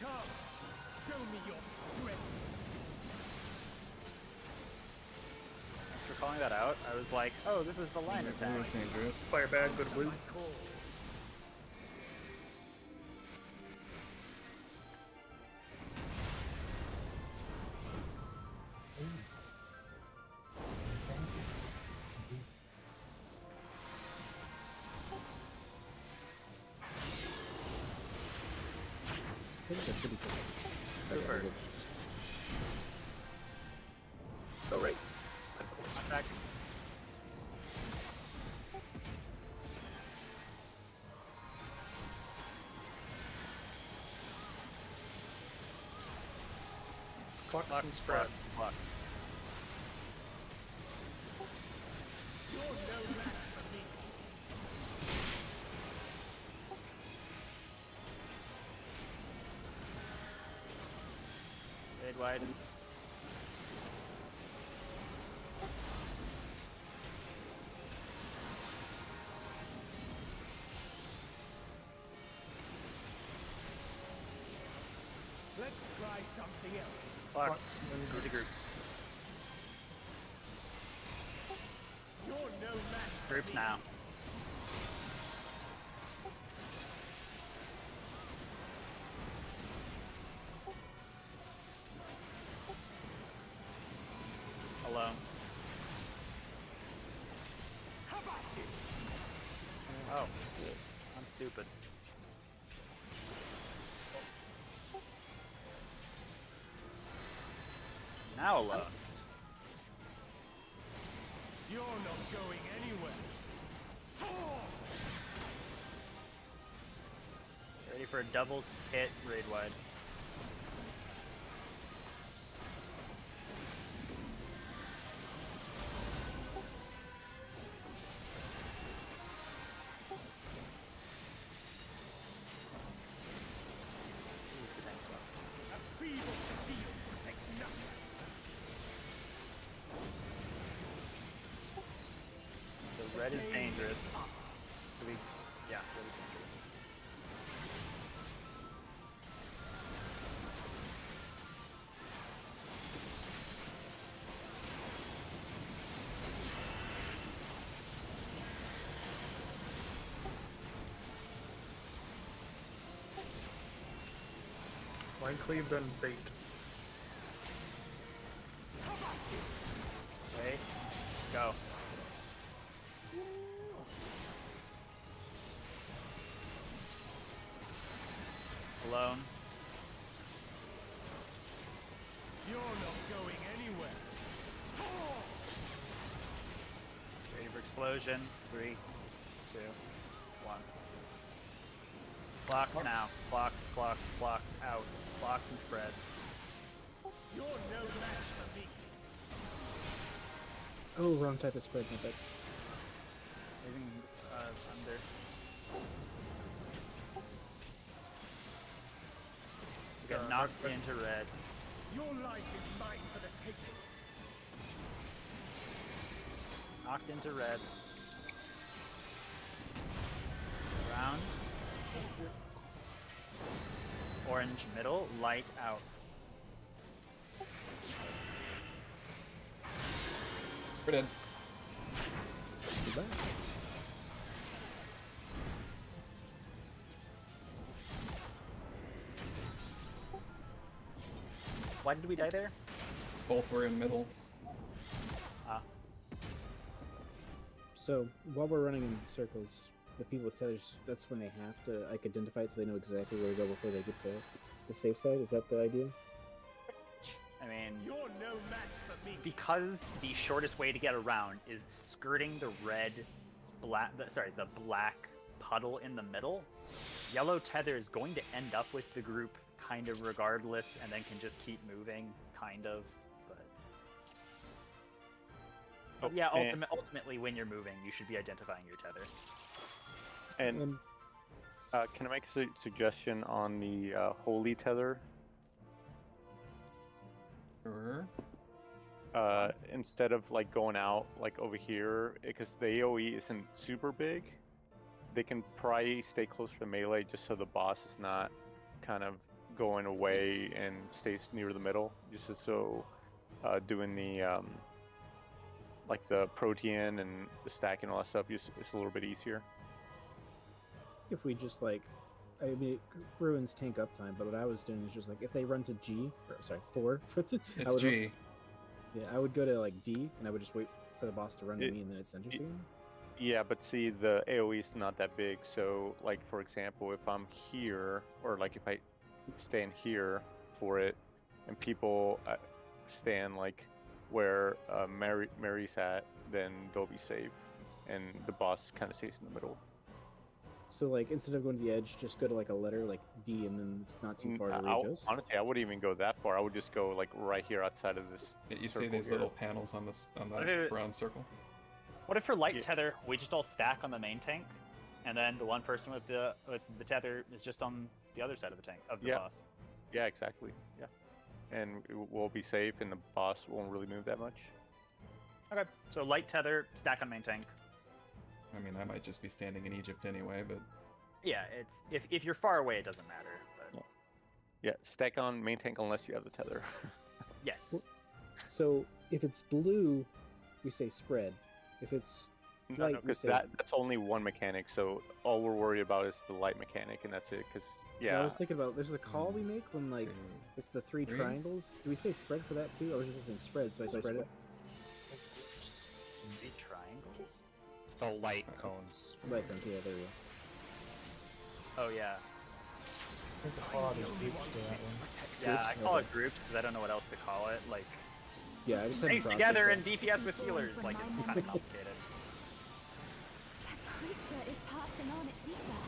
Come, show me your strength. Thanks for calling that out. I was like, oh, this is the line attack. Blue is dangerous. Fire bad, go to blue. My call. I think they're pretty Go good. Okay, first. Go right. Attack. Clucks and spread. Flux. You're no match for me. Fade wide. Let's try something else. Flux. Go to groups. You're no match for Groups me. now. Alone. How about you? Oh, I'm stupid. Now alone. You're not going anywhere. Ready for a double hit raid wide. A feeble steel protects nothing. So red is dangerous. So we, yeah, red is dangerous. Line cleave, then bait. Okay, go. Alone. You're not going anywhere. Ready for explosion. 3, 2, 1. Clocks now. Clocks, clocks, clocks out. Clocks and spread. You're no match for me. Oh, wrong type of spread, my bad. Moving under. You got knocked into red. Your life is mine for the taking. Knocked into red. Round. Orange middle, light out. We're dead. Goodbye. Why did we die there? Both were in middle. Ah. So while we're running in circles, the people with tethers, that's when they have to like identify it so they know exactly where to go before they get to the safe side. Is that the idea? I mean, You're no match for me. because the shortest way to get around is skirting the the black puddle in the middle, yellow tether is going to end up with the group kind of regardless, and then can just keep moving, kind of. But yeah, ultimately, when you're moving, you should be identifying your tether. And can I make a suggestion on the holy tether? Sure. Instead of like going out like over here, because the AoE isn't super big, they can probably stay close to melee just so the boss is not kind of going away and stays near the middle, just so doing like the protein and the stack and all that stuff, it's a little bit easier. If we just like, I mean, it ruins tank uptime. But what I was doing is just like, if they run to G, or sorry, 4 for the, It's G. Yeah, I would go to like D, and I would just wait for the boss to run to me, and then it's center scene. Yeah, but see, the AoE is not that big. So, like for example, if I'm here, or like if I stand here for it, and people stand like where Mary's at, then they'll be safe, and the boss kind of stays in the middle. So like, instead of going to the edge, just go to like a letter like D, and then it's not too far to reach us. Honestly, I wouldn't even go that far. I would just go like right here outside of this. You see these little panels on this on What the if- brown circle? What if for light tether we just all stack on the main tank, and then the one person with the tether is just on the other side of the tank of the boss? Yeah, exactly. Yeah, and we'll be safe, and the boss won't really move that much. Okay, so light tether, stack on main tank. I mean, I might just be standing in Egypt anyway, but Yeah, it's if you're far away, it doesn't matter. But Yeah, stack on main tank unless you have the tether. yes. So if it's blue, we say spread. If it's No, light, we because say. that's only one mechanic. So all we're worried about is the light mechanic, and that's it. Because I was thinking about there's a call we make when like 2, it's the 3 3. triangles. Do we say spread for that too? I was just listening spread, so I spread it. 3 triangles. The light cones. Light cones, yeah, there we go. Oh yeah. I think the quality is deep to that one. Yeah, I Groups? call Okay. it groups because I don't know what else to call it. Like Yeah, I just hadn't tanks processed together that. and DPS with healers. Like it's kind of complicated. That creature is passing on its ether.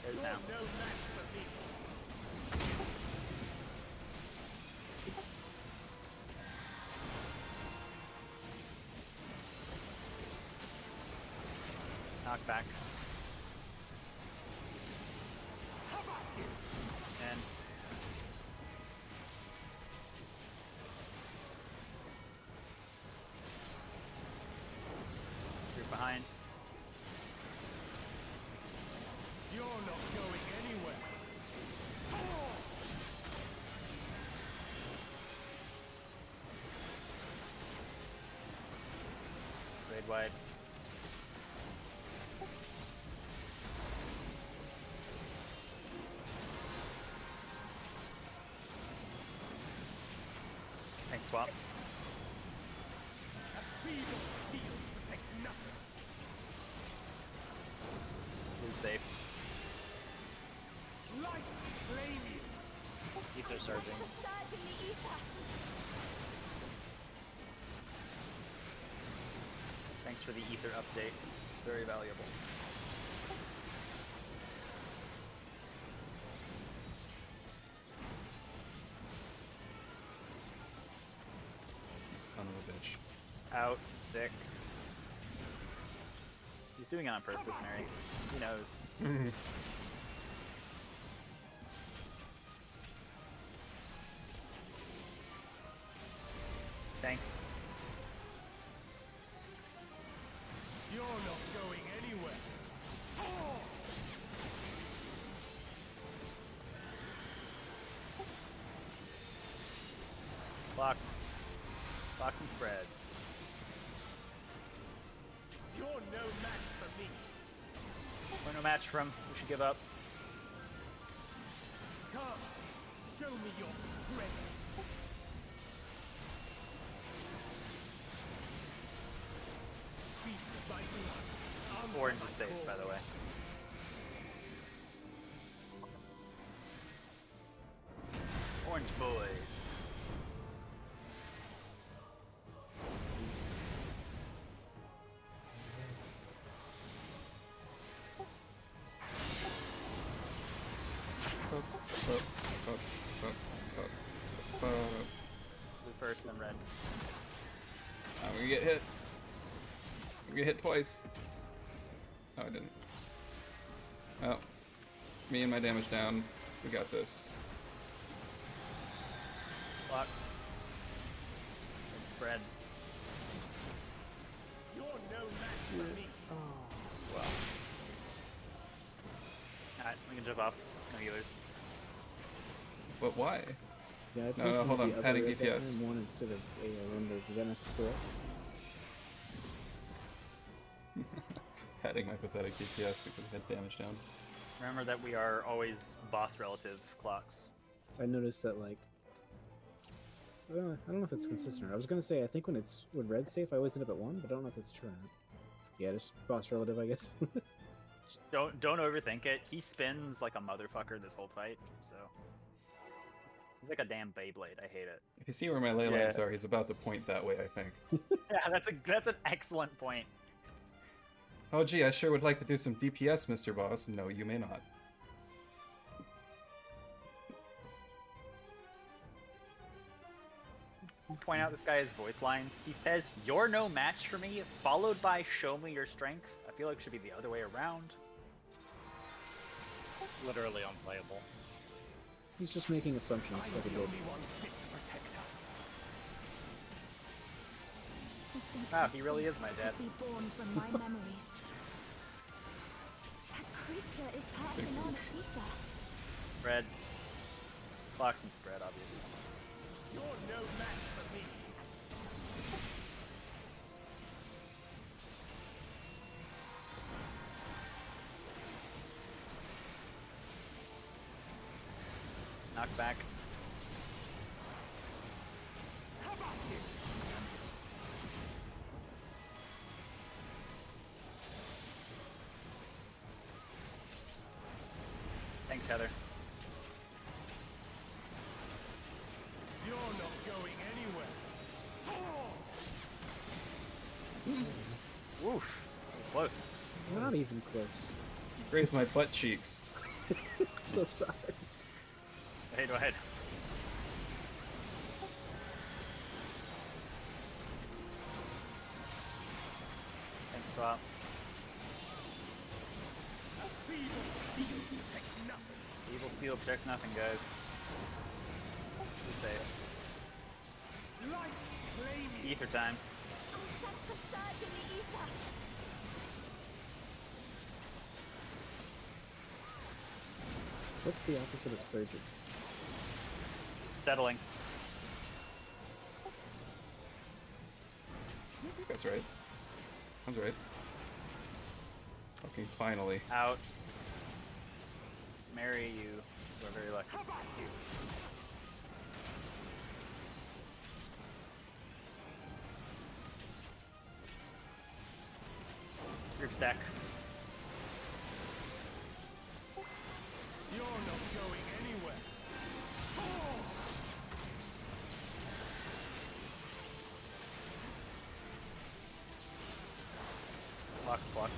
There's down. No match for me. Knock back. And group behind. You're not going anywhere. Raid wide. Tank swap. Feeble shield protects nothing. Blue safe. Light claim you. Ether surging. The surge in the ether. Thanks for the ether update. Very valuable. You son of a bitch. Out. Sick. He's doing it on purpose, Mary. He knows. Tank. You're not going anywhere. Blocks. Blocks and spread. You're no match for me. We're no match from. We should give up. Come, show me your strength. Feast my blood. Answer Orange my is safe, call. by the way. Orange boys. Blue first, then red. I'm gonna get hit. I'm gonna get hit twice. Oh, I didn't. Oh. Me and my damage down. We got this. Blocks. And spread. You're no match for me. Well. Alright, we can jump off. No healers. But why? Yeah, I No, placed them hold at on, the other padding at that DPS. time, 1 instead of AO under. Does that mess correct? Padding my pathetic DPS because we had damage down. Remember that we are always boss relative clocks. I noticed that, like, I don't know if it's consistent. I was gonna say I think when red's safe, I always end up at 1, but I don't know if it's true or not. Yeah, just boss relative, I guess. Don't overthink it. He spins like a motherfucker this whole fight, so he's like a damn Beyblade. I hate it. If you see where my ley lines are, he's about to point that way, I think. Yeah, that's an excellent point. Oh gee, I sure would like to do some DPS, Mr. Boss. No, you may not. Point out this guy's voice lines. He says, "You're no match for me," followed by "Show me your strength." I feel like it should be the other way around. Literally unplayable. He's just making assumptions. I am Like a the good. only one fit to protect her. To think Wow, that he really is my this dad. could be born from my memories. That creature is passing on its ether. Bread. Clocks and spread, obviously. You're no match for me. Knock back. How about it? Thanks, Heather. You're not going anywhere. Woof. Close. Not even close. Raise my butt cheeks. So sorry. Hey, go ahead. Thanks, Swap. Evil seal protects nothing, guys. Be safe. Ether time. I'll sense a surge in the ether. What's the opposite of surgery? Settling. That's right. Sounds right. Okay, finally. Out. Mary, you are very lucky. How about you? Group stack. You're not going anywhere.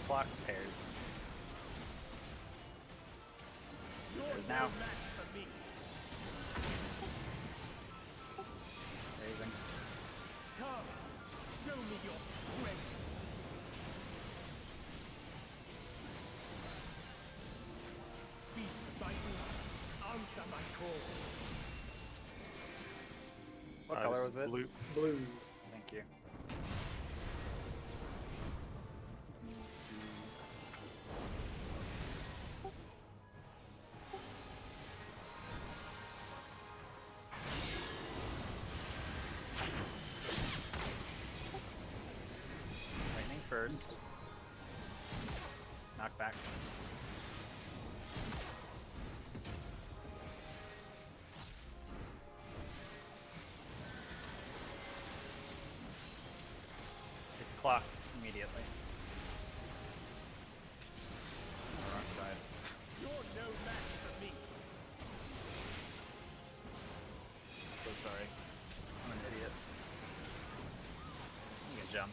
Blocks, pairs. You're There's no now. match for me. Raising. Come, show me your strength. Beast by blood, answer my call. What color was it? Blue. Blue. Thank you. Lightning first. Knock back. It's clocks immediately. On the wrong side. You're no match for me. So sorry. I'm an idiot. I'm gonna jump.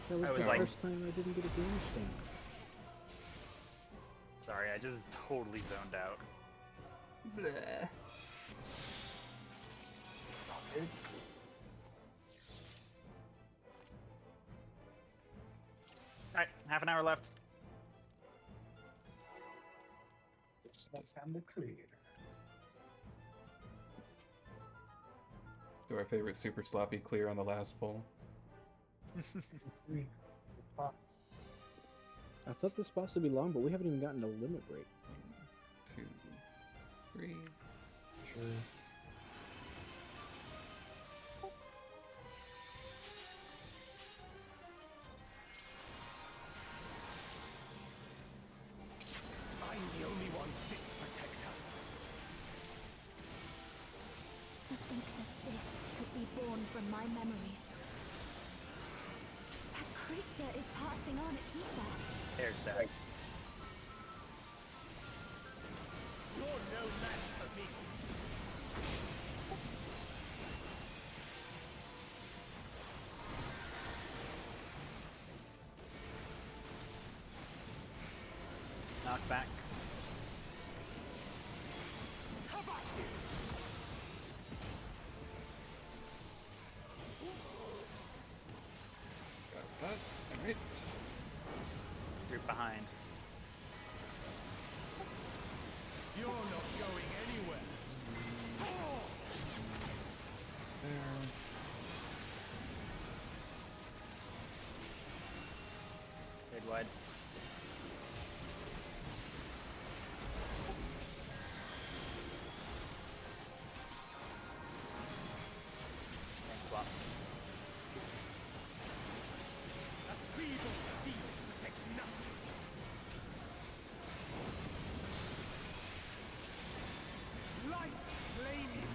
That was I was the like- first time I didn't get a damage down. Sorry, I just totally zoned out. Bleh. Good. Alright, half an hour left. It's that time to clear. Do our favorite super sloppy clear on the last pull. 3 pots. I thought this boss would be long, but we haven't even gotten a limit break. 2, 3, sure. I'm the only one fit to protect her. To think that this could be born from my memories. That creature is passing on its ether. There's that. You're no match for me. Knockback. How about you? Got that. Alright. Group behind. You're not going anywhere. Spare. Fade wide. And swap. A feeble shield protects nothing. Light flaming.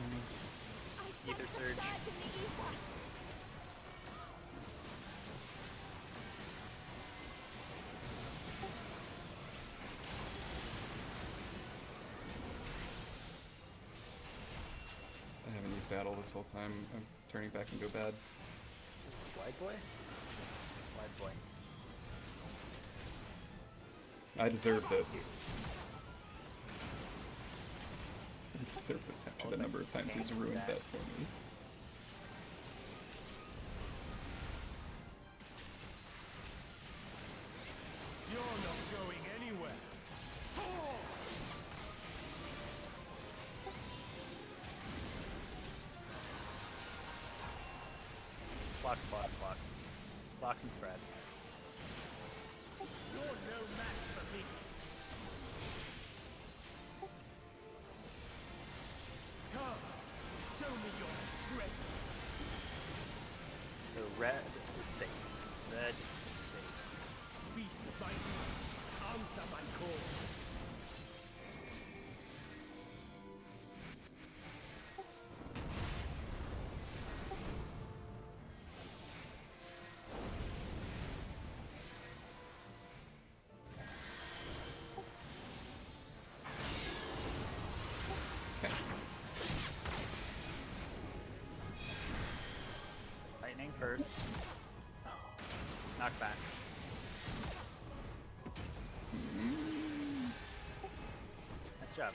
I Ether sense a surge. surge in the ether. I haven't used Addle this whole time. I'm turning back into a bad. Wide boy? Wide boy. I deserve this. I deserve this after the number of times he's ruined that for me. You're not going anywhere. Blocks. Blocks and spread. You're no match for me. Come, show me your strength. So red is safe. Red is safe. Beast of my blood, answer my call. Okay. Lightning first. Knockback. Nice job.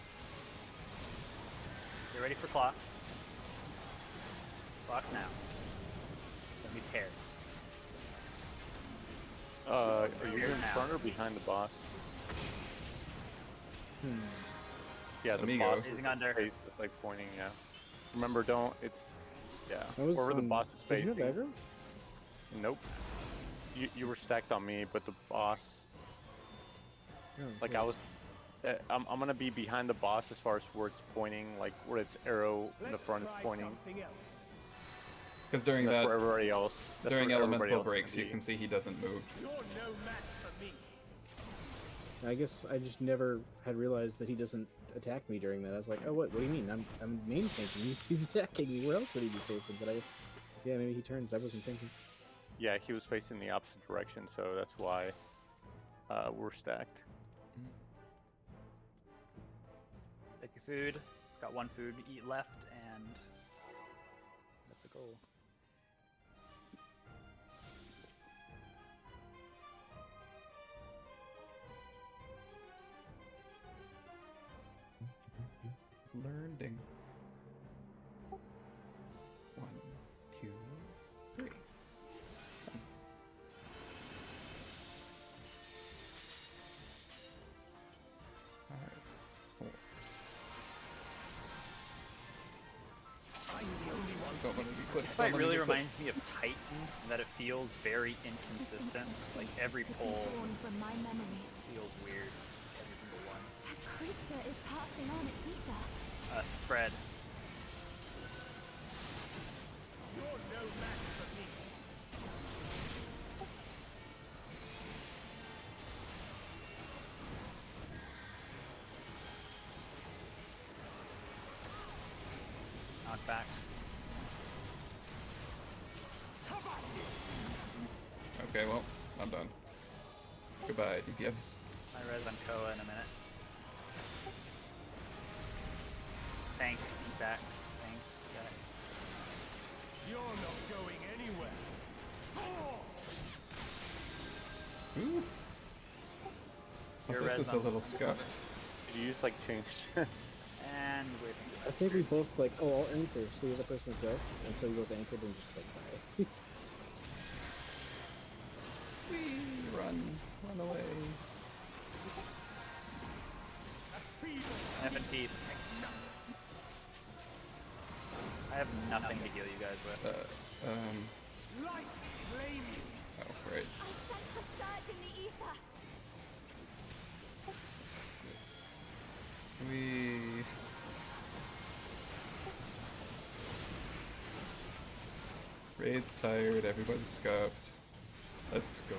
Get ready for clocks. Clocks now. Gonna be pairs. Are you Here in now. front or behind the boss? Hmm. Yeah, the Amigo. boss is Phasing under. face, like pointing. Yeah. Remember, don't. It's yeah. I was Wherever the on- boss is Did you have facing. aggro? Nope. You were stacked on me, but the boss. Oh, Like yeah. I was. I'm gonna be behind the boss as far as where it's pointing, like where its arrow in the Let's front is try pointing. something else. Because during That's that, where everybody else. That's during where everybody elemental else breaks, can you be. can see he doesn't move. You're no match for me. I guess I just never had realized that he doesn't attack me during that. I was like, oh, what do you mean? I'm main tanking. He's attacking me. Where else would he be facing? But I guess, yeah, maybe he turns. I wasn't thinking. Yeah, he was facing the opposite direction, so that's why we're stacked. Take your food. Got one food to eat left, and that's a goal. Learning. 1, 2, 3. Alright. 4. I'm the only one. Don't let me be quick. This Don't fight let me really be quick. reminds me of Titan, in that it feels very inconsistent. Like every Could be pull born from my memories. feels weird. Every single one. That creature is passing on its ether. Spread. Knockback. Okay, well, I'm done. Goodbye, DPS. My res on Koa in a minute. Tank, stack, tank, stack. You're not going anywhere. Ooh. Your Well, this res is a on- little scuffed. Did you just like change? And wait. I think we both like, oh, I'll anchor, so the other person adjusts, and so we both anchored and just like die. Run away. F in peace. I have nothing to heal you guys with. Light flaming. Oh, right. I sense a surge in the ether. We. Raid's tired, everyone's scuffed. Let's go.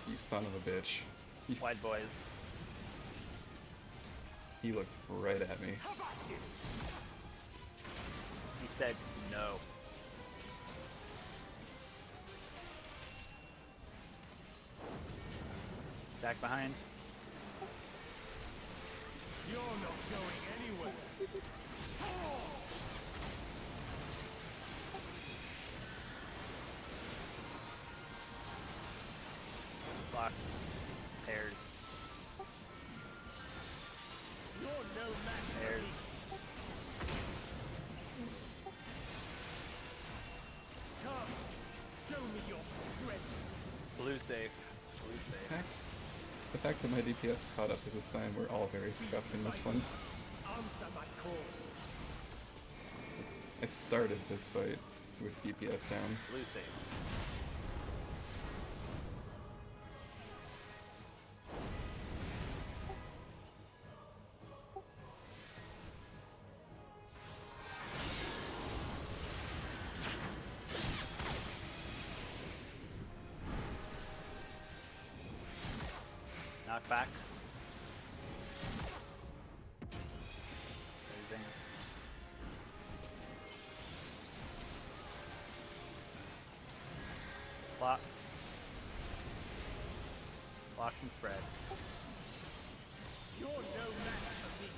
You son of a bitch. Wide boys. He looked right at me. He said no. Back behind. You're not going anywhere. Blocks. Pairs. You're no match for Pairs. me. Come, show me your strength. Blue safe. Blue safe. The fact that my DPS caught up is a sign we're all very scuffed in this one. Answer my call. I started this fight with DPS down. Blue safe. Knockback. Amazing. Blocks. Blocks and spread. You're no match for me.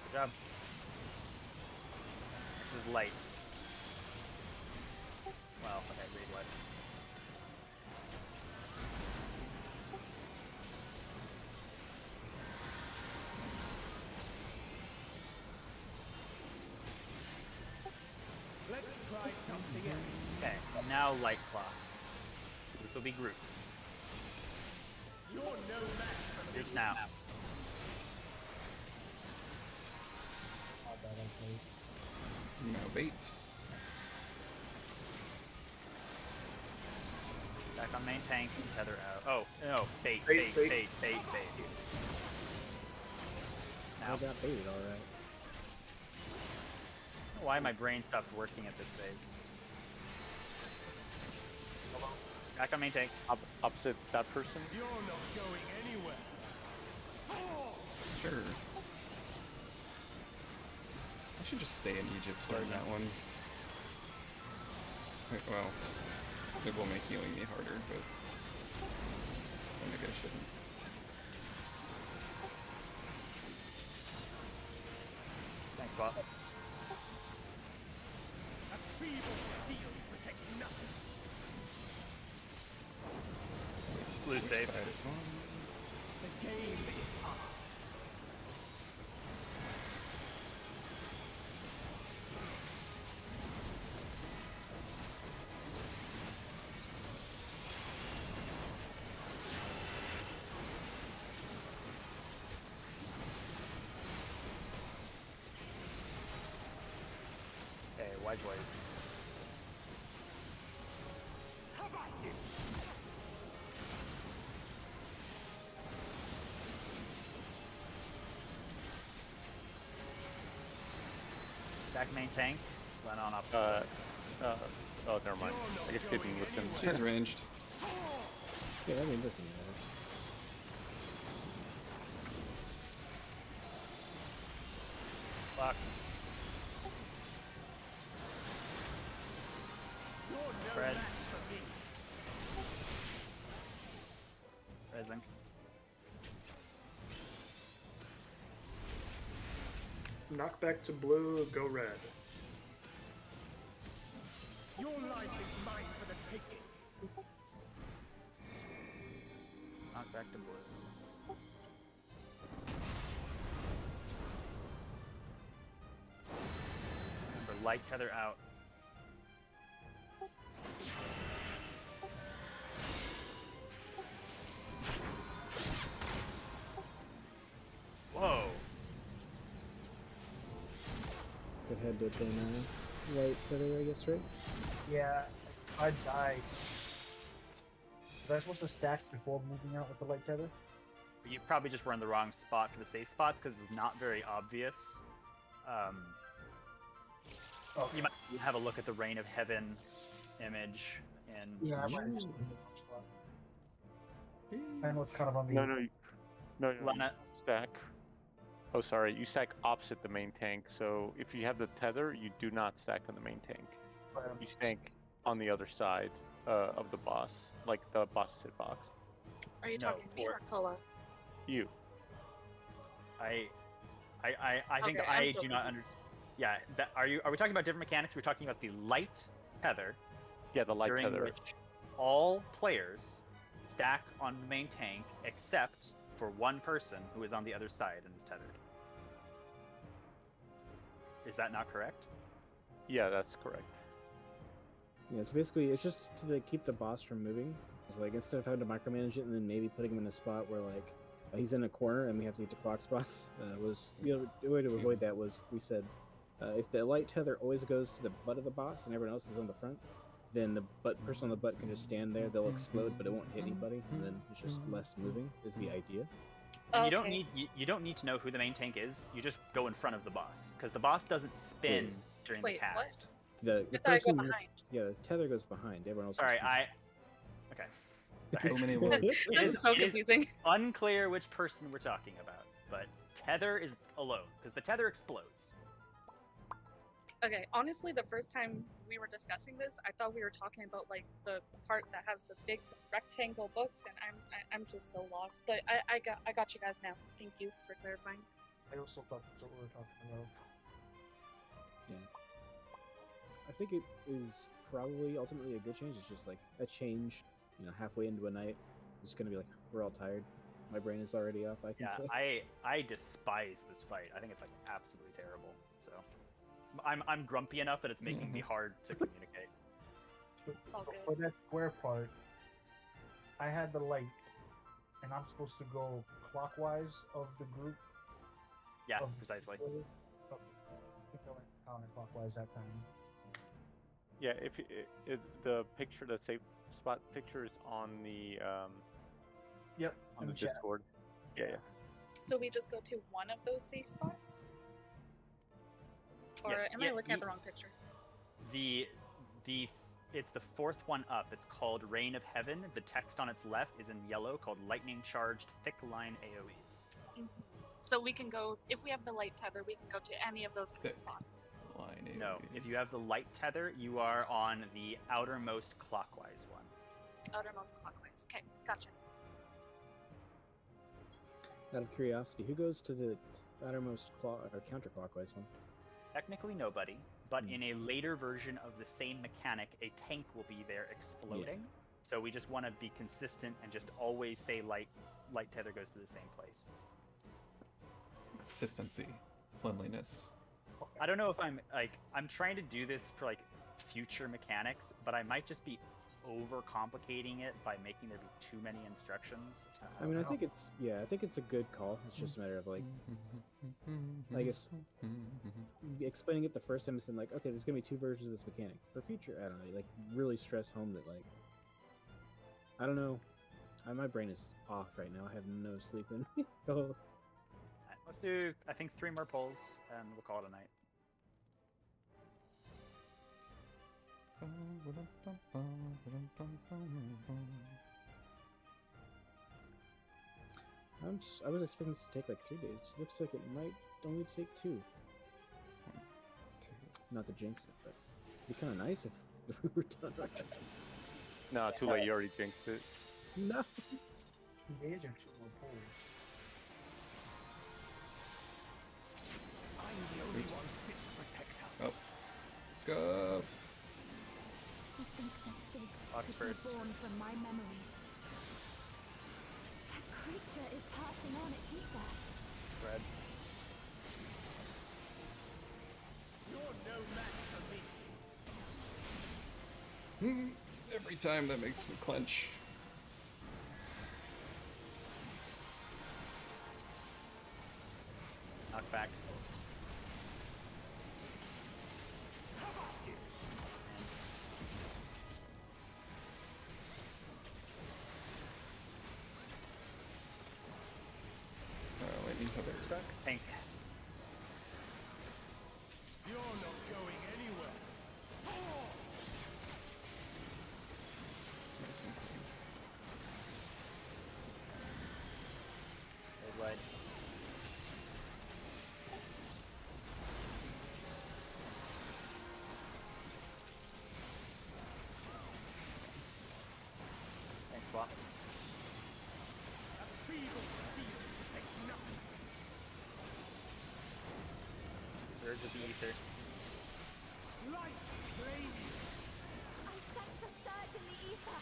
Good job. This is light. Well, okay, read light. Let's try something else. Okay, now light clocks. This will be groups. You're no match for me. Groups now. Not bad, okay. No bait. Back on main tank, tether out. Oh, no, bait. I Now, got baited, alright. why my brain stops working at this phase. Back on main tank. Opposite that person. You're not going anywhere. Sure. I should just stay in Egypt during that one. Like, well, it will make healing me harder, but so maybe I shouldn't. Thanks, Bob. A feeble shield protects nothing. Blue Switch save. side it's on. The game is on. Okay, wide boys. How about you? Back main tank. Run on up. Oh, never mind. I guess didn't listen. She's ranged. Yeah, I mean, doesn't matter. Box. You're no Spread. match for me. Rising. Knock back to blue, go red. Your life is mine for the taking. Knock back to blue. Remember, light tether out. Whoa! Good head dip in right tether, I guess, right? Yeah, I died. Was I supposed to stack before moving out with the light tether? You probably just were in the wrong spot for the safe spots because it's not very obvious. Okay. You might have a look at the Reign of Heaven image and Yeah, I might have just moved I know it's kind of on the. No, Lana, stack. Oh, sorry, you stack opposite the main tank. So if you have the tether, you do not stack on the main tank. You stack on the other side of the boss, like the boss hitbox. Are you No, talking me or Koa? You. I think Okay, I I'm so do not confused. understand. Yeah, are we talking about different mechanics? We're talking about the light tether. Yeah, the light during tether. which all players stack on the main tank except for one person who is on the other side and is tethered. Is that not correct? Yeah, that's correct. Yeah, so basically it's just to keep the boss from moving. It's like instead of having to micromanage it and then maybe putting him in a spot where like he's in a corner and we have to get to clock spots, the way to avoid that was we said if the light tether always goes to the butt of the boss and everyone else is on the front, then the person on the butt can just stand there. They'll explode, but it won't hit anybody, and then it's just less moving. Is the idea? And you don't need to know who the main tank is. You just go in front of the boss because the boss doesn't spin during Wait, the what? cast. The I thought I person, go behind. yeah, the tether goes behind. Everyone else. Sorry, goes okay. So many words. This is so confusing. Unclear which person we're talking about, but tether is alone because the tether explodes. Okay, honestly, the first time we were discussing this, I thought we were talking about like the part that has the big rectangle books, and I'm just so lost. But I got you guys now. Thank you for clarifying. I also thought that's what we were talking about. Yeah. I think it is probably ultimately a good change. It's just like a change, halfway into a night. It's gonna be like we're all tired. My brain is already off. I can say. I despise this fight. I think it's like absolutely terrible. So I'm grumpy enough that it's making me hard to communicate. It's all good. For that square part, I had the light, and I'm supposed to go clockwise of the group. Yeah, precisely. I think I went counterclockwise that time. Yeah, if the picture, the safe spot picture is on the Yep. on the Discord. Yeah. So we just go to one of those safe spots? Or Yes, am I looking at the wrong picture? It's the fourth one up. It's called Reign of Heaven. The text on its left is in yellow called Lightning Charged Thick Line AoEs. So we can go, if we have the light tether, we can go to any of those green spots. Line No, AoEs. if you have the light tether, you are on the outermost clockwise one. Outermost clockwise. Okay, gotcha. Out of curiosity, who goes to the outermost or counterclockwise one? Technically nobody, but in a later version of the same mechanic, a tank will be there exploding. So we just want to be consistent and just always say light tether goes to the same place. Consistency, cleanliness. I don't know if I'm trying to do this for like future mechanics, but I might just be overcomplicating it by making there be too many instructions. I mean, I think it's a good call. It's just a matter of like, I guess, explaining it the first time is like, okay, there's gonna be two versions of this mechanic. For future, I don't know, like really stress home that like, I don't know, my brain is off right now. I have no sleep in. Oh. Let's do, I think, 3 more polls, and we'll call it a night. I was expecting this to take like 3 days. Looks like it might only take 2. not to jinx it, but it'd be kind of nice if we were done. No, too late. You already jinxed it. No. These are two more poles. I'm the only Oops. one fit to protect her. Oh. Scuff. To think that this Fox could first. be born from my memories. That creature is passing on its ether. Spread. You're no match for me. Every time that makes me clench. Knock back. How about you? Lightning tether. Stack. Tank. You're not going anywhere. Nice and clean. Red light. Thanks, Swap. A feeble steel takes nothing. Surge of the ether. Light flames. I sense a surge in the ether.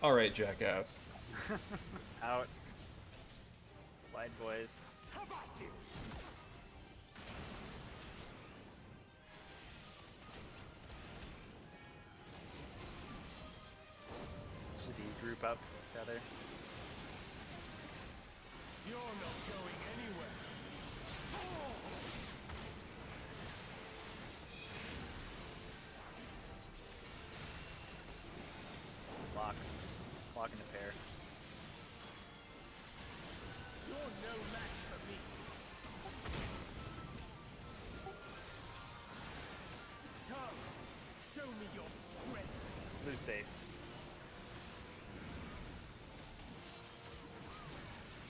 Alright, jackass. Out. Slide, boys. How about you? Should he group up together? You're not going anywhere. Lock. Lock into pair. You're no match for me. Come, show me your strength. Blue safe.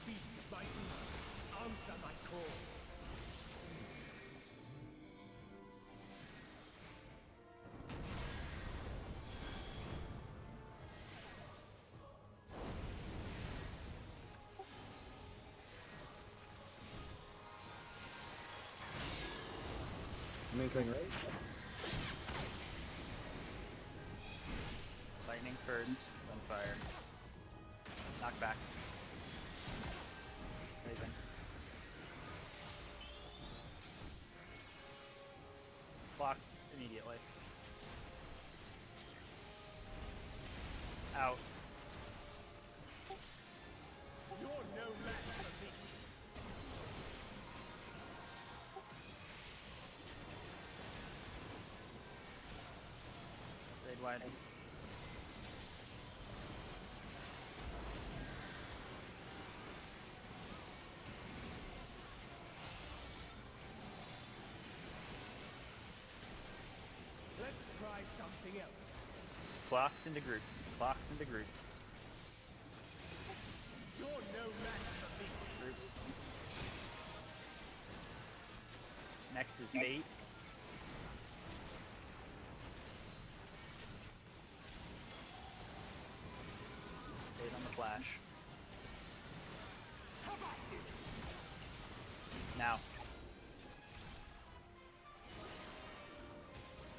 Beast mighty, answer my call. Main coming right. Lightning first, then fire. Knock back. Raven. Blocks immediately. Out. You're no match for me. Raid wide. Let's try something else. Clocks into groups. Clocks into groups. You're no match for me. Groups. Next is bait. Bait on the flash. How about you? Now.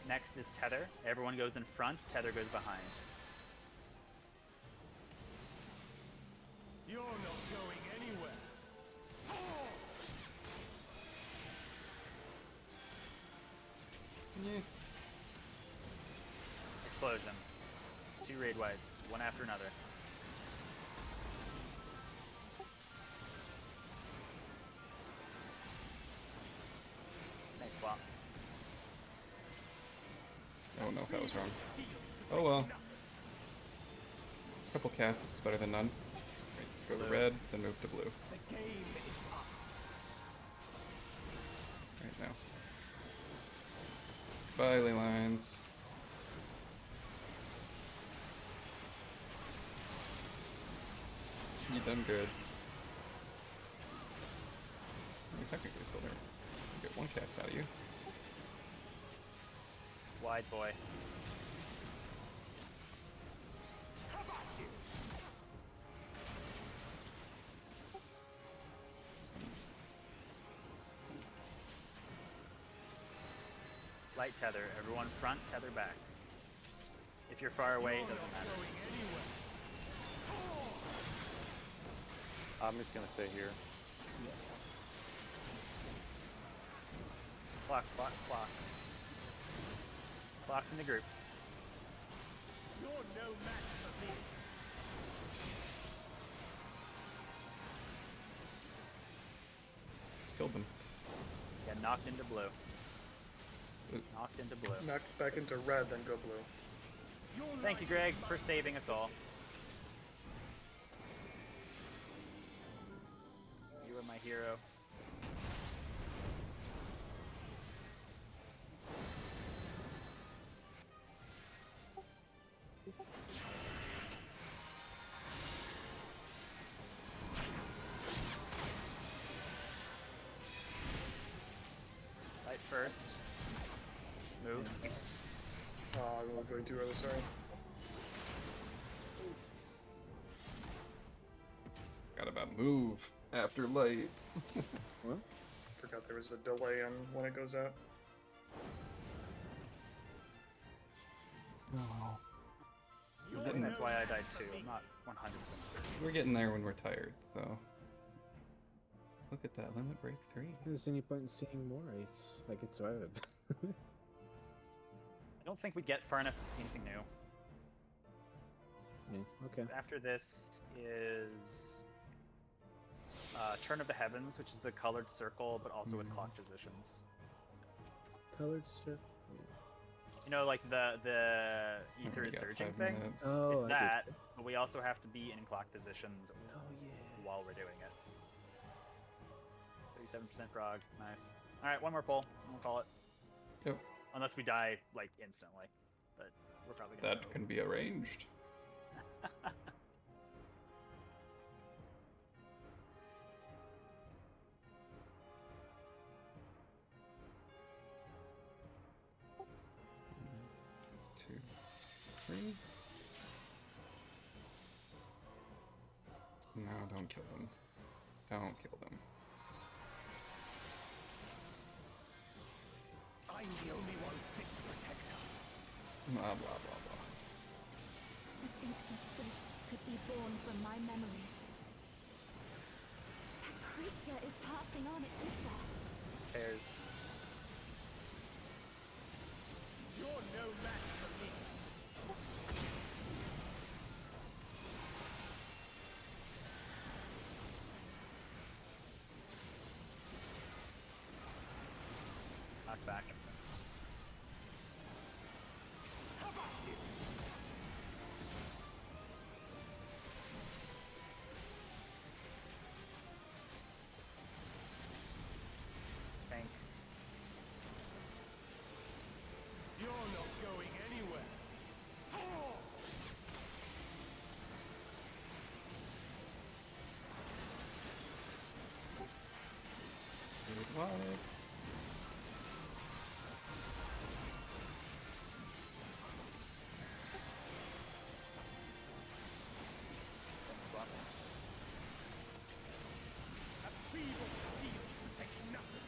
Next is tether. Everyone goes in front, tether goes behind. You're not going anywhere. Explosion. 2 raid wides, one after another. Nice swap. Oh no, that was wrong. Oh well. Couple casts is better than none. Right, go to Blue. red, then move to blue. The game is up. Right now. Bye, ley lines. You done good. You're technically still there. You get one cast out of you. Wide boy. Light tether. Everyone front, tether back. If you're far away, it doesn't matter. I'm just gonna stay here. Clock, clock, clock. Clocks into groups. You're no match for me. Just killed them. Get knocked into blue. Ooh. Knocked into blue. Knocked back into red, then go blue. Thank you, Greg, for saving us all. You are my hero. Light first. Move. Oh, I'm going too early, sorry. Got about move after light. Well, Forgot there was a delay on when it goes out. I think that's why I died too. I'm not 100% certain. We're getting there when we're tired, so. Look at that, limit break 3. there's any point in seeing more ice? I could survive. I don't think we get far enough to see anything new. Yeah, okay. After this is Turn of the Heavens, which is the colored circle, but also with clock positions. Colored circle. You know, like the ether We is got surging 5 thing? minutes. Oh, It's I that, get but we also have to be in clock positions Oh yeah. while we're doing it. 37% prog, nice. Alright, one more pull, and we'll call it. Yep. Unless we die, like, instantly. But we're probably gonna That go. can be arranged. Two, three. No, don't kill them. Don't kill them. I'm the only one fit to protect her. Blah blah blah blah. To think that this could be born from my memories. That creature is passing on its ether. Pairs. You're no match for me. Knock back. How about you? Tank. You're not going anywhere. Oh! Good luck. Swap. A feeble shield protects nothing.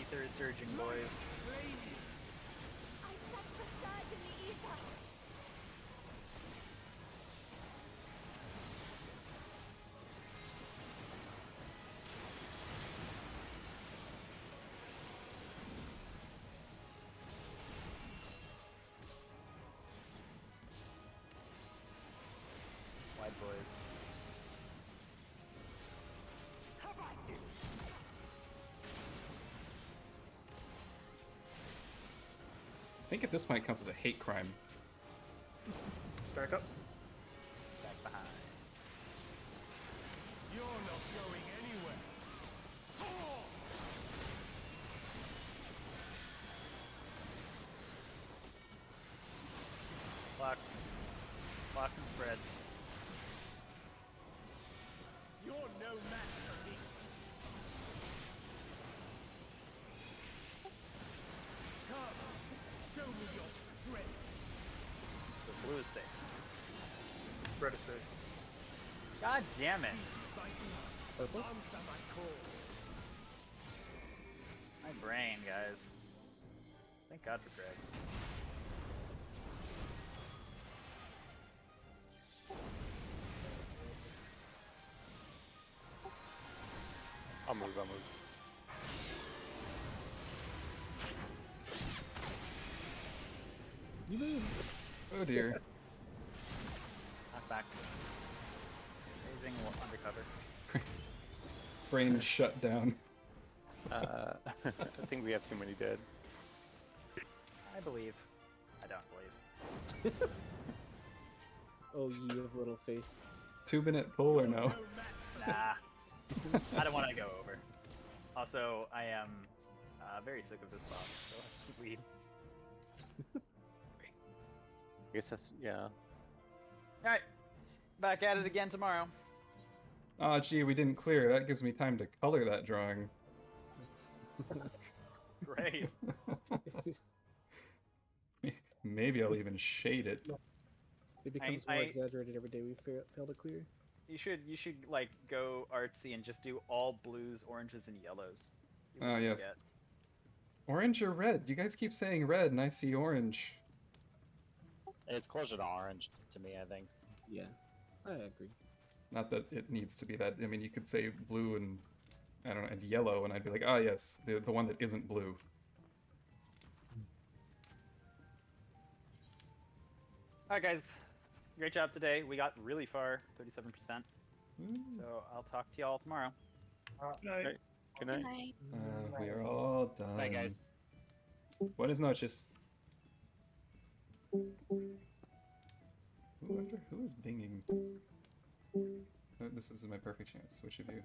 Ether is surging, boys. I sense a surge in the ether. Wide boys. How about you? I think at this point it counts as a hate crime. Stack up. Back behind. You're not going anywhere. Oh! clocks. Clock and spread. You're no match for me. Come, show me your strength. So blue is safe. Red is safe. God damn it. Purple? Answer my call. My brain, guys. Thank God for Greg. I'll move. You moved. Oh dear. Knock back. Raising undercover. Brain shut down. I think we have too many dead. I believe. I don't believe. Oh, ye of little faith. 2-minute pull or no? Nah. I don't want to go over. Also, I am very sick of this boss, so let's just leave. I guess that's, yeah. Alright. Back at it again tomorrow. Ah, gee, we didn't clear. That gives me time to color that drawing. Great. Maybe I'll even shade it. It becomes more exaggerated every day we fail to clear. You should like go artsy and just do all blues, oranges, and yellows. See what Ah, you yes. get. Orange or red? You guys keep saying red, and I see orange. It's closer to orange to me, I think. Yeah, I agree. Not that it needs to be that. I mean, you could say blue and, I don't know, and yellow, and I'd be like, ah, yes, the one that isn't blue. Alright, guys. Great job today. We got really far, 37%. So I'll talk to y'all tomorrow. Good night. Good night. Good night. We are all done. Bye, guys. Buenas noches. Who is dinging? Oh, this is my perfect chance. Which of you?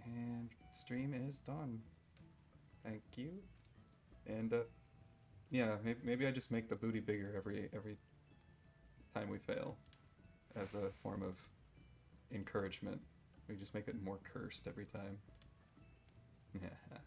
And stream is done. Thank you. And yeah, maybe I just make the booty bigger every time we fail, as a form of encouragement. We just make it more cursed every time. Yeah.